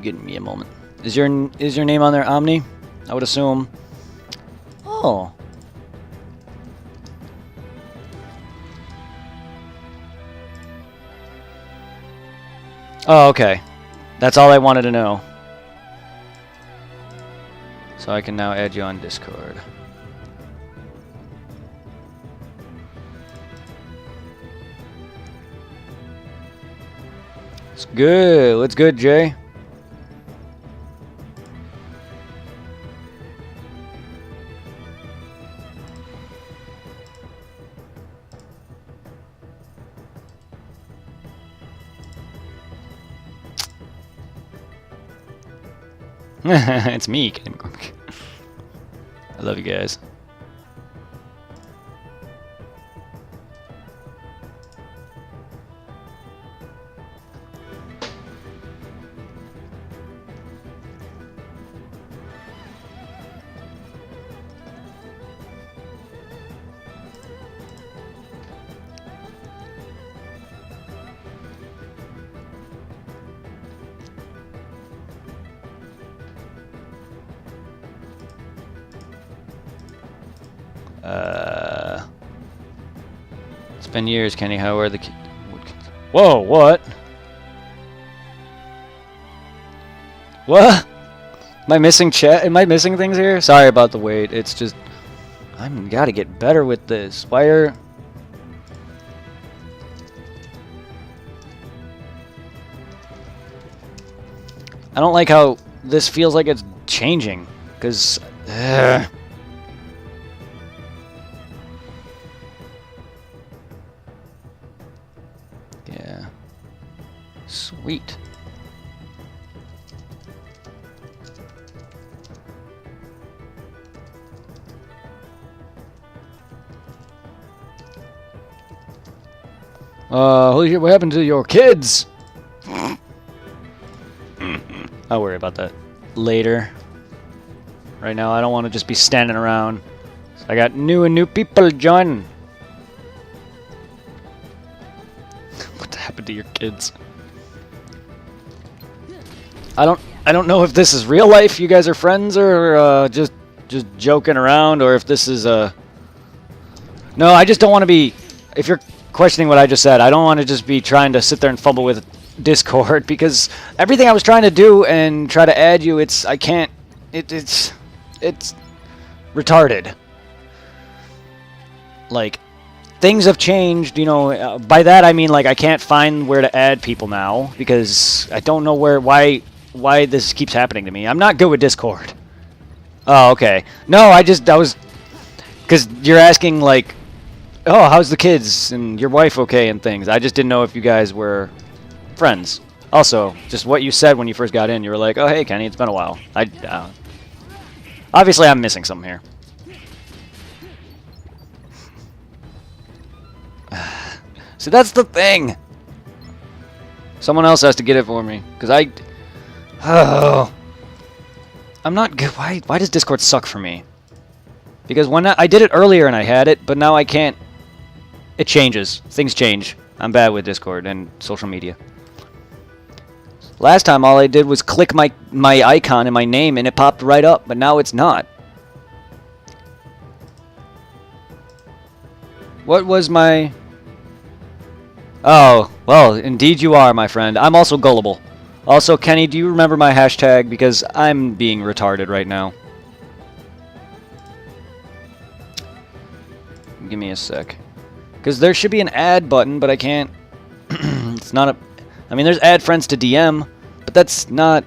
Give me a moment. Is your name on there, Omni? I would assume. Oh. Oh, okay. That's all I wanted to know. So I can now add you on Discord. It's good. What's good, Jay? It's me, Kenny McCormick. I love you guys. It's been years, Kenny. How are the kids? Whoa, what? What? Am I missing chat? Am I missing things here? Sorry about the wait. It's just... I'm gotta get better with this. Why are... I don't like how this feels like it's changing. Because... Yeah. Sweet. Holy shit, what happened to your kids? I'll worry about that later. Right now, I don't want to just be standing around. So I got new people joining. What happened to your kids? I don't know if this is real life. You guys are friends, or just joking around, or if this is No, I just don't want to be. If you're questioning what I just said, I don't want to just be trying to sit there and fumble with Discord, because everything I was trying to do and try to add you, I can't. It's retarded. Like, things have changed, you know. By that I mean, like, I can't find where to add people now because I don't know why this keeps happening to me. I'm not good with Discord. Oh, okay. No, I was because you're asking, like, oh, how's the kids and your wife okay and things. I just didn't know if you guys were friends. Also, just what you said when you first got in, you were like, oh, hey, Kenny, it's been a while. Obviously, I'm missing something here. So that's the thing. Someone else has to get it for me, because I'm not good. Why does Discord suck for me? Because when I did it earlier and I had it, but now I can't. It changes. Things change. I'm bad with Discord and social media. Last time all I did was click my icon and my name and it popped right up, but now it's not. What was my... Oh, well, indeed you are, my friend. I'm also gullible. Also, Kenny, do you remember my hashtag? Because I'm being retarded right now. Give me a sec. Because there should be an add button, but I can't... It's not a... I mean, there's add friends to DM, but that's not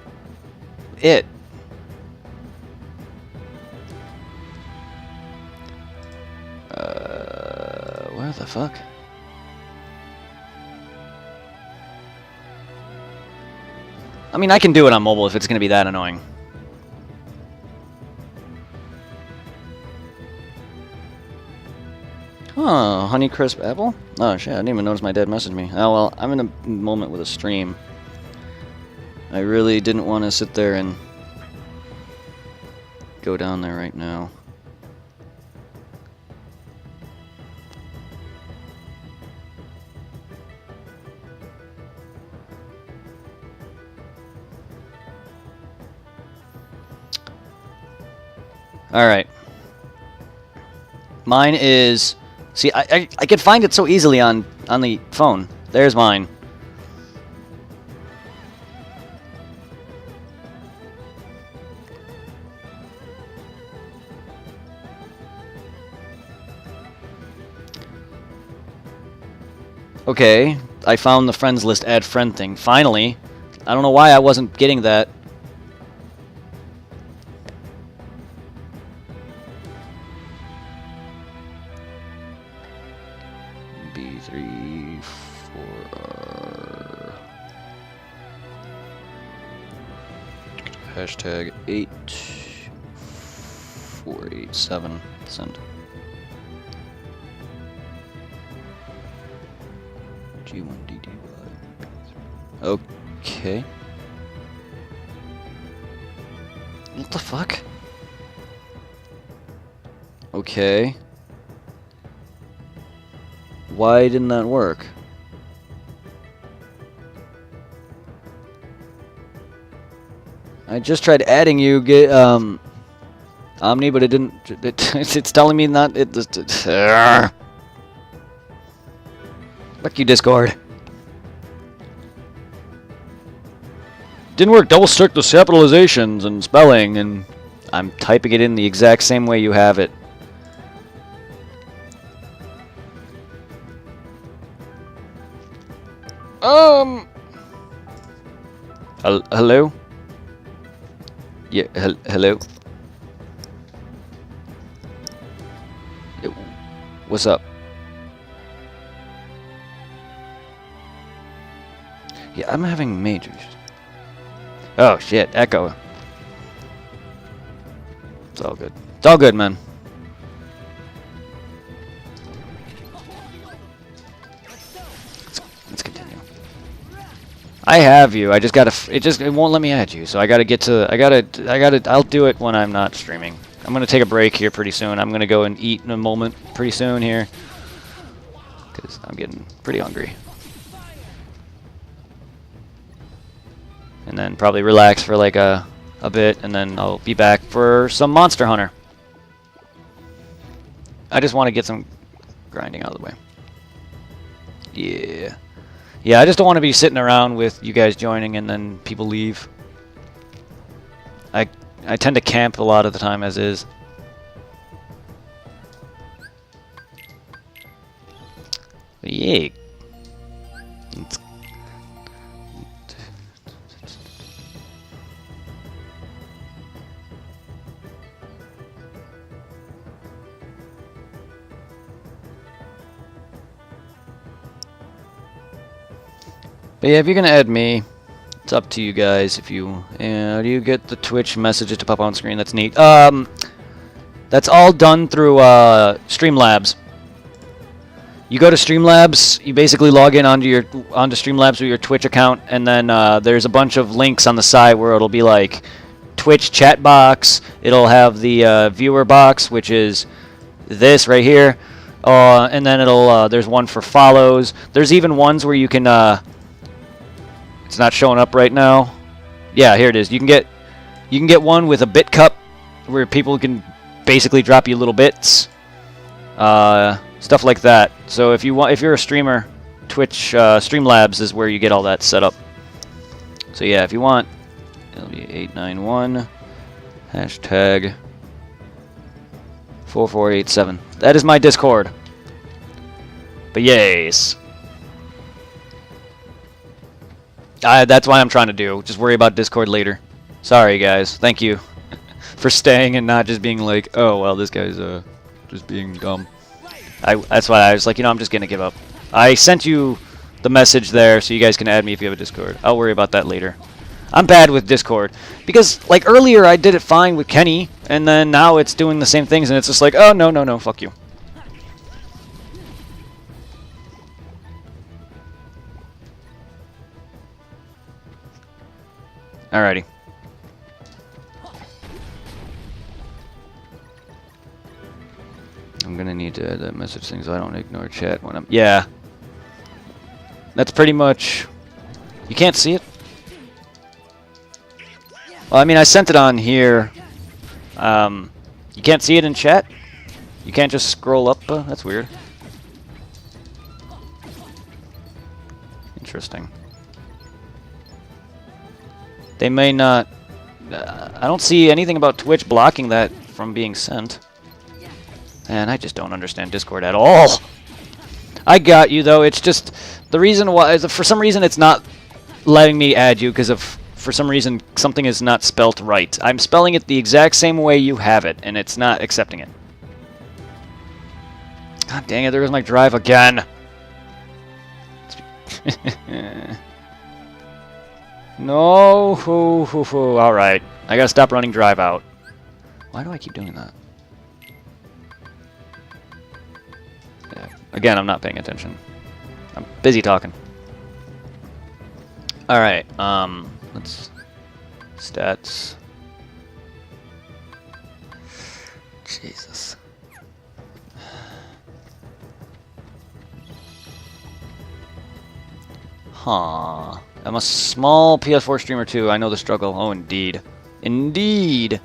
it. What the fuck? I mean, I can do it on mobile if it's going to be that annoying. Oh, Honeycrisp Apple? Oh shit, I didn't even notice my dad messaged me. Oh well, I'm in a moment with a stream. I really didn't want to sit there and go down there right now. Alright. Mine is... See, I can find it so easily on the phone. There's mine. Okay, I found the friends list add friend thing. Finally. I don't know why I wasn't getting that. B3 4R. Hashtag 8487. Send. G1DD. Okay. What the fuck? Okay. Why didn't that work? I just tried adding you, Omni, but it didn't. It's telling me not. Fuck you, Discord. Didn't work. Double check the capitalizations and spelling, and I'm typing it in the exact same way you have it. Hello? Yeah, hello? What's up? Yeah, I'm having majors. Oh shit, echo. It's all good. It's all good, man. Let's continue. I have you. I just gotta. It won't let me add you. So I gotta get to. I'll do it when I'm not streaming. I'm gonna take a break here pretty soon. I'm gonna go and eat in a moment pretty soon here, because I'm getting pretty hungry. And then probably relax for like a bit, and then I'll be back for some Monster Hunter. I just want to get some grinding out of the way. Yeah. Yeah, I just don't want to be sitting around with you guys joining and then people leave. I tend to camp a lot of the time as is. But yeah. But yeah, if you're gonna add me, it's up to you guys. If you do you get the Twitch messages to pop on screen? That's neat. That's all done through Streamlabs. You go to Streamlabs, you basically log in onto Streamlabs with your Twitch account, and then there's a bunch of links on the side where it'll be like Twitch chat box. It'll have the viewer box, which is this right here, and then it'll there's one for follows. There's even ones where you can. It's not showing up right now. Yeah, here it is. You can get one with a bit cup where people can basically drop you little bits, stuff like that. So if you're a streamer, Twitch Streamlabs is where you get all that set up. So yeah, if you want, it'll be 891 hashtag 4487. That is my Discord. But yes. That's why I'm trying to do. Just worry about Discord later. Sorry, guys. Thank you for staying and not just being like, oh, well, this guy's just being dumb. That's why I was like, you know, I'm just gonna give up. I sent you the message there so you guys can add me if you have a Discord. I'll worry about that later. I'm bad with Discord because like earlier I did it fine with Kenny, and then now it's doing the same things, and it's just like, oh no, fuck you. Alrighty. I'm gonna need to message things so I don't ignore chat when I'm... Yeah. That's pretty much... You can't see it? Well, I mean, I sent it on here. You can't see it in chat? You can't just scroll up? That's weird. Interesting. They may not... I don't see anything about Twitch blocking that from being sent. And I just don't understand Discord at all. I got you, though. It's just... The reason why... For some reason, it's not letting me add you because of... For some reason, something is not spelt right. I'm spelling it the exact same way you have it, and it's not accepting it. God dang it, there goes my drive again. No, alright. I gotta stop running drive out. Why do I keep doing that? Yeah. Again, I'm not paying attention. I'm busy talking. Alright, let's... Stats. Jesus. Huh. I'm a small PS4 streamer too. I know the struggle. Oh, indeed. Indeed.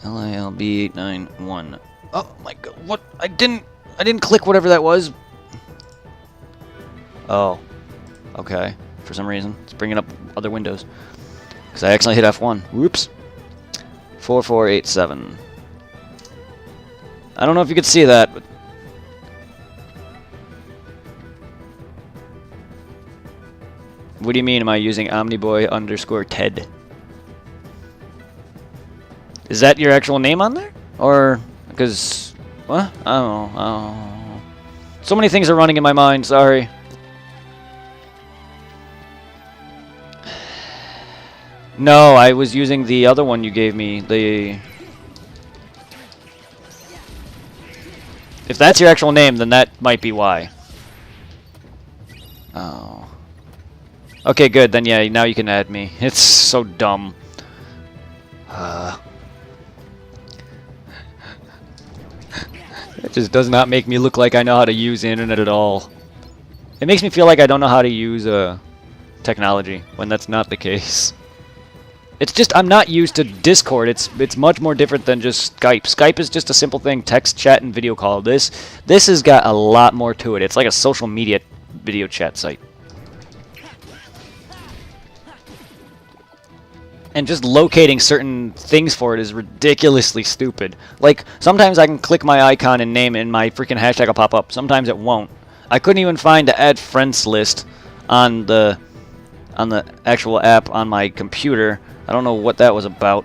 LILB891. Oh my god. What? I didn't click whatever that was. Oh. Okay. For some reason. It's bringing up other windows. Because I accidentally hit F1. Whoops. 4487. I don't know if you could see that, but... What do you mean, am I using OmniBoy_Ted? Is that your actual name on there? Or, because, what? I don't know. So many things are running in my mind, sorry. No, I was using the other one you gave me, the... If that's your actual name, then that might be why. Oh. Okay, good. Then yeah, now you can add me. It's so dumb. It just does not make me look like I know how to use the internet at all. It makes me feel like I don't know how to use technology when that's not the case. It's just I'm not used to Discord. It's much more different than just Skype. Skype is just a simple thing, text, chat, and video call. This has got a lot more to it. It's like a social media video chat site. And just locating certain things for it is ridiculously stupid. Like, sometimes I can click my icon and name it and my freaking hashtag will pop up. Sometimes it won't. I couldn't even find the add friends list on the actual app on my computer. I don't know what that was about.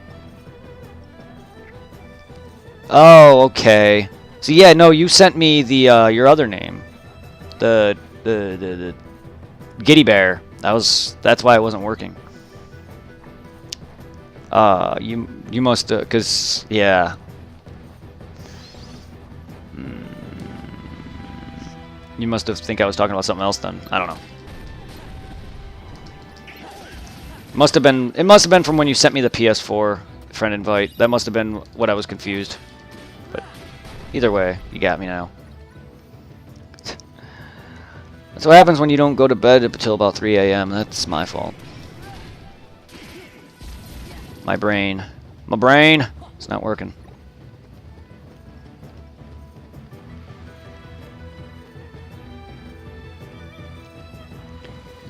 Oh, okay. So yeah, no, you sent me the your other name. The Giddy Bear. That's why it wasn't working. You must, cause, yeah. You must have think I was talking about something else then. I don't know. It must have been from when you sent me the PS4 friend invite. That must have been what I was confused. But either way, you got me now. That's what happens when you don't go to bed until about 3 a.m. That's my fault. My brain, it's not working.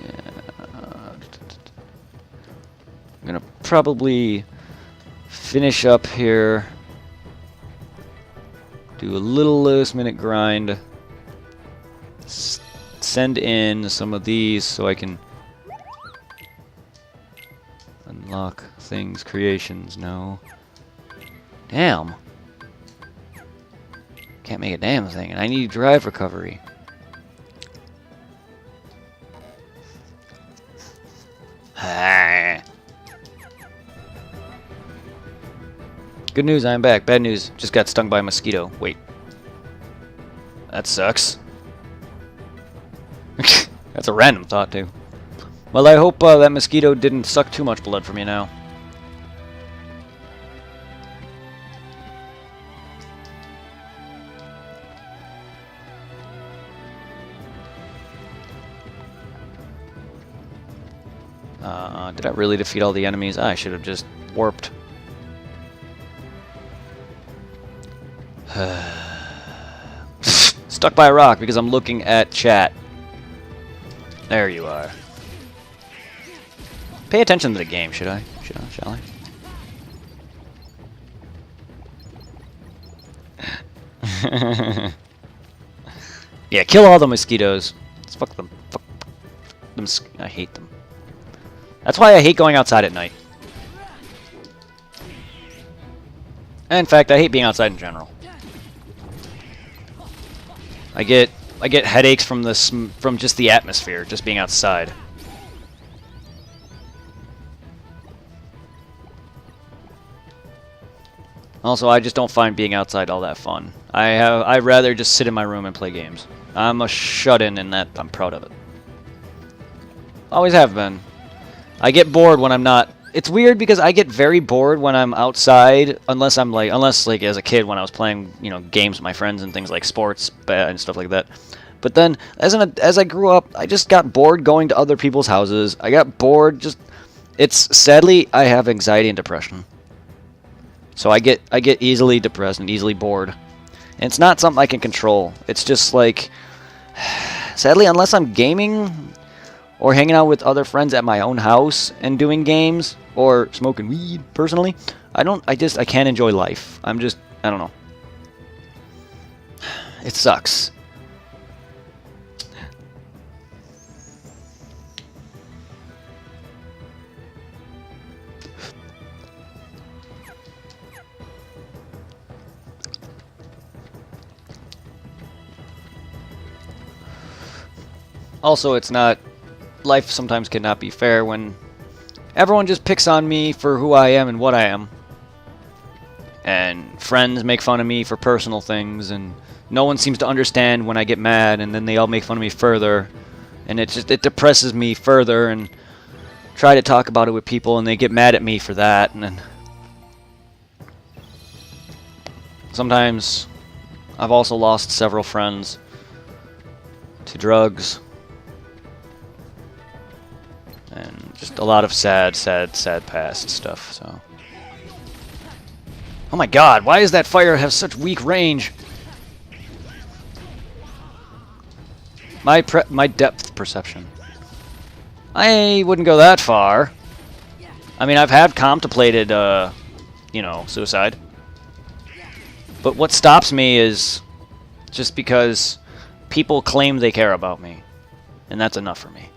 Yeah. I'm gonna probably finish up here. Do a little last minute grind. Send in some of these so I can unlock things, creations, no. Damn. Can't make a damn thing, and I need drive recovery. Good news, I'm back. Bad news, just got stung by a mosquito. Wait. That sucks. That's a random thought, too. Well, I hope that mosquito didn't suck too much blood from you now. Did I really defeat all the enemies? I should have just warped. Stuck by a rock because I'm looking at chat. There you are. Pay attention to the game, should I? Shall I? Yeah, kill all the mosquitoes. Fuck them. Fuck them. I hate them. That's why I hate going outside at night. And in fact, I hate being outside in general. I get headaches from just the atmosphere, just being outside. Also, I just don't find being outside all that fun. I'd rather just sit in my room and play games. I'm a shut-in in that I'm proud of it. Always have been. I get bored when I'm not. It's weird because I get very bored when I'm outside, unless as a kid when I was playing, games with my friends and things like sports and stuff like that. But then as I grew up, I just got bored going to other people's houses. I got bored sadly I have anxiety and depression. So I get easily depressed and easily bored. And it's not something I can control. It's just like, sadly, unless I'm gaming or hanging out with other friends at my own house and doing games or smoking weed, personally, I can't enjoy life. I don't know. It sucks. Also, life sometimes cannot be fair when everyone just picks on me for who I am and what I am. And friends make fun of me for personal things, and no one seems to understand when I get mad, and then they all make fun of me further. And it depresses me further, and try to talk about it with people, and they get mad at me for that, and then sometimes I've also lost several friends to drugs. And just a lot of sad past stuff, so. Oh my god, why does that fire have such weak range? My depth perception. I wouldn't go that far. I mean, I've contemplated, suicide. But what stops me is just because people claim they care about me. And that's enough for me.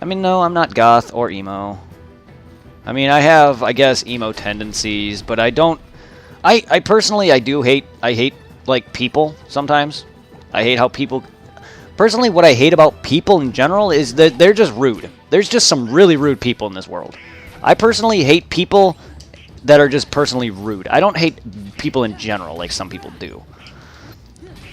I mean, no, I'm not goth or emo. I mean, I have, I guess, emo tendencies, but I don't. I personally, I hate like people sometimes. I hate how people. Personally, what I hate about people in general is that they're just rude. There's just some really rude people in this world. I personally hate people that are just personally rude. I don't hate people in general like some people do.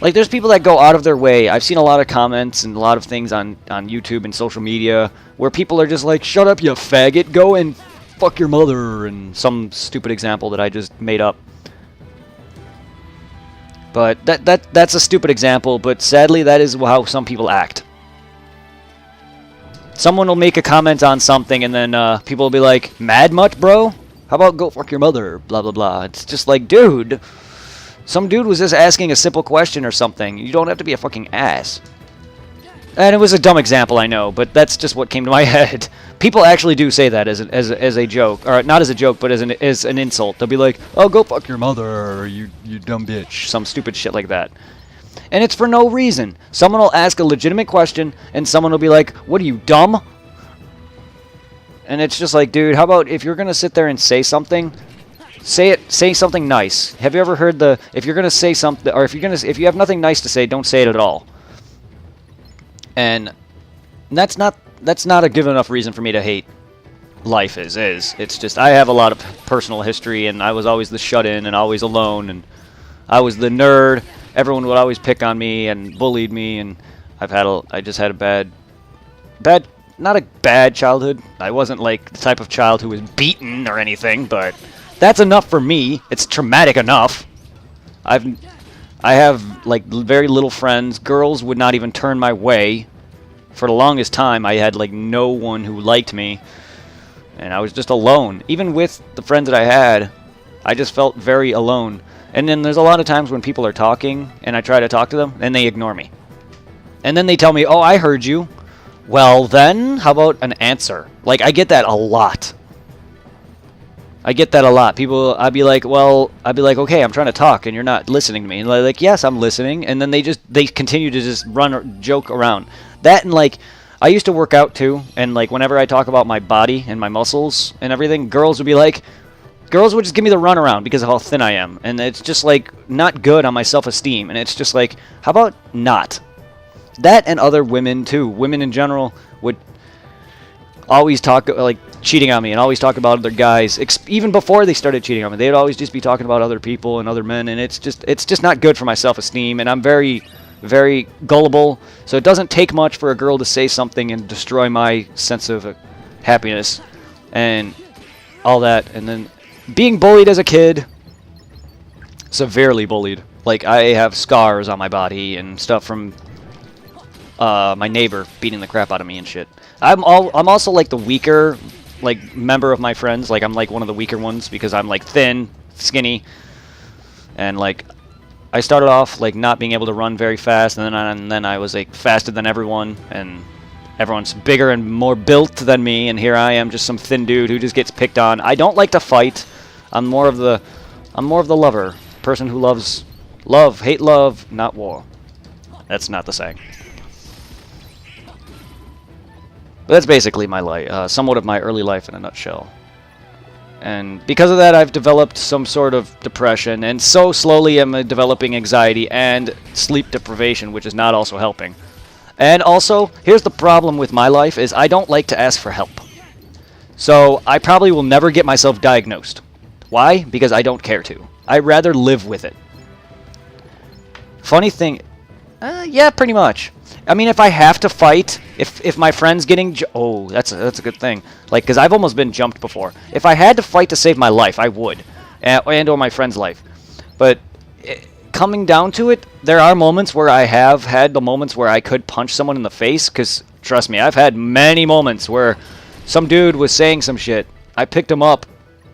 Like, there's people that go out of their way. I've seen a lot of comments and a lot of things on YouTube and social media where people are just like, shut up, you faggot, go and fuck your mother, and some stupid example that I just made up. But that's a stupid example, but sadly that is how some people act. Someone will make a comment on something and then people will be like, mad much, bro? How about go fuck your mother, blah, blah, blah. It's just like, dude... Some dude was just asking a simple question or something. You don't have to be a fucking ass. And it was a dumb example, I know, but that's just what came to my head. People actually do say that as a joke, or not as a joke, but as an insult. They'll be like, "Oh, go fuck your mother, you dumb bitch," some stupid shit like that. And it's for no reason. Someone will ask a legitimate question, and someone will be like, "What are you, dumb?" And it's just like, dude, how about if you're gonna sit there and say something, Say something nice. Have you ever heard the if you're gonna say something, or if you have nothing nice to say, don't say it at all. And that's not a good enough reason for me to hate life is. It's just I have a lot of personal history, and I was always the shut-in and always alone, and I was the nerd. Everyone would always pick on me and bullied me, and I just had a bad, not a bad childhood. I wasn't like the type of child who was beaten or anything, but that's enough for me. It's traumatic enough. I have like very little friends. Girls would not even turn my way. For the longest time, I had like no one who liked me, and I was just alone. Even with the friends that I had, I just felt very alone. And then there's a lot of times when people are talking, and I try to talk to them, and they ignore me. And then they tell me, "Oh, I heard you." Well, then, how about an answer? Like, I get that a lot. I get that a lot. People, I'd be like, okay, I'm trying to talk, and you're not listening to me. And they're like, yes, I'm listening. And then they continue to just joke around. That and like, I used to work out too, and like whenever I talk about my body and my muscles and everything, girls would just give me the runaround because of how thin I am, and it's just like not good on my self-esteem. And it's just like, how about not? That and other women too. Women in general would always talk like cheating on me and always talk about other guys. Even before they started cheating on me, they'd always just be talking about other people and other men, and it's just not good for my self-esteem. And I'm very, very gullible, so it doesn't take much for a girl to say something and destroy my sense of happiness and all that. And then being bullied as a kid, severely bullied. Like, I have scars on my body and stuff from my neighbor beating the crap out of me and shit. I'm also like the weaker like member of my friends. Like, I'm like one of the weaker ones because I'm like thin, skinny, and like I started off like not being able to run very fast, and then I was like faster than everyone, and everyone's bigger and more built than me, and here I am, just some thin dude who just gets picked on. I don't like to fight. I'm more of the lover, person who loves hate love, not war. That's not the saying. But that's basically my life, somewhat of my early life in a nutshell. And because of that, I've developed some sort of depression, and so slowly I'm developing anxiety and sleep deprivation, which is not also helping. And also, here's the problem with my life, is I don't like to ask for help. So I probably will never get myself diagnosed. Why? Because I don't care to. I'd rather live with it. Funny thing, yeah, pretty much. I mean, if I have to fight, if my friend's getting... oh, that's a good thing. Like, because I've almost been jumped before. If I had to fight to save my life, I would. And or my friend's life. But coming down to it, there are moments where I have had the moments where I could punch someone in the face. Because, trust me, I've had many moments where some dude was saying some shit. I picked him up,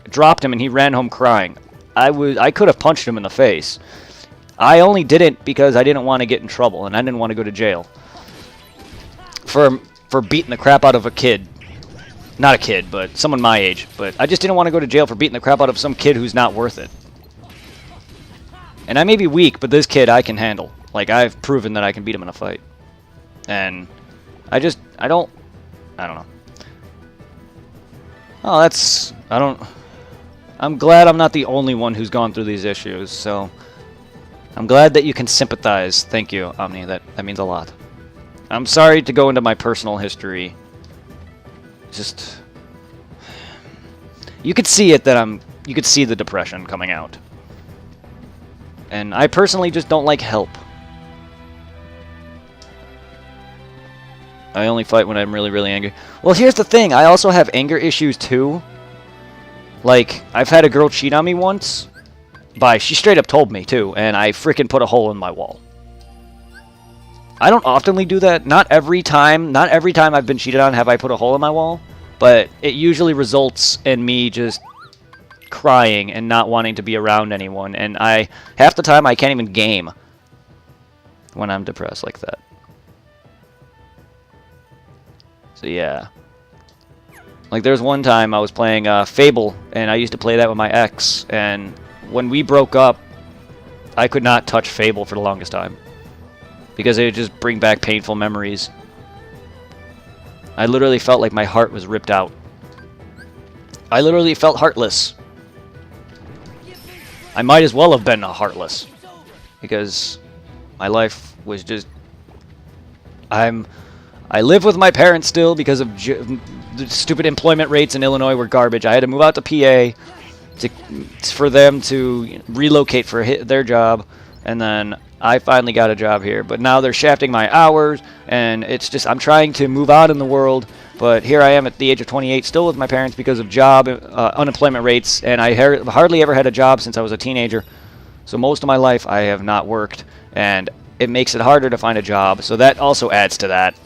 dropped him, and he ran home crying. I could have punched him in the face. I only didn't because I didn't want to get in trouble, and I didn't want to go to jail. For beating the crap out of a kid. Not a kid, but someone my age. But I just didn't want to go to jail for beating the crap out of some kid who's not worth it. And I may be weak, but this kid I can handle. Like, I've proven that I can beat him in a fight. And I don't know. Oh, I'm glad I'm not the only one who's gone through these issues, so I'm glad that you can sympathize. Thank you, Omni. That means a lot. I'm sorry to go into my personal history. Just... you could see it that you could see the depression coming out. And I personally just don't like help. I only fight when I'm really, really angry. Well, here's the thing. I also have anger issues, too. Like, I've had a girl cheat on me once. She straight up told me, too. And I freaking put a hole in my wall. I don't oftenly do that. Not every time I've been cheated on have I put a hole in my wall. But it usually results in me just crying and not wanting to be around anyone. And half the time I can't even game when I'm depressed like that. So yeah. Like, there's one time I was playing Fable, and I used to play that with my ex. And when we broke up, I could not touch Fable for the longest time. Because it would just bring back painful memories. I literally felt like my heart was ripped out. I literally felt heartless. I might as well have been heartless. Because my life was just... I live with my parents still because of the stupid employment rates in Illinois were garbage. I had to move out to PA for them to relocate for their job, and then I finally got a job here. But now they're shafting my hours, and it's just I'm trying to move out in the world, but here I am at the age of 28 still with my parents because of job unemployment rates, and I hardly ever had a job since I was a teenager. So most of my life I have not worked, and it makes it harder to find a job, so that also adds to that.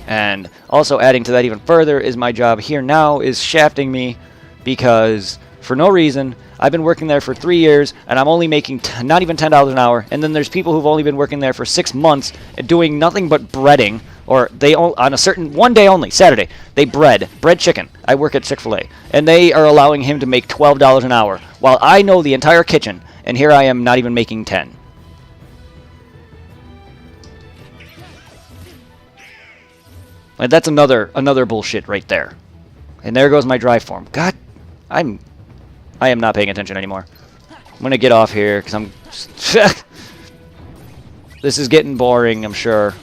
And also adding to that even further is my job here now is shafting me because for no reason I've been working there for 3 years and I'm only making not even $10 an hour, and then there's people who've only been working there for 6 months and doing nothing but breading, or they on a certain one day only, Saturday, they bread chicken. I work at Chick-fil-A, and they are allowing him to make $12 an hour while I know the entire kitchen, and here I am not even making 10. Like, that's another bullshit right there. And there goes my drive form. God, I am not paying attention anymore. I'm gonna get off here because I'm this is getting boring, I'm sure.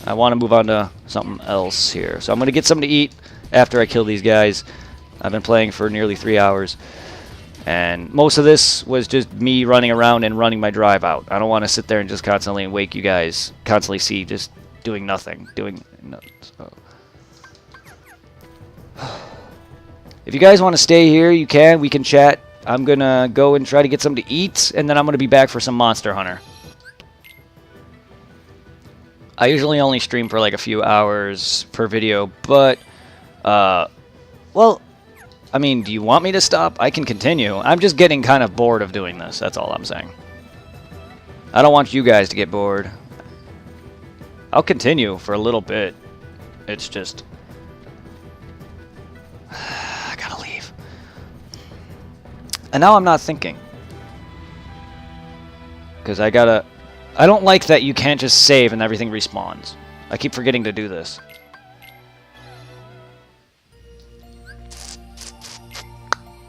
I want to move on to something else here. So I'm gonna get something to eat after I kill these guys. I've been playing for nearly 3 hours. And most of this was just me running around and running my drive out. I don't want to sit there and just constantly wake you guys, constantly see just doing nothing, so. If you guys want to stay here, you can. We can chat. I'm gonna go and try to get something to eat, and then I'm gonna be back for some Monster Hunter. I usually only stream for like a few hours per video, but well, I mean, do you want me to stop? I can continue. I'm just getting kind of bored of doing this. That's all I'm saying. I don't want you guys to get bored. I'll continue for a little bit. It's just... I gotta leave. And now I'm not thinking. Because I don't like that you can't just save and everything respawns. I keep forgetting to do this.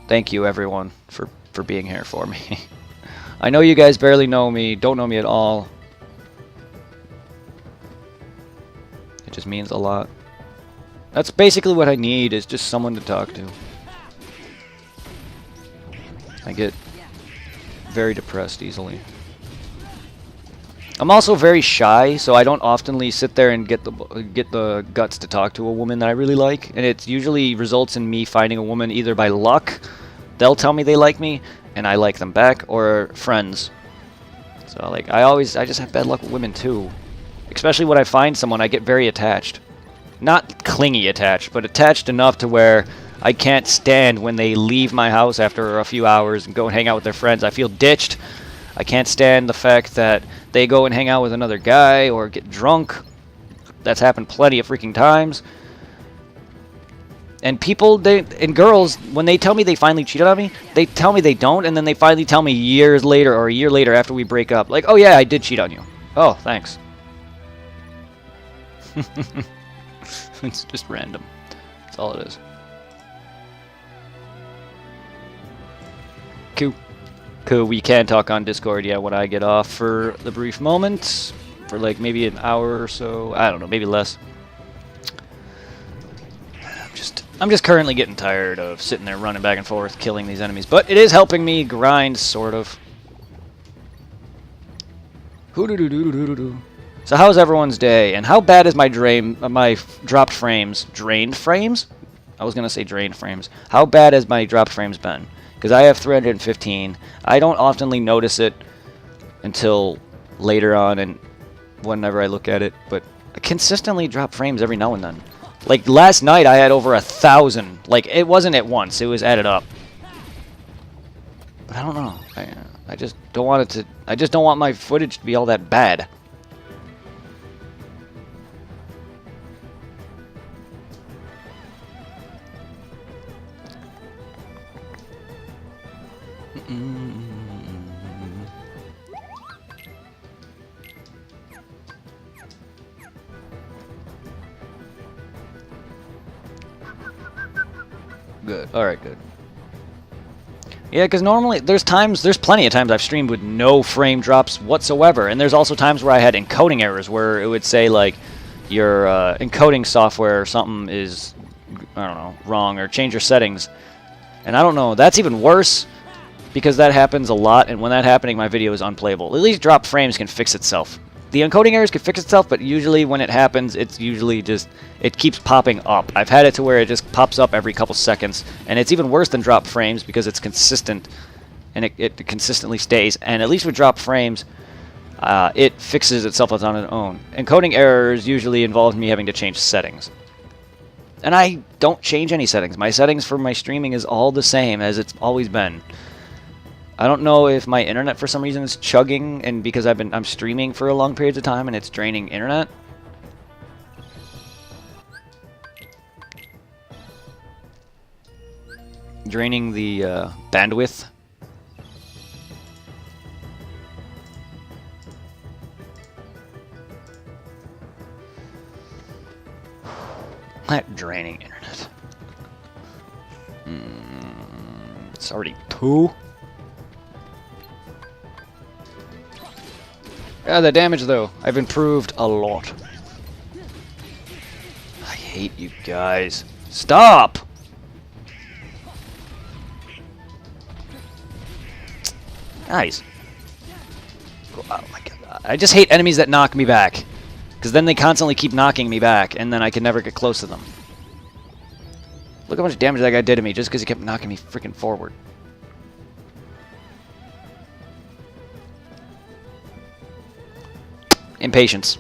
Thank you, everyone, for being here for me. I know you guys barely know me, don't know me at all. It just means a lot. That's basically what I need, is just someone to talk to. I get very depressed easily. I'm also very shy, so I don't oftenly sit there and get the guts to talk to a woman that I really like, and it usually results in me finding a woman either by luck, they'll tell me they like me, and I like them back, or friends. So like I just have bad luck with women too. Especially when I find someone, I get very attached. Not clingy attached, but attached enough to where I can't stand when they leave my house after a few hours and go and hang out with their friends. I feel ditched. I can't stand the fact that they go and hang out with another guy or get drunk. That's happened plenty of freaking times. And people, and girls, when they tell me they finally cheated on me, they tell me they don't, and then they finally tell me years later or a year later after we break up, like, oh yeah, I did cheat on you. Oh, thanks. It's just random. That's all it is. Cool. We can talk on Discord, yeah, when I get off for the brief moment. For like maybe an hour or so. I don't know, maybe less. I'm just currently getting tired of sitting there running back and forth, killing these enemies. But it is helping me grind, sort of. So how's everyone's day? And how bad is my dropped frames? Drained frames? I was going to say drained frames. How bad has my dropped frames been? Because I have 315. I don't oftenly notice it until later on and whenever I look at it. But I consistently drop frames every now and then. Like last night I had over 1,000. Like it wasn't at once, it was added up. But I don't know. I just don't want it to. I just don't want my footage to be all that bad. Good. Alright, good. Yeah, because normally there's plenty of times I've streamed with no frame drops whatsoever, and there's also times where I had encoding errors where it would say like your encoding software or something is, I don't know, wrong, or change your settings. And I don't know, that's even worse because that happens a lot, and when that happening, my video is unplayable. At least drop frames can fix itself. The encoding errors can fix itself, but usually when it happens, it's usually just, it keeps popping up. I've had it to where it just pops up every couple seconds, and it's even worse than drop frames because it's consistent, and it consistently stays. And at least with drop frames, it fixes itself on its own. Encoding errors usually involve me having to change settings. And I don't change any settings. My settings for my streaming is all the same as it's always been. I don't know if my internet for some reason is chugging, and because I'm streaming for a long periods of time and it's draining internet. Draining the bandwidth. Not draining internet. It's already 2. Yeah, the damage though, I've improved a lot. I hate you guys. Stop! Nice. Oh my god. I just hate enemies that knock me back. Because then they constantly keep knocking me back, and then I can never get close to them. Look how much damage that guy did to me just because he kept knocking me freaking forward. Impatience.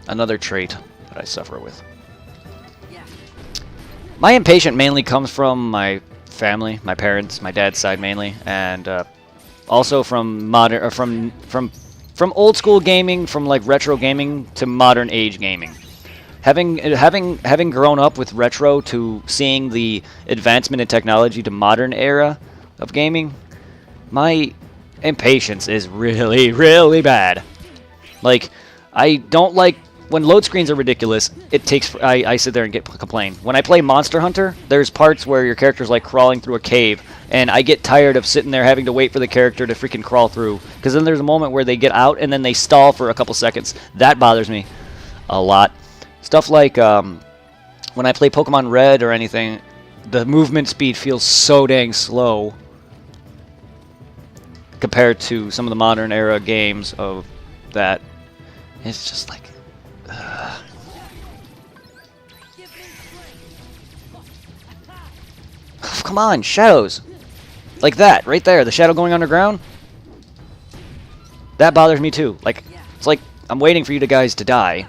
Another trait that I suffer with. My impatience mainly comes from my family, my parents, my dad's side mainly, and also from modern, or from old school gaming, from like retro gaming to modern age gaming. Having grown up with retro to seeing the advancement in technology to modern era of gaming, my impatience is really, really bad. Like, I don't like when load screens are ridiculous. It takes I sit there and complain. When I play Monster Hunter, there's parts where your character's like crawling through a cave, and I get tired of sitting there having to wait for the character to freaking crawl through. Because then there's a moment where they get out and then they stall for a couple seconds. That bothers me a lot. Stuff like when I play Pokemon Red or anything, the movement speed feels so dang slow compared to some of the modern era games of that. It's just like... Come on, shadows! Like that, right there, the shadow going underground? That bothers me too. Like, it's like I'm waiting for you guys to die.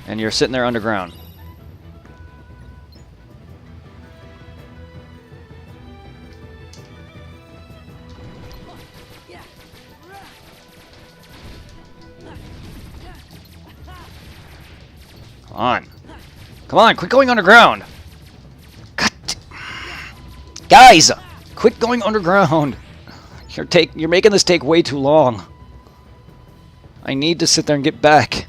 And you're sitting there underground. Come on. Come on, quit going underground! God. Guys! Quit going underground! You're making this take way too long. I need to sit there and get back.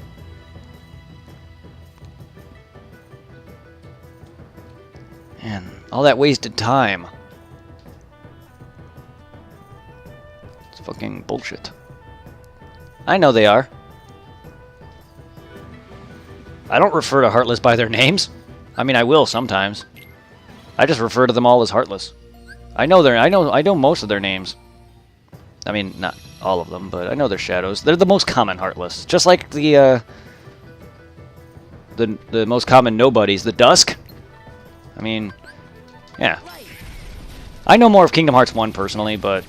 Man, all that wasted time. It's fucking bullshit. I know they are. I don't refer to Heartless by their names. I mean, I will sometimes. I just refer to them all as Heartless. I know most of their names. I mean, not all of them, but I know their shadows. They're the most common Heartless. Just like the most common nobodies, the Dusk. I mean, yeah. I know more of Kingdom Hearts 1 personally, but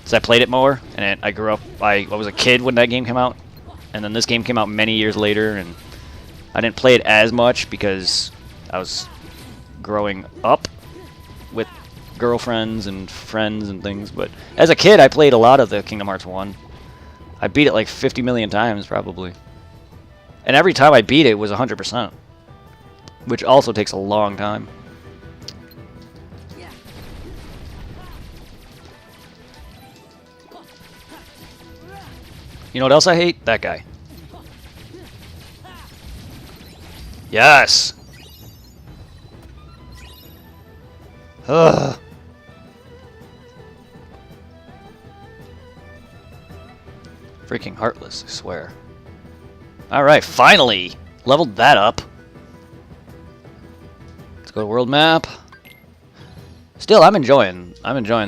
since I played it more, and I grew up, I was a kid when that game came out, and then this game came out many years later, and I didn't play it as much because I was growing up with girlfriends and friends and things, but as a kid I played a lot of the Kingdom Hearts 1. I beat it like 50 million times probably. And every time I beat it was 100%. Which also takes a long time. You know what else I hate? That guy. Yes! Ugh. Freaking heartless, I swear. Alright, finally! Leveled that up. Let's go to world map. Still, I'm enjoying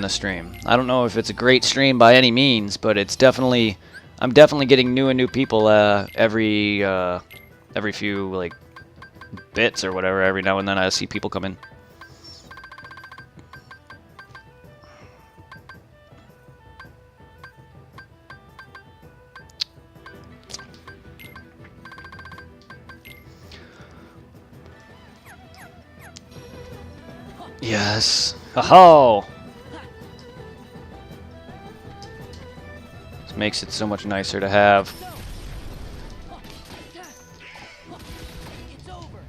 this stream. I don't know if it's a great stream by any means, but it's definitely... I'm definitely getting new and new people every few, like, bits or whatever. Every now and then I see people come in. Yes. Oh. This makes it so much nicer to have.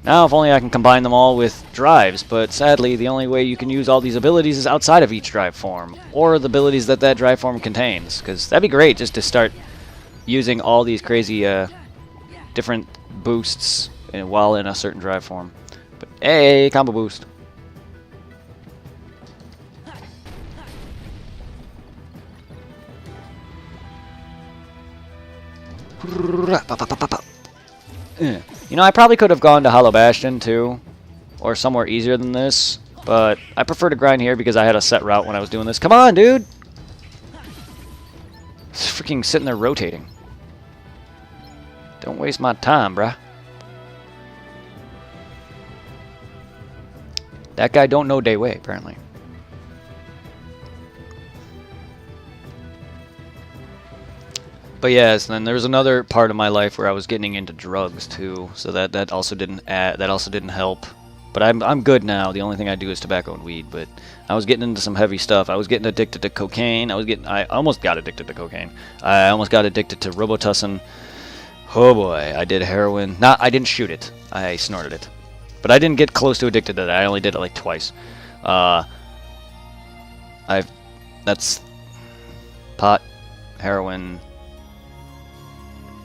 Now, if only I can combine them all with drives, but sadly, the only way you can use all these abilities is outside of each drive form, or the abilities that that drive form contains, because that'd be great just to start using all these crazy different boosts while in a certain drive form. But hey, combo boost. You know, I probably could have gone to Hollow Bastion too, or somewhere easier than this, but I prefer to grind here because I had a set route when I was doing this. Come on, dude! It's freaking sitting there rotating. Don't waste my time, bruh. That guy don't know Dayway, apparently. But yes, then there was another part of my life where I was getting into drugs too, so that also didn't help. But I'm good now. The only thing I do is tobacco and weed. But I was getting into some heavy stuff. I was getting addicted to cocaine. I almost got addicted to cocaine. I almost got addicted to Robitussin. Oh boy, I did heroin. I didn't shoot it. I snorted it. But I didn't get close to addicted to that. I only did it like twice. That's pot, heroin.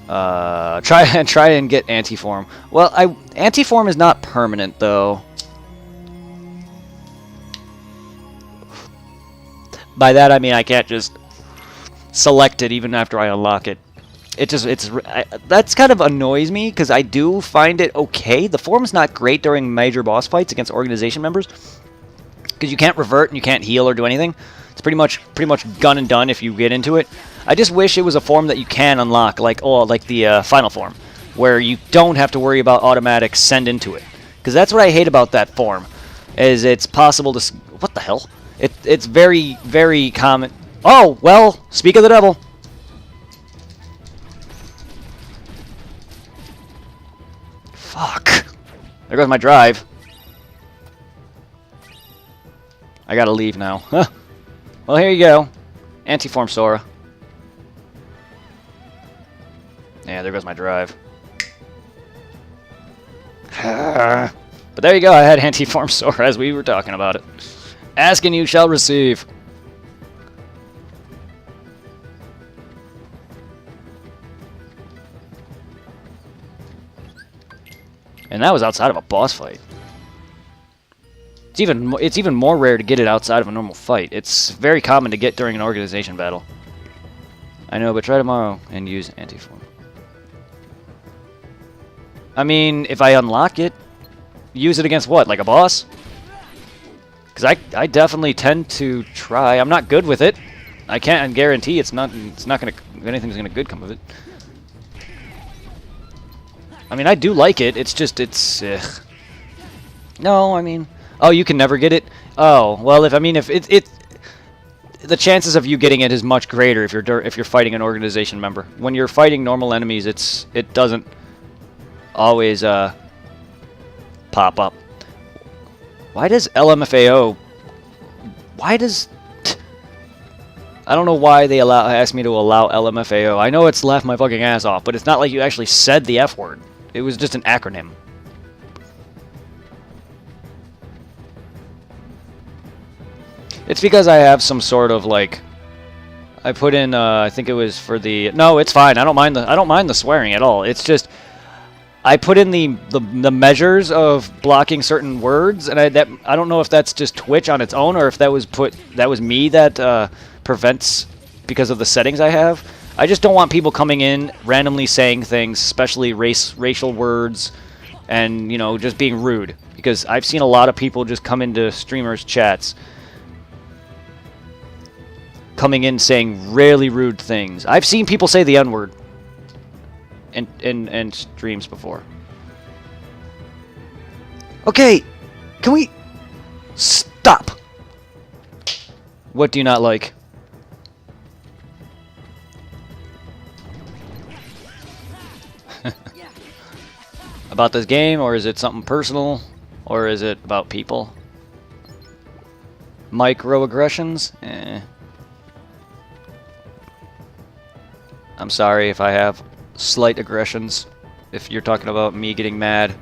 Try and get Antiform. Well, Antiform is not permanent though. By that I mean I can't just select it even after I unlock it. That's kind of annoys me because I do find it okay. The form's not great during major boss fights against organization members because you can't revert and you can't heal or do anything. It's pretty much gun and done if you get into it. I just wish it was a form that you can unlock, like the final form, where you don't have to worry about automatic send into it. Because that's what I hate about that form, is it's possible to... What the hell? It's very, very common... Oh, well, speak of the devil. Fuck. There goes my drive. I gotta leave now. Huh. Well, here you go. Antiform Sora. Yeah, there goes my drive. But there you go, I had Antiform Sora as we were talking about it. Ask and you shall receive. And that was outside of a boss fight. It's even more rare to get it outside of a normal fight. It's very common to get during an organization battle. I know, but try tomorrow and use Antiform. I mean, if I unlock it, use it against what? Like a boss? Because I definitely tend to try. I'm not good with it. I can't guarantee anything's gonna good come of it. I mean, I do like it. It's just no, I mean, oh, you can never get it. Oh, well, if the chances of you getting it is much greater if you're fighting an organization member. When you're fighting normal enemies, it doesn't always pop up. Why does LMFAO? I don't know why they asked me to allow LMFAO. I know it's laughed my fucking ass off, but it's not like you actually said the F word. It was just an acronym. It's because I have some sort of like, I put in I think it was for the, no, it's fine. I don't mind the swearing at all. It's just I put in the measures of blocking certain words, and I don't know if that's just Twitch on its own or if that was me that prevents because of the settings I have. I just don't want people coming in randomly saying things, especially racial words, and just being rude. Because I've seen a lot of people just come into streamers' chats, coming in saying really rude things. I've seen people say the N-word in streams before. Okay, can we stop? What do you not like? About this game, or is it something personal, or is it about people? Microaggressions? I'm sorry if I have slight aggressions, if you're talking about me getting mad.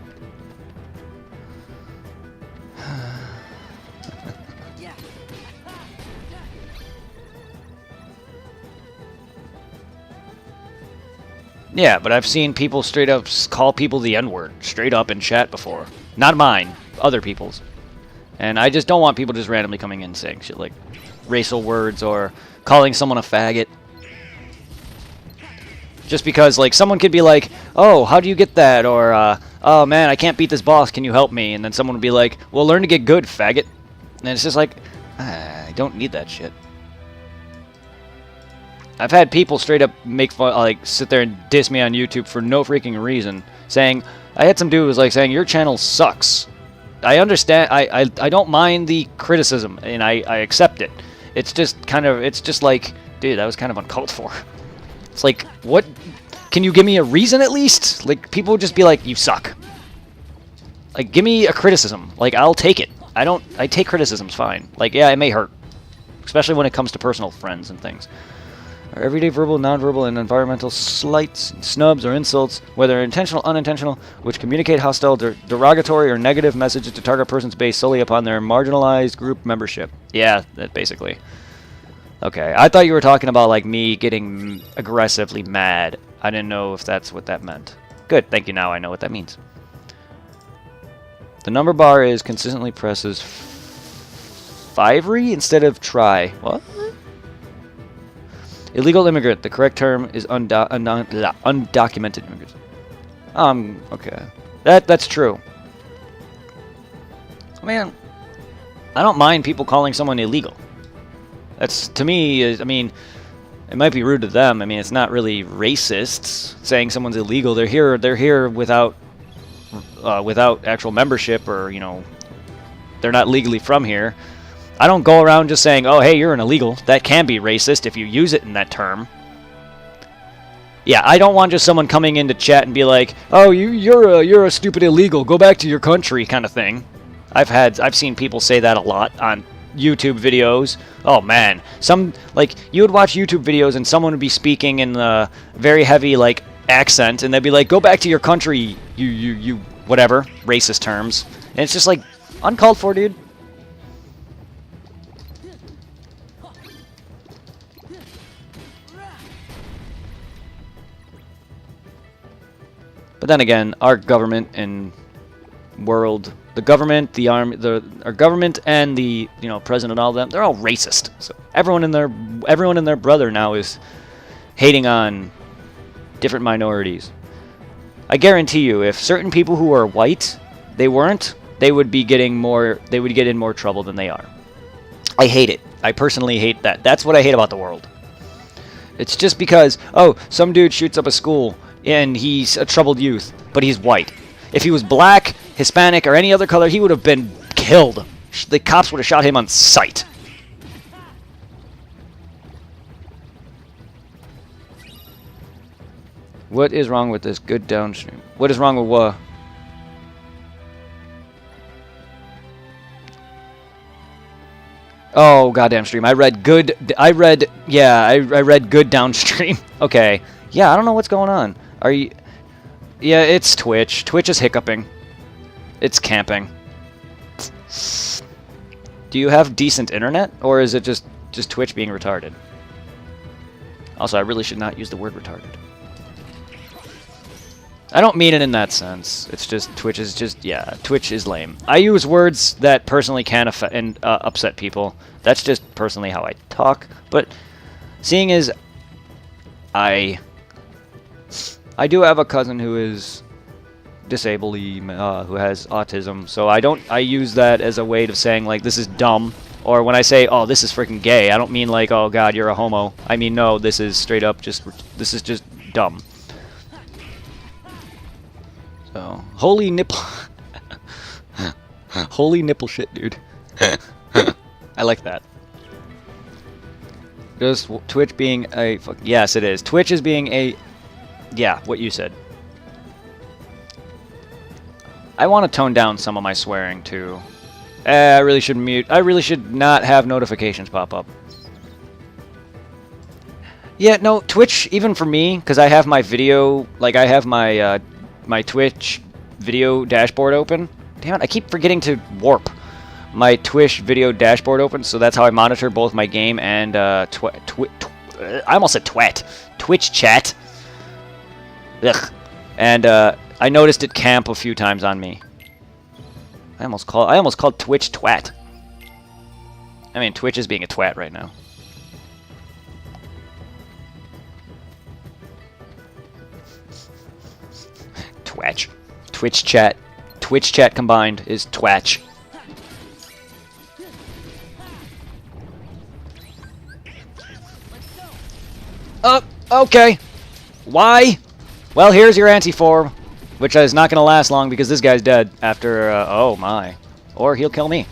Yeah, but I've seen people straight up call people the N-word straight up in chat before. Not mine, other people's. And I just don't want people just randomly coming in saying shit like racial words or calling someone a faggot. Just because, like, someone could be like, oh, how do you get that? Or, oh, man, I can't beat this boss. Can you help me? And then someone would be like, well, learn to get good, faggot. And it's just like, I don't need that shit. I've had people straight up make fun, like, sit there and diss me on YouTube for no freaking reason. Saying, I had some dude who was like saying, your channel sucks. I understand, I don't mind the criticism, and I accept it. It's just kind of, it's just like, dude, that was kind of uncalled for. It's like, what? Can you give me a reason at least? Like, people would just be like, you suck. Like, give me a criticism. Like, I'll take it. I take criticisms fine. Like, yeah, it may hurt. Especially when it comes to personal friends and things. Our everyday verbal, nonverbal, and environmental slights, snubs, or insults, whether intentional or unintentional, which communicate hostile, derogatory, or negative messages to target persons based solely upon their marginalized group membership. Yeah, that basically. Okay, I thought you were talking about, like, me getting aggressively mad. I didn't know if that's what that meant. Good, thank you, now I know what that means. The number bar is consistently presses fivery instead of try. What? Illegal immigrant. The correct term is undocumented immigrant. Okay. That's true. Man, I don't mind people calling someone illegal. That's, to me, I mean, it might be rude to them. I mean, it's not really racist saying someone's illegal. They're here without actual membership, or, they're not legally from here. I don't go around just saying, oh, hey, you're an illegal. That can be racist if you use it in that term. Yeah, I don't want just someone coming into chat and be like, oh, you're a stupid illegal. Go back to your country, kind of thing. I've seen people say that a lot on YouTube videos. Oh man, you would watch YouTube videos and someone would be speaking in a very heavy accent, and they'd be like, go back to your country, you whatever, racist terms. And it's just like, uncalled for, dude. But then again, our government and world, the government, the army, our government and the president and all of them, they're all racist. So everyone and their brother now is hating on different minorities. I guarantee you, if certain people who are white, they would get in more trouble than they are. I hate it. I personally hate that. That's what I hate about the world. It's just because, oh, some dude shoots up a school and he's a troubled youth, but he's white. If he was black, Hispanic, or any other color, he would have been killed. The cops would have shot him on sight. What is wrong with this good downstream? What is wrong with what? Oh, goddamn stream. I read good downstream. Okay. Yeah, I don't know what's going on. Yeah, it's Twitch. Twitch is hiccuping. It's camping. Do you have decent internet, or is it just Twitch being retarded? Also, I really should not use the word retarded. I don't mean it in that sense. It's just Twitch is just, yeah, Twitch is lame. I use words that personally can affect and upset people. That's just personally how I talk. But seeing as I do have a cousin who is disabled, who has autism, so I use that as a way of saying like this is dumb. Or when I say, oh, this is freaking gay, I don't mean like, oh god, you're a homo. I mean, no, this is straight up just, this is just dumb. So, holy nipple. Holy nipple shit, dude. I like that. Just Twitch being a... Yes, it is. Twitch is being a... Yeah, what you said. I want to tone down some of my swearing, too. I really should mute. I really should not have notifications pop up. Yeah, no, Twitch, even for me, because I have my video... Like, I have my... my Twitch video dashboard open. Damn it, I keep forgetting to warp my Twitch video dashboard open, so that's how I monitor both my game and I almost said twat. Twitch chat. Ugh. And I noticed it camp a few times on me. I almost called Twitch twat. I mean, Twitch is being a twat right now. Twatch. Twitch chat combined is twatch. Okay. Why? Well, here's your anti-form, which is not going to last long because this guy's dead after, oh my. Or he'll kill me.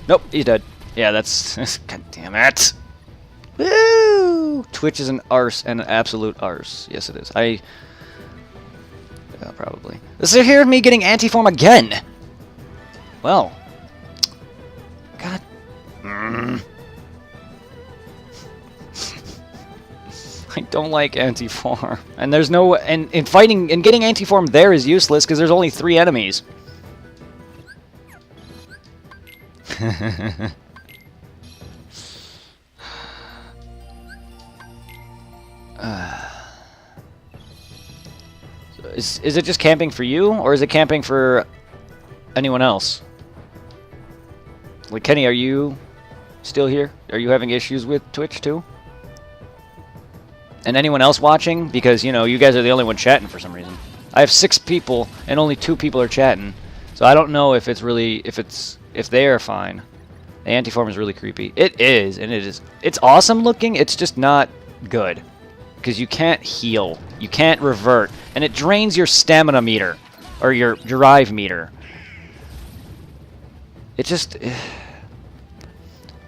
Nope, he's dead. Yeah, that's... God damn it. Woo! Twitch is an arse, an absolute arse. Yes, it is. Probably. So here's me getting anti-form again. Well. God. I don't like anti-form. And there's no... And in fighting... And getting anti-form there is useless because there's only 3 enemies. Is it just camping for you, or is it camping for anyone else? Wait, Kenny, are you still here? Are you having issues with Twitch too? And anyone else watching? Because, you know, you guys are the only one chatting for some reason. I have 6 people, and only 2 people are chatting. So I don't know if it's really, if they are fine. The anti-form is really creepy. It is, and it's awesome looking, it's just not good. Because you can't heal, you can't revert, and it drains your stamina meter, or your drive meter. It just...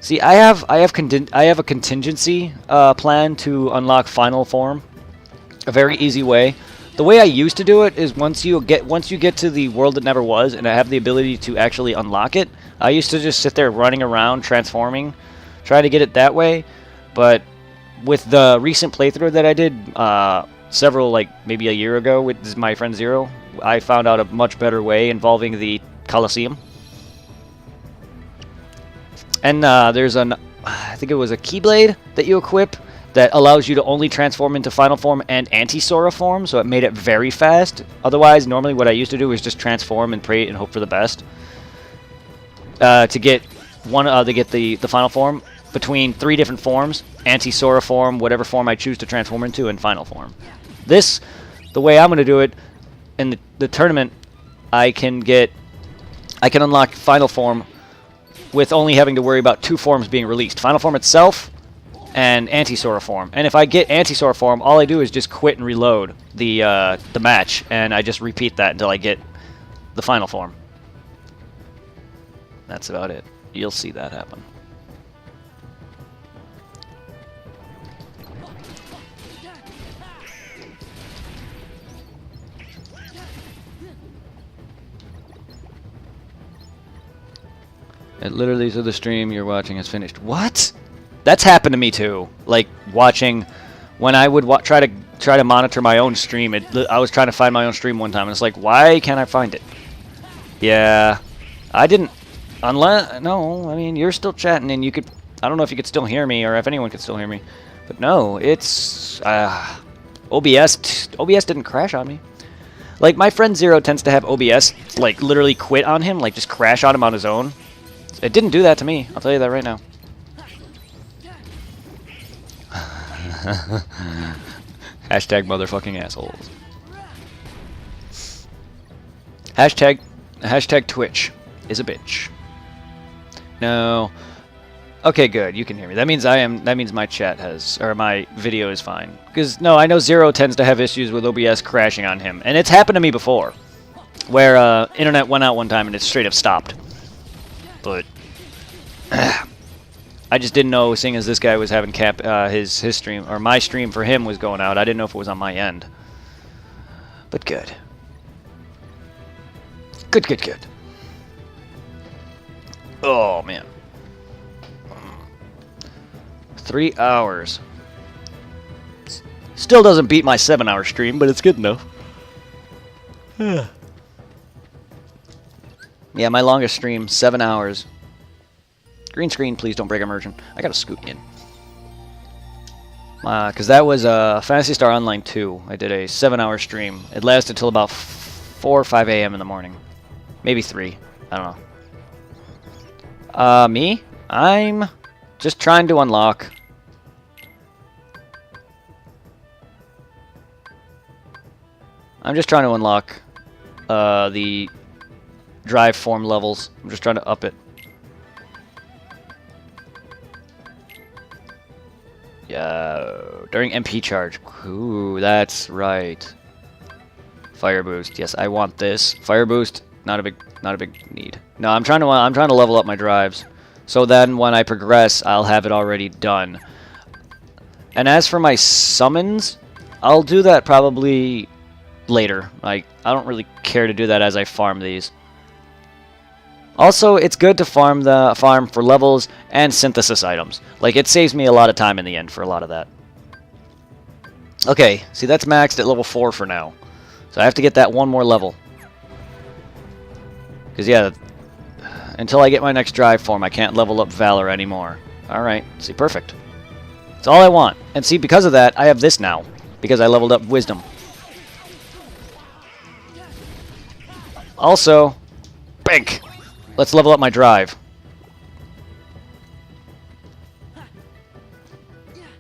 See, I have a contingency plan to unlock final form. A very easy way. The way I used to do it is once you get to the world that never was, and I have the ability to actually unlock it, I used to just sit there running around transforming, try to get it that way. But with the recent playthrough that I did several, like maybe a year ago with my friend Zero, I found out a much better way involving the Colosseum. And there's I think it was a Keyblade that you equip that allows you to only transform into Final Form and Anti-Sora form, so it made it very fast. Otherwise, normally what I used to do is just transform and pray and hope for the best. To get the Final Form between 3 different forms: Anti-Sora form, whatever form I choose to transform into, and Final Form. This, the way I'm going to do it, in the tournament, I can unlock Final Form with only having to worry about 2 forms being released. Final Form itself and Anti-Sora form. And if I get Anti-Sora form, all I do is just quit and reload the match, and I just repeat that until I get the Final Form. That's about it. You'll see that happen. It literally said the stream you're watching is finished. What? That's happened to me too. Like watching, when I would try to monitor my own stream. I was trying to find my own stream one time, and it's like, why can't I find it? Yeah, I didn't. No, I mean you're still chatting, and you could. I don't know if you could still hear me, or if anyone could still hear me. But no, it's OBS. OBS didn't crash on me. Like, my friend Zero tends to have OBS, like, literally quit on him, like, just crash on him on his own. It didn't do that to me, I'll tell you that right now. Hashtag motherfucking assholes. Hashtag Twitch is a bitch. No. Okay, good. You can hear me. That means my chat has, or my video is fine. Because no, I know Zero tends to have issues with OBS crashing on him, and it's happened to me before, where internet went out one time and it straight up stopped. But I just didn't know, seeing as this guy was having his stream, or my stream for him was going out. I didn't know if it was on my end. But good. Good. Oh man. 3 hours. Still doesn't beat my 7-hour stream, but it's good enough. Yeah, my longest stream, 7 hours. Green screen, please don't break immersion. I gotta scoot in. Because that was Phantasy Star Online 2. I did a 7-hour stream. It lasted till about 4 or 5 a.m. in the morning. Maybe 3. I don't know. Me? I'm just trying to unlock. The drive form levels. I'm just trying to up it. Yeah, during MP charge. Ooh, that's right. Fire boost. Yes, I want this. Fire boost. Not a big need. No, I'm trying to level up my drives. So then when I progress, I'll have it already done. And as for my summons, I'll do that probably later. Like, I don't really care to do that as I farm these. Also, it's good to farm for levels and synthesis items. Like, it saves me a lot of time in the end for a lot of that. Okay, see, that's maxed at level 4 for now. So I have to get that one more level. Because, yeah, until I get my next drive form, I can't level up Valor anymore. Alright, see, perfect. That's all I want. And see, because of that, I have this now. Because I leveled up Wisdom. Also, bank! Let's level up my drive.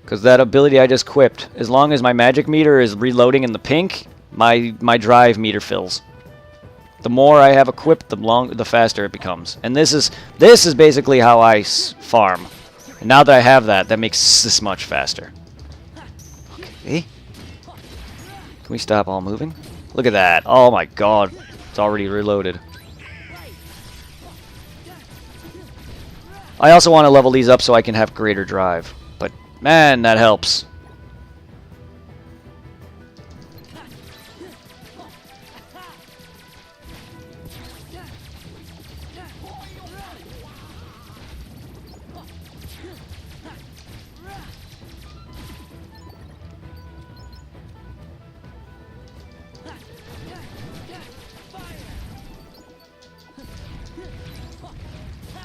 Because that ability I just equipped, as long as my magic meter is reloading in the pink, my drive meter fills. The more I have equipped, the faster it becomes. And this is basically how I farm. And now that I have that, that makes this much faster. Okay. Can we stop all moving? Look at that. Oh my god. It's already reloaded. I also want to level these up so I can have greater drive. But, man, that helps.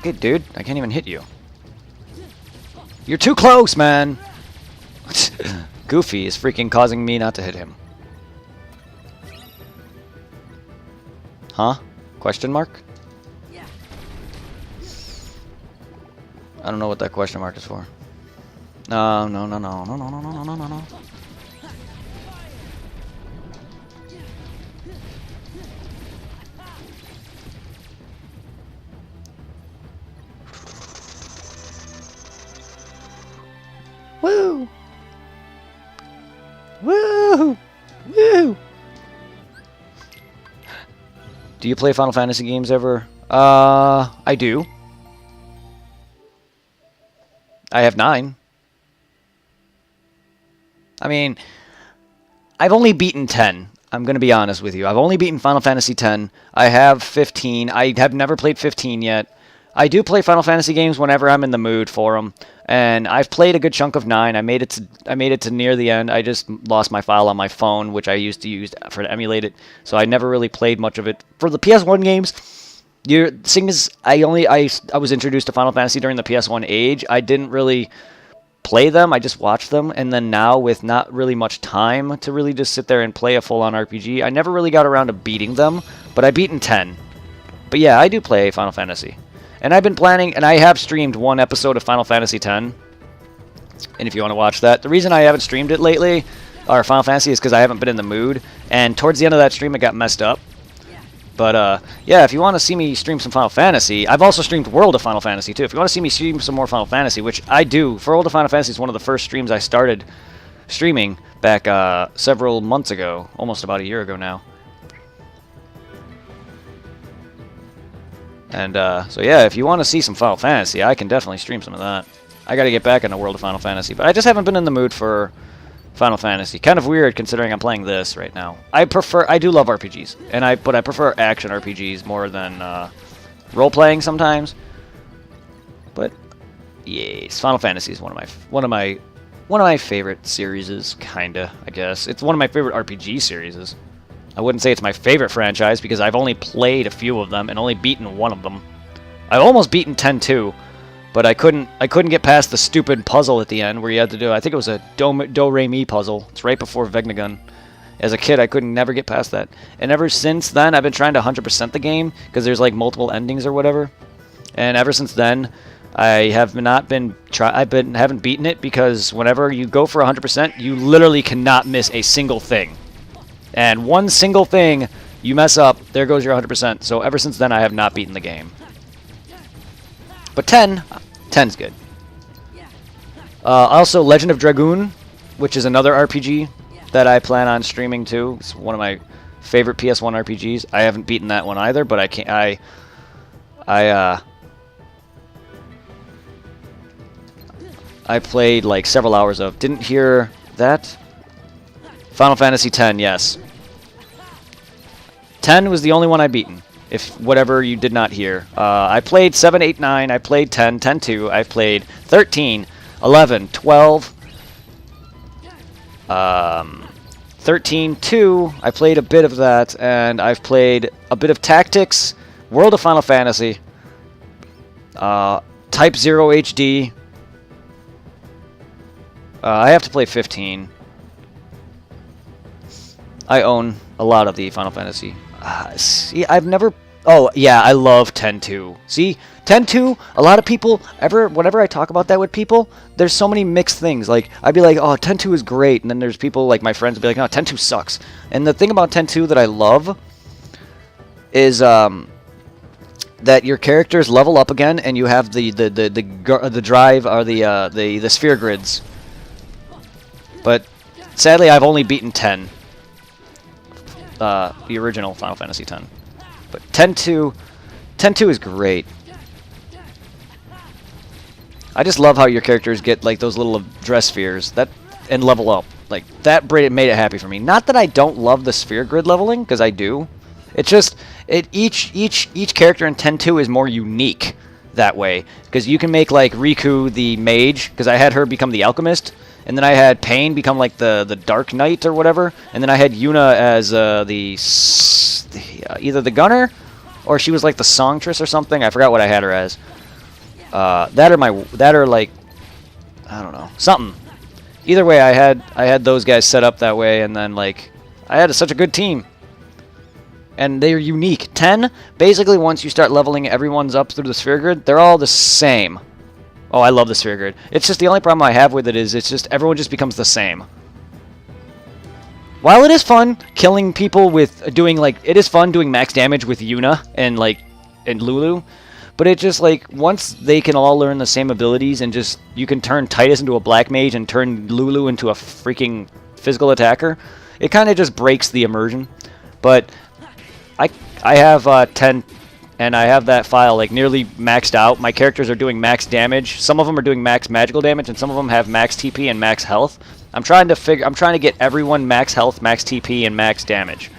Good, dude. I can't even hit you. You're too close, man! Goofy is freaking causing me not to hit him. Huh? Question mark? I don't know what that question mark is for. No. Woo! Woo! Woo! Do you play Final Fantasy games ever? I do. I have 9. I mean, I've only beaten 10. I'm going to be honest with you. I've only beaten Final Fantasy 10. I have 15. I have never played 15 yet. I do play Final Fantasy games whenever I'm in the mood for them. And I've played a good chunk of 9. I made it to near the end. I just lost my file on my phone, which I used to use to emulate it. So I never really played much of it. For the PS1 games, seeing as I was introduced to Final Fantasy during the PS1 age, I didn't really play them. I just watch them. And then now, with not really much time to really just sit there and play a full-on RPG, I never really got around to beating them, but I've beaten 10. But yeah, I do play Final Fantasy. And I've been planning, and I have streamed one episode of Final Fantasy X. And if you want to watch that, the reason I haven't streamed it lately, or Final Fantasy, is because I haven't been in the mood. And towards the end of that stream, it got messed up. But, yeah, if you want to see me stream some Final Fantasy, I've also streamed World of Final Fantasy, too. If you want to see me stream some more Final Fantasy, which I do, for World of Final Fantasy is one of the first streams I started streaming back several months ago, almost about a year ago now. And, so yeah, if you want to see some Final Fantasy, I can definitely stream some of that. I gotta get back into World of Final Fantasy, but I just haven't been in the mood for Final Fantasy. Kind of weird considering I'm playing this right now. I do love RPGs, but I prefer action RPGs more than role-playing sometimes. But yes, Final Fantasy is one of my favorite series, kinda, I guess. It's one of my favorite RPG series. I wouldn't say it's my favorite franchise because I've only played a few of them and only beaten one of them. I've almost beaten 10-2. But I couldn't get past the stupid puzzle at the end where you had to do, I think it was a Do-Re-Mi puzzle. It's right before Vegnagun. As a kid, I could never get past that. And ever since then, I've been trying to 100% the game because there's like multiple endings or whatever. And ever since then, I have not been haven't beaten it because whenever you go for 100%, you literally cannot miss a single thing. And one single thing you mess up, there goes your 100%. So ever since then, I have not beaten the game. But 10's good. Also, Legend of Dragoon, which is another RPG that I plan on streaming too. It's one of my favorite PS1 RPGs. I haven't beaten that one either, but I played like several hours of. Didn't hear that. Final Fantasy X, yes. 10 was the only one I beaten. If whatever you did not hear. I played 7, 8, 9, I played 10, 10-2, I've played 13, 11, 12, 13-2, I played a bit of that, and I've played a bit of Tactics, World of Final Fantasy, Type 0 HD, I have to play 15. I own a lot of the Final Fantasy. See, I've never... Oh, yeah, I love 10-2. See, 10-2, a lot of people, whenever I talk about that with people, there's so many mixed things. Like, I'd be like, oh, 10-2 is great. And then there's people, like my friends, would be like, no, 10-2 sucks. And the thing about 10-2 that I love is that your characters level up again, and you have the drive, or the sphere grids. But, sadly, I've only beaten 10. The original Final Fantasy X. But 10-2 is great. I just love how your characters get like those little dress spheres and level up. Like that made it happy for me. Not that I don't love the sphere grid leveling, because I do. It's just each character in 10-2 is more unique that way, because you can make like Riku the mage, because I had her become the alchemist. And then I had Pain become like the Dark Knight or whatever, and then I had Yuna as either the gunner, or she was like the songstress or something. I forgot what I had her as. That are like, I don't know, something. Either way, I had those guys set up that way, and then like I had such a good team, and they're unique. 10, basically, once you start leveling everyone's up through the sphere grid, they're all the same. Oh, I love the sphere grid. It's just the only problem I have with it is it's just everyone just becomes the same. While it is fun killing people with doing max damage with Yuna and Lulu, but it just like once they can all learn the same abilities and just you can turn Titus into a black mage and turn Lulu into a freaking physical attacker, it kind of just breaks the immersion. But I have 10. And I have that file like nearly maxed out. My characters are doing max damage. Some of them are doing max magical damage, and some of them have max TP and max health. I'm trying to get everyone max health, max TP, and max damage.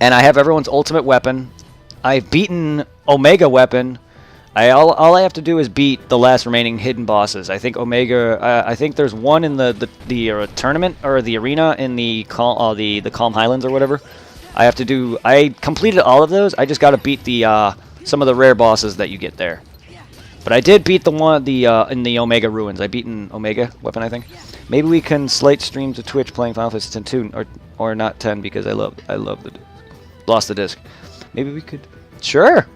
And I have everyone's ultimate weapon. I've beaten Omega weapon. All I have to do is beat the last remaining hidden bosses. I think Omega. I think there's one in the tournament or the arena in the Calm Highlands or whatever. I completed all of those. I just got to beat some of the rare bosses that you get there. But I did beat the one in the Omega Ruins. I beat an Omega weapon, I think. Maybe we can slate stream to Twitch playing Final Fantasy X 2 or not 10 because I love the lost the disc. Maybe we could. Sure.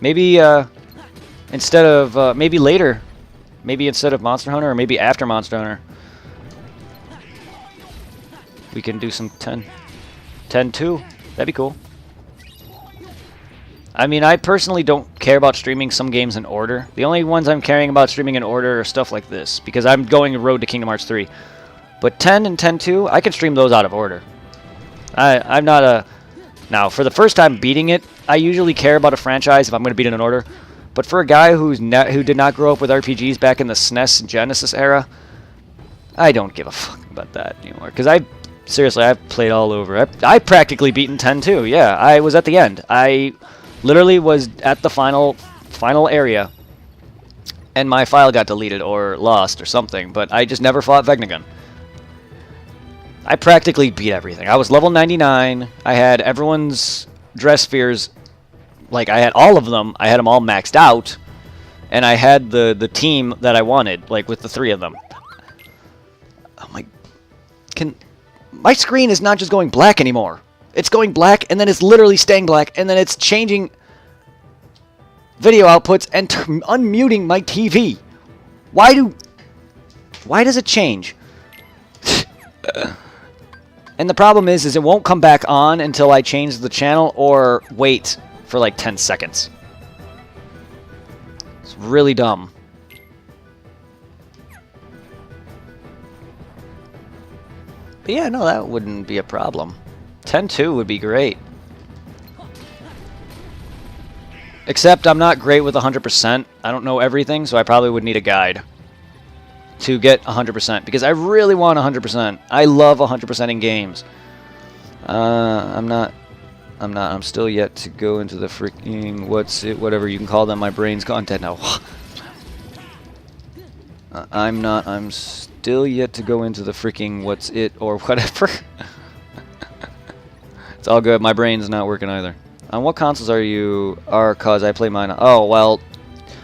Maybe instead of maybe later. Maybe instead of Monster Hunter, or maybe after Monster Hunter, we can do some 10-2. That'd be cool. I mean, I personally don't care about streaming some games in order. The only ones I'm caring about streaming in order are stuff like this, because I'm going road to Kingdom Hearts 3. But 10 and 10-2, I can stream those out of order. I'm not a... Now, for the first time beating it, I usually care about a franchise if I'm going to beat it in order. But for a guy who did not grow up with RPGs back in the SNES and Genesis era, I don't give a fuck about that anymore. Because seriously, I've played all over. I practically beaten 10-2. Yeah, I was at the end. I literally was at the final area, and my file got deleted or lost or something. But I just never fought Vegnagun. I practically beat everything. I was level 99. I had everyone's dress spheres. Like, I had all of them. I had them all maxed out. And I had the team that I wanted, like, with the 3 of them. Oh my... My screen is not just going black anymore. It's going black, and then it's literally staying black, and then it's changing video outputs and unmuting my TV. Why does it change? And the problem is it won't come back on until I change the channel or wait for like 10 seconds. It's really dumb. But yeah, no, that wouldn't be a problem. 10-2 would be great. Except I'm not great with 100%. I don't know everything, so I probably would need a guide to get 100%. Because I really want 100%. I love 100% in games. I'm still yet to go into the freaking whatever you can call them. My brain's gone dead now. I'm still yet to go into the freaking or whatever. It's all good. My brain's not working either. On what consoles cause I play mine. Oh, well,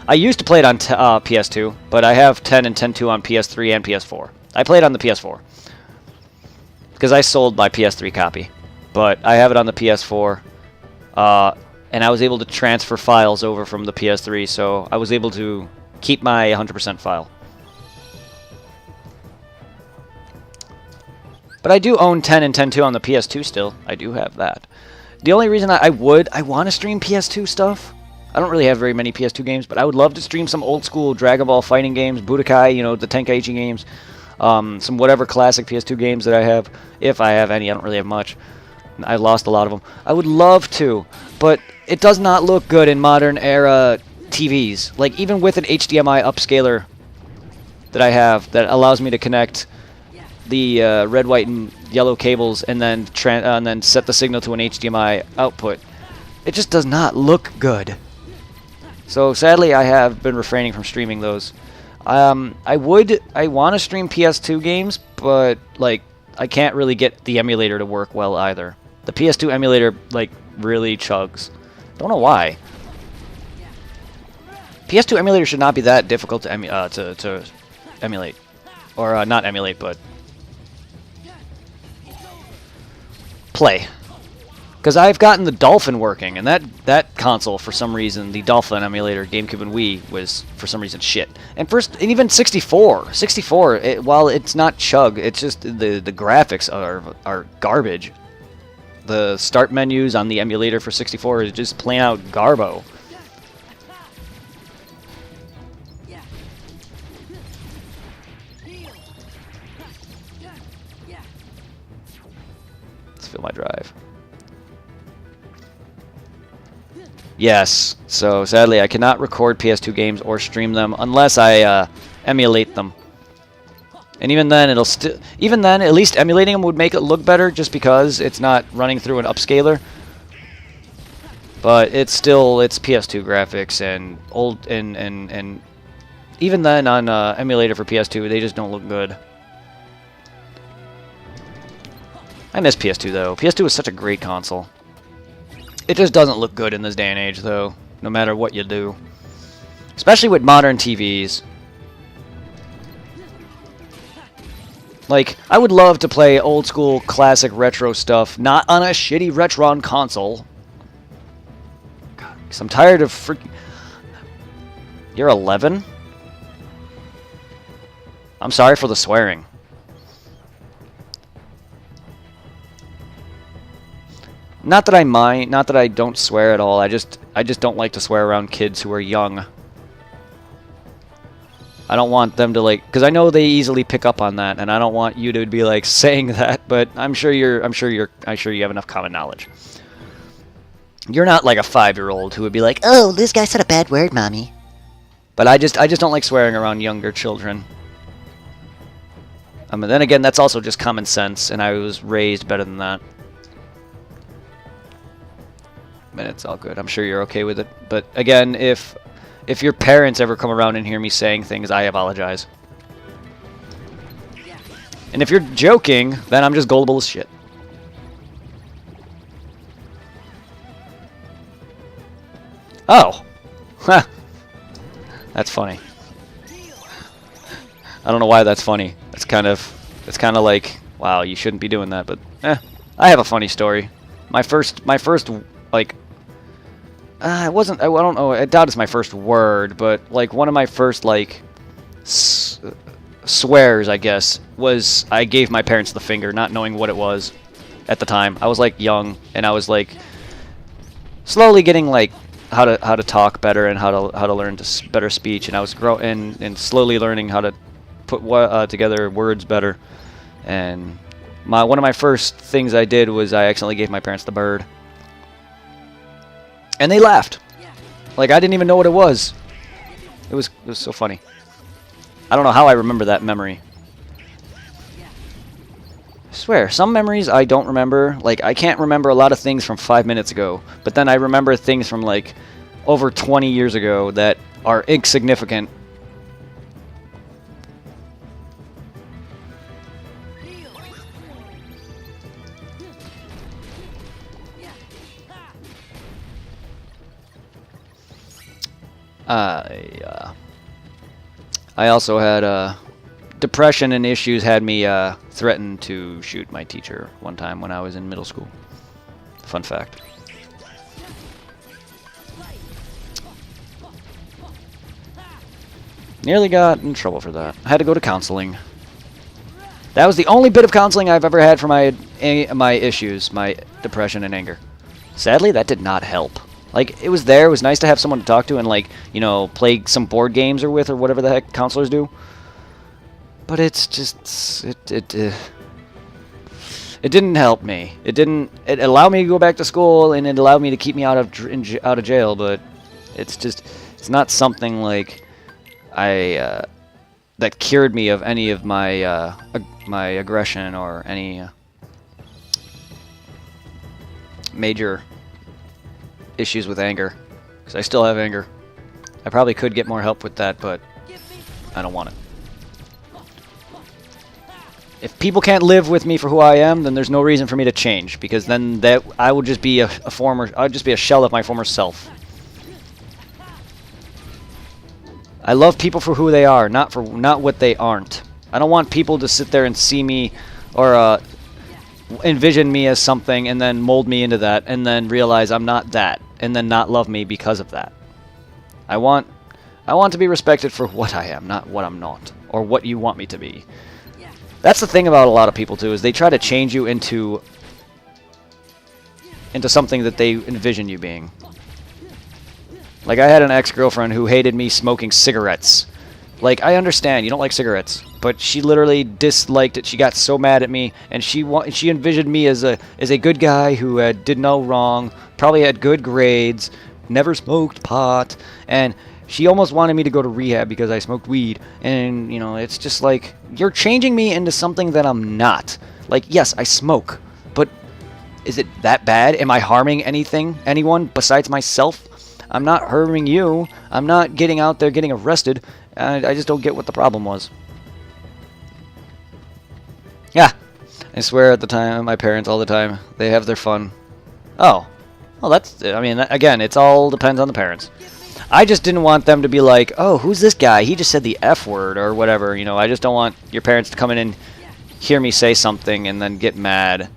I used to play it on PS2, but I have 10 and 10-2 on PS3 and PS4. I played on the PS4 because I sold my PS3 copy. But I have it on the PS4, and I was able to transfer files over from the PS3, so I was able to keep my 100% file. But I do own 10 and 10-2 on the PS2 still. I do have that. The only reason I want to stream PS2 stuff. I don't really have very many PS2 games, but I would love to stream some old school Dragon Ball fighting games, Budokai, you know, the Tenkaichi games, some whatever classic PS2 games that I have, if I have any. I don't really have much. I lost a lot of them. I would love to, but it does not look good in modern era TVs. Like, even with an HDMI upscaler that I have that allows me to connect the red, white, and yellow cables and then set the signal to an HDMI output, it just does not look good. So sadly, I have been refraining from streaming those. I want to stream PS2 games, but like I can't really get the emulator to work well either. The PS2 emulator, like, really chugs. Don't know why. PS2 emulator should not be that difficult to emulate. Or, not emulate, but play. Because I've gotten the Dolphin working, and that console, for some reason, the Dolphin emulator, GameCube and Wii, was, for some reason, shit. And even 64, while it's not chug, it's just the graphics are garbage. The start menus on the emulator for 64 is just plain out garbo. Let's fill my drive. Yes, so sadly I cannot record PS2 games or stream them unless I emulate them. And even then, at least emulating them would make it look better, just because it's not running through an upscaler. But it's PS2 graphics and old and even then on emulator for PS2, they just don't look good. I miss PS2 though. PS2 was such a great console. It just doesn't look good in this day and age, though, no matter what you do. Especially with modern TVs. Like, I would love to play old school classic retro stuff, not on a shitty Retron console. God, 'cause I'm tired of freaking... You're 11? I'm sorry for the swearing. Not that I mind, not that I don't swear at all. I just don't like to swear around kids who are young. I don't want them to like, because I know they easily pick up on that, and I don't want you to be like saying that. But I'm sure you have enough common knowledge. You're not like a 5-year-old who would be like, "Oh, this guy said a bad word, mommy." But I just don't like swearing around younger children. And then again, that's also just common sense, and I was raised better than that. But it's all good. I'm sure you're okay with it. But again, if your parents ever come around and hear me saying things, I apologize. And if you're joking, then I'm just gullible as shit. Oh. Huh. That's funny. I don't know why that's funny. It's kind of like, wow, you shouldn't be doing that, but I have a funny story. My first like it wasn't, I don't know, I doubt it's my first word, but like one of my first like swears, I guess, was I gave my parents the finger, not knowing what it was at the time. I was like young, and I was like slowly getting like how to talk better and how to learn better speech, and I was growing and slowly learning how to put together words better. And one of my first things I did was I accidentally gave my parents the bird. And they laughed. Like, I didn't even know what it was. It was so funny. I don't know how I remember that memory. I swear, some memories I don't remember. Like, I can't remember a lot of things from 5 minutes ago. But then I remember things from, like, over 20 years ago that are insignificant. I also had depression and issues had me threaten to shoot my teacher one time when I was in middle school. Fun fact. Nearly got in trouble for that. I had to go to counseling. That was the only bit of counseling I've ever had for my issues, my depression and anger. Sadly, that did not help. Like, it was there. It was nice to have someone to talk to and, like, you know, play some board games or whatever the heck counselors do. But it's just, it didn't help me. It allowed me to go back to school, and it allowed me to keep me out of jail. But it's not something like that cured me of any of my my aggression or any major issues with anger, because I still have anger. I probably could get more help with that, but I don't want it. If people can't live with me for who I am, then there's no reason for me to change, because then I would just be I'd just be a shell of my former self. I love people for who they are, not what they aren't. I don't want people to sit there and see me or envision me as something and then mold me into that and then realize I'm not that and then not love me because of that. I want to be respected for what I am, not what I'm not, or what you want me to be. That's the thing about a lot of people too, is they try to change you into something that they envision you being. Like, I had an ex-girlfriend who hated me smoking cigarettes. Like, I understand, you don't like cigarettes, but she literally disliked it. She got so mad at me, and she envisioned me as a good guy who did no wrong, probably had good grades, never smoked pot, and she almost wanted me to go to rehab because I smoked weed. And, you know, it's just like, you're changing me into something that I'm not. Like, yes, I smoke, but is it that bad? Am I harming anyone besides myself? I'm not harming you. I'm not getting out there getting arrested. I just don't get what the problem was. Yeah, I swear at the time, my parents all the time, they have their fun. Oh, Well, that's, I mean, again, it's all depends on the parents. I just didn't want them to be like, oh, who's this guy? He just said the F word or whatever. You know, I just don't want your parents to come in and hear me say something and then get mad.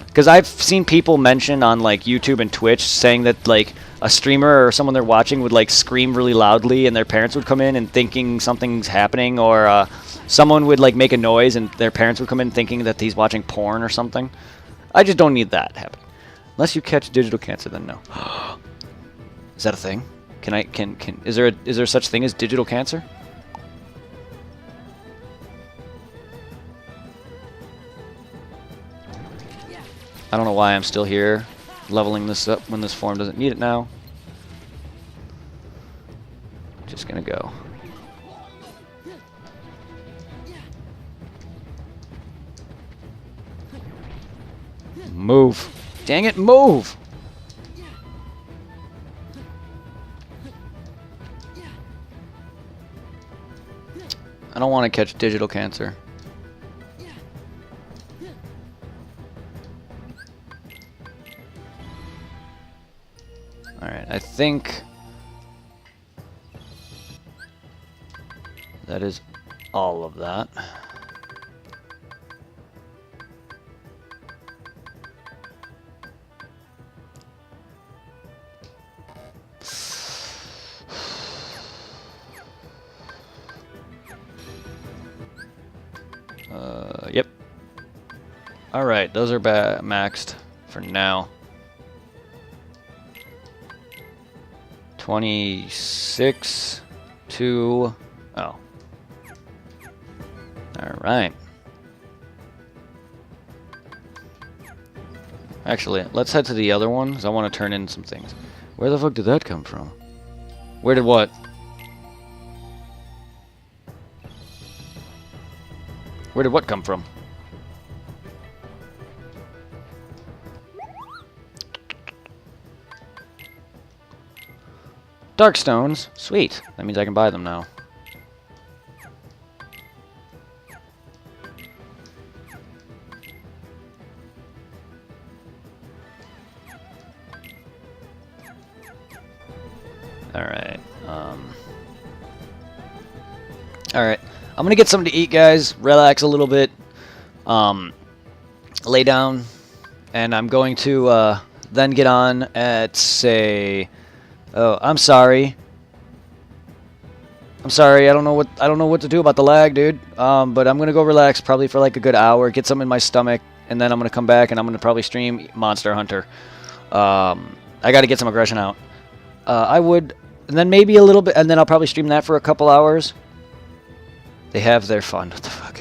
Because I've seen people mention on like YouTube and Twitch saying that like a streamer or someone they're watching would like scream really loudly and their parents would come in and thinking something's happening, or someone would like make a noise and their parents would come in thinking that he's watching porn or something. I just don't need that happening. Unless you catch digital cancer, then no. Is that a thing? Is there such thing as digital cancer? I don't know why I'm still here leveling this up when this form doesn't need it now. Just gonna go. Move. Dang it, move! I don't want to catch digital cancer. Alright, I think that is all of that. Yep. Alright, those are maxed for now. 26 to... oh. Alright. Actually, let's head to the other one, because I want to turn in some things. Where the fuck did that come from? Where did what? Where did what come from? Dark stones. Sweet. That means I can buy them now. Alright. Alright. I'm gonna get something to eat, guys. Relax a little bit. Lay down. And I'm going to then get on at, say... oh, I'm sorry. I'm sorry. I don't know what to do about the lag, dude. But I'm gonna go relax probably for like a good hour, get something in my stomach, and then I'm gonna come back and I'm gonna probably stream Monster Hunter. I gotta get some aggression out. I would, and then maybe a little bit, and then I'll probably stream that for a couple hours. They have their fun. What the fuck?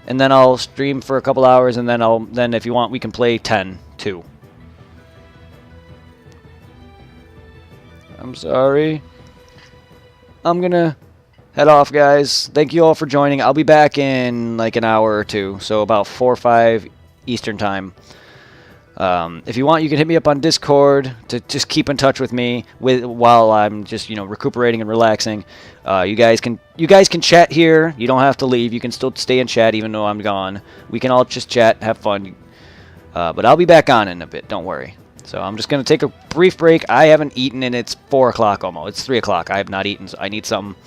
And then I'll stream for a couple hours, and then if you want, we can play 10 too. I'm sorry. I'm gonna head off, guys. Thank you all for joining. I'll be back in like an hour or two, so about 4 or 5 Eastern time. If you want, you can hit me up on Discord to just keep in touch with me while I'm just, you know, recuperating and relaxing. You guys can chat here. You don't have to leave. You can still stay and chat even though I'm gone. We can all just chat, have fun. But I'll be back on in a bit. Don't worry. So I'm just going to take a brief break. I haven't eaten, and it's 4 o'clock almost. It's 3 o'clock. I have not eaten, so I need something.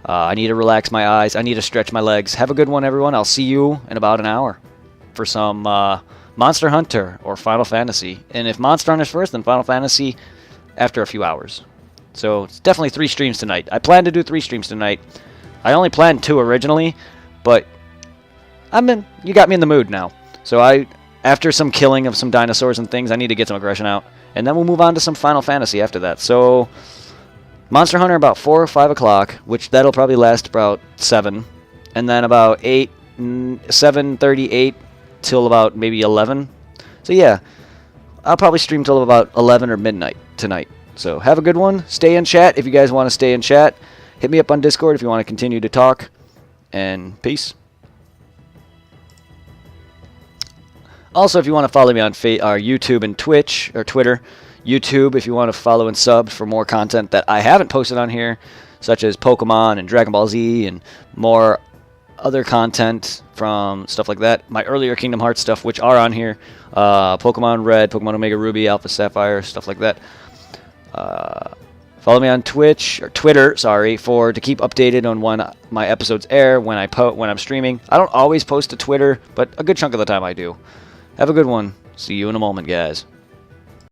I need to relax my eyes. I need to stretch my legs. Have a good one, everyone. I'll see you in about an hour for some Monster Hunter or Final Fantasy. And if Monster Hunter's first, then Final Fantasy after a few hours. So it's definitely 3 streams tonight. I plan to do 3 streams tonight. I only planned 2 originally, but you got me in the mood now. So after some killing of some dinosaurs and things, I need to get some aggression out. And then we'll move on to some Final Fantasy after that. So, Monster Hunter about 4 or 5 o'clock, which that'll probably last about 7. And then about 7:38 till about maybe 11. So yeah, I'll probably stream till about 11 or midnight tonight. So have a good one. Stay in chat if you guys want to stay in chat. Hit me up on Discord if you want to continue to talk. And peace. Also, if you want to follow me on our YouTube and Twitch, or Twitter, YouTube, if you want to follow and sub for more content that I haven't posted on here, such as Pokemon and Dragon Ball Z and more other content from stuff like that. My earlier Kingdom Hearts stuff, which are on here. Pokemon Red, Pokemon Omega Ruby, Alpha Sapphire, stuff like that. Follow me on Twitter, to keep updated on when my episodes air, when I'm streaming. I don't always post to Twitter, but a good chunk of the time I do. Have a good one. See you in a moment, guys.